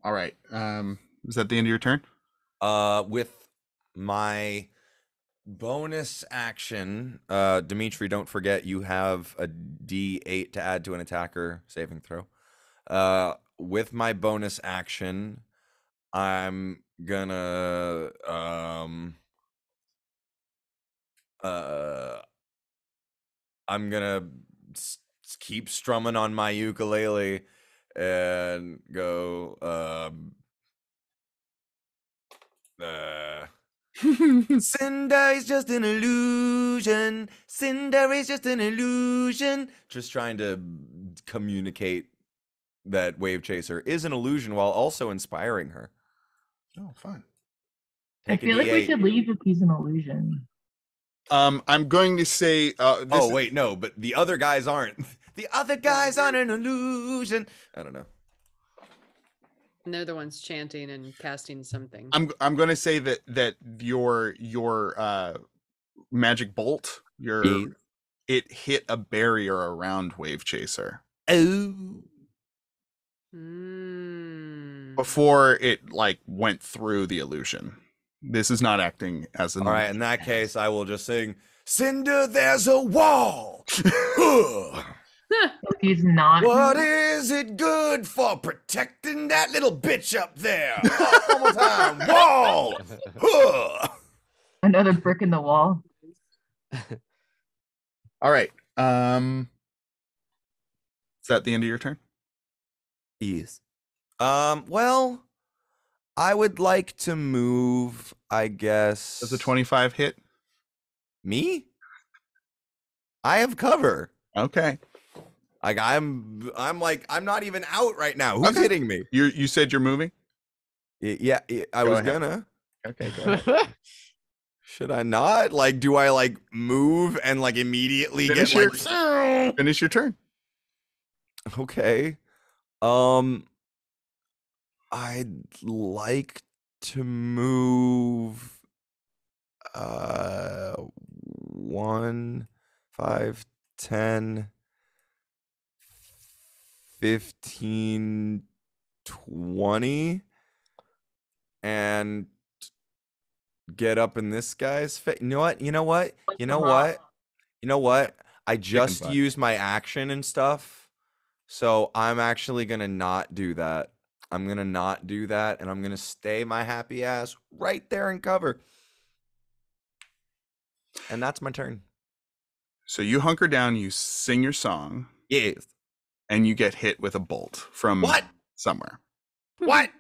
All right. Is that the end of your turn? With my bonus action, Dimitri, don't forget you have a D8 to add to an attacker saving throw. With my bonus action, I'm gonna I'm gonna keep strumming on my ukulele and go Cinder is just an illusion. Cinder is just an illusion. Just trying to communicate that Wave Chaser is an illusion while also inspiring her. Oh, fun. I Take a feel like we D8. should leave if he's an illusion. I'm going to say. Oh, wait, no, but the other guys aren't. The other guys aren't an illusion. I don't know. And they're the ones chanting and casting something. I'm going to say that your magic bolt, it hit a barrier around Wave Chaser Oh. before it like went through the illusion. This is not acting as an. All right, in that case, I will just sing, Cinder, there's a wall. He's not. What is it good for? Protecting that little bitch up there. One more time. Wall. Another brick in the wall. All right. Is that the end of your turn? Yes. Well, I would like to move, I guess. Does a 25 hit? Me? I have cover. Okay. Like I'm not even out right now. Who's Okay. hitting me? You said you're moving? Yeah, I Go was ahead. gonna. Okay, go ahead. Should I not? Like, do I like move and like immediately Finish get your finish your turn. Okay. I'd like to move 1, 5, 10, 15, 20 and get up in this guy's face. You know what? I just butt. used my action and stuff. So I'm actually going to not do that. I'm going to not do that. And I'm going to stay my happy ass right there in cover. And that's my turn. So you hunker down, you sing your song, Yes. and you get hit with a bolt from What? somewhere. What?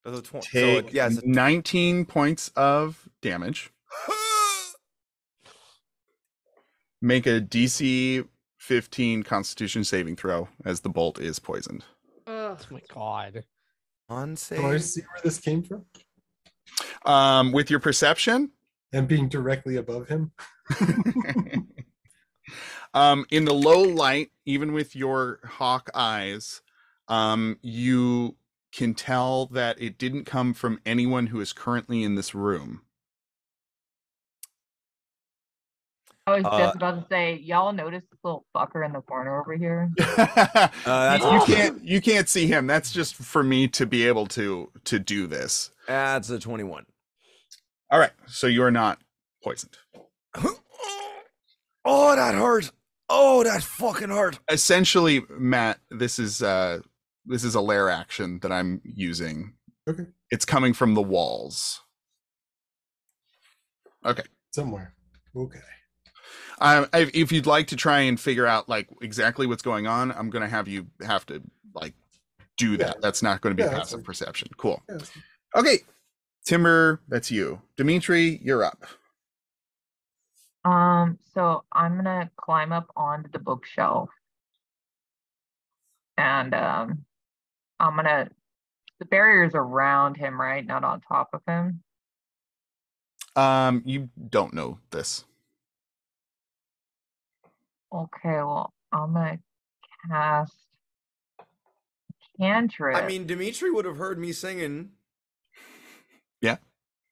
So, Take yeah, it's 19 points of damage. Make a DC 15 Constitution saving throw as the bolt is poisoned. Oh my god. on Do I save. see where this came from? With your perception, And being directly above him? in the low light, even with your hawk eyes, you can tell that it didn't come from anyone who is currently in this room. I was just about to say, y'all notice this little fucker in the corner over here? You can't see him. That's just for me to be able to do this. That's a 21. All right, so you're not poisoned. Oh, that hurt. Oh, that fucking hurt. Essentially, Matt, this is a lair action that I'm using. Okay. It's coming from the walls. Okay. Somewhere. Okay. If you'd like to try and figure out like exactly what's going on, I'm gonna have to like do that. Yeah. That's not going to be Yeah, that's passive fine. perception. Cool. Yeah, that's fine. Okay, Timber, that's you. Dimitri, you're up. So I'm gonna climb up onto the bookshelf. And I'm gonna the barrier's around him, right? Not on top of him. You don't know this. Okay, well, I'm gonna cast cantrip. I mean, Dimitri would have heard me singing. Yeah.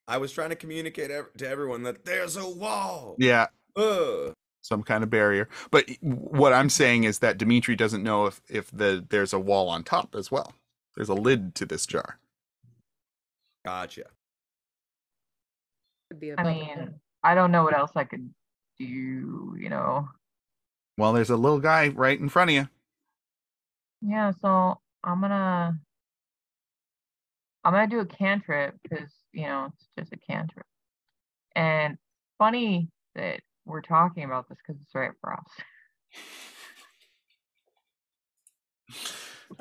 I was trying to communicate to everyone that there's a wall. Yeah, Ugh. some kind of barrier. But what I'm saying is that Dimitri doesn't know if there's a wall on top as well. There's a lid to this jar. Gotcha. Could be a I bubble. mean, I don't know what else I could do, you know. Well, there's a little guy right in front of you. Yeah, so I'm gonna do a cantrip because, you know, it's just a cantrip. And funny that we're talking about this because it's right for us.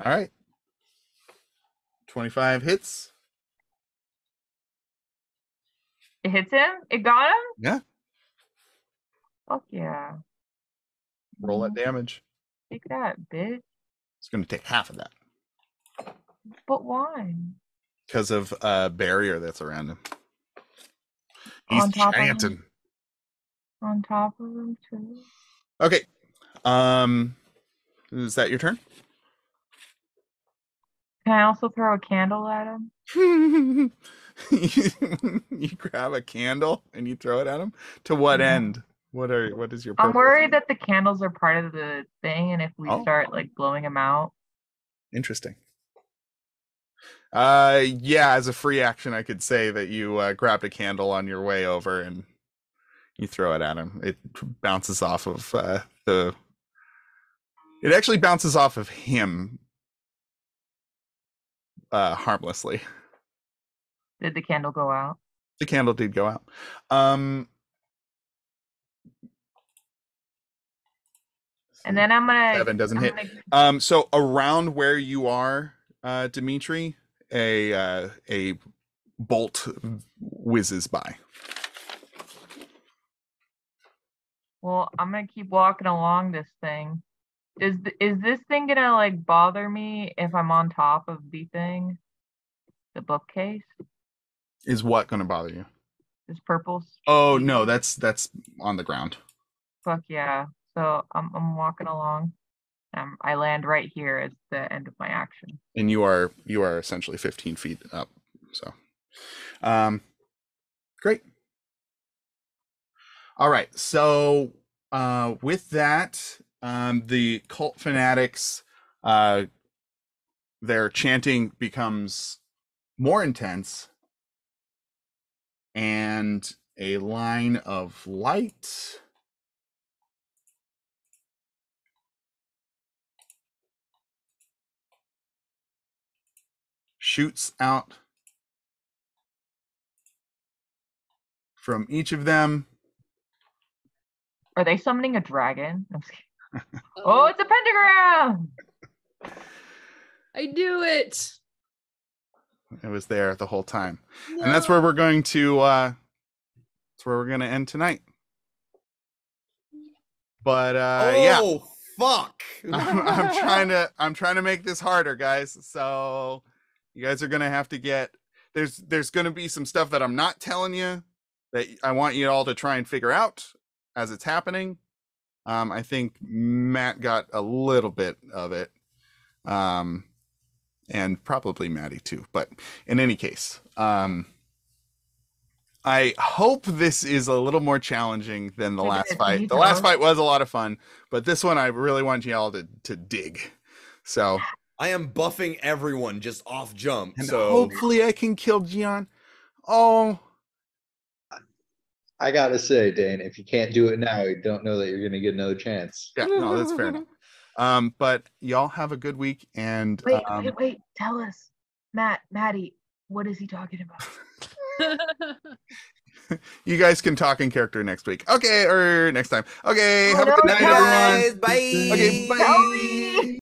All right. 25 hits. It hits him? It got him? Yeah. Fuck yeah. Roll that damage. Take that, bitch. It's going to take half of that But why? because of a barrier that's around him. He's On top of him? chanting. On top of him too? Okay. Is that your turn? Can I also throw a candle at him? You grab a candle and you throw it at him. To what Yeah. end? What is your I'm purpose? worried that the candles are part of the thing, and if we Oh. start like blowing them out. Interesting. Yeah, as a free action, I could say that you grabbed a candle on your way over and you throw it at him. It bounces off of it actually bounces off of him harmlessly. Did the candle go out? The candle did go out. And then I'm gonna 7 doesn't I'm hit. gonna- So around where you are, Dimitri, a bolt whizzes by. well, I'm gonna keep walking along this thing. Is this thing gonna like bother me if I'm on top of the thing? The bookcase? Is what going to bother you? This purple? Oh no, that's on the ground. Fuck yeah. So I'm walking along. I land right here as the end of my action. And you are essentially 15 feet up. So, great. All right. So, with that, the cult fanatics, their chanting becomes more intense, and a line of light shoots out from each of them. Are they summoning a dragon? I'm just kidding. Oh, it's a pentagram! I do it. It was there the whole time. And that's where we're going to that's where we're going to end tonight. But yeah. Oh fuck! I'm trying to make this harder, guys. So you guys are going to have to get there's going to be some stuff that I'm not telling you that I want you all to try and figure out as it's happening. I think Matt got a little bit of it. And probably Maddie too. But in any case, I hope this is a little more challenging than the last fight. The last fight was a lot of fun, but this one I really want y'all to dig. So I am buffing everyone just off jump. and So hopefully I can kill Gian. Oh, I gotta say, Dane, if you can't do it now, you don't know that you're gonna get another chance. yeah, no, that's fair enough. But y'all have a good week, and Wait, tell us. Maddie, what is he talking about? you guys can talk in character next week. Okay, or next time. Okay, have a good night, guys, everyone. bye. Okay, bye.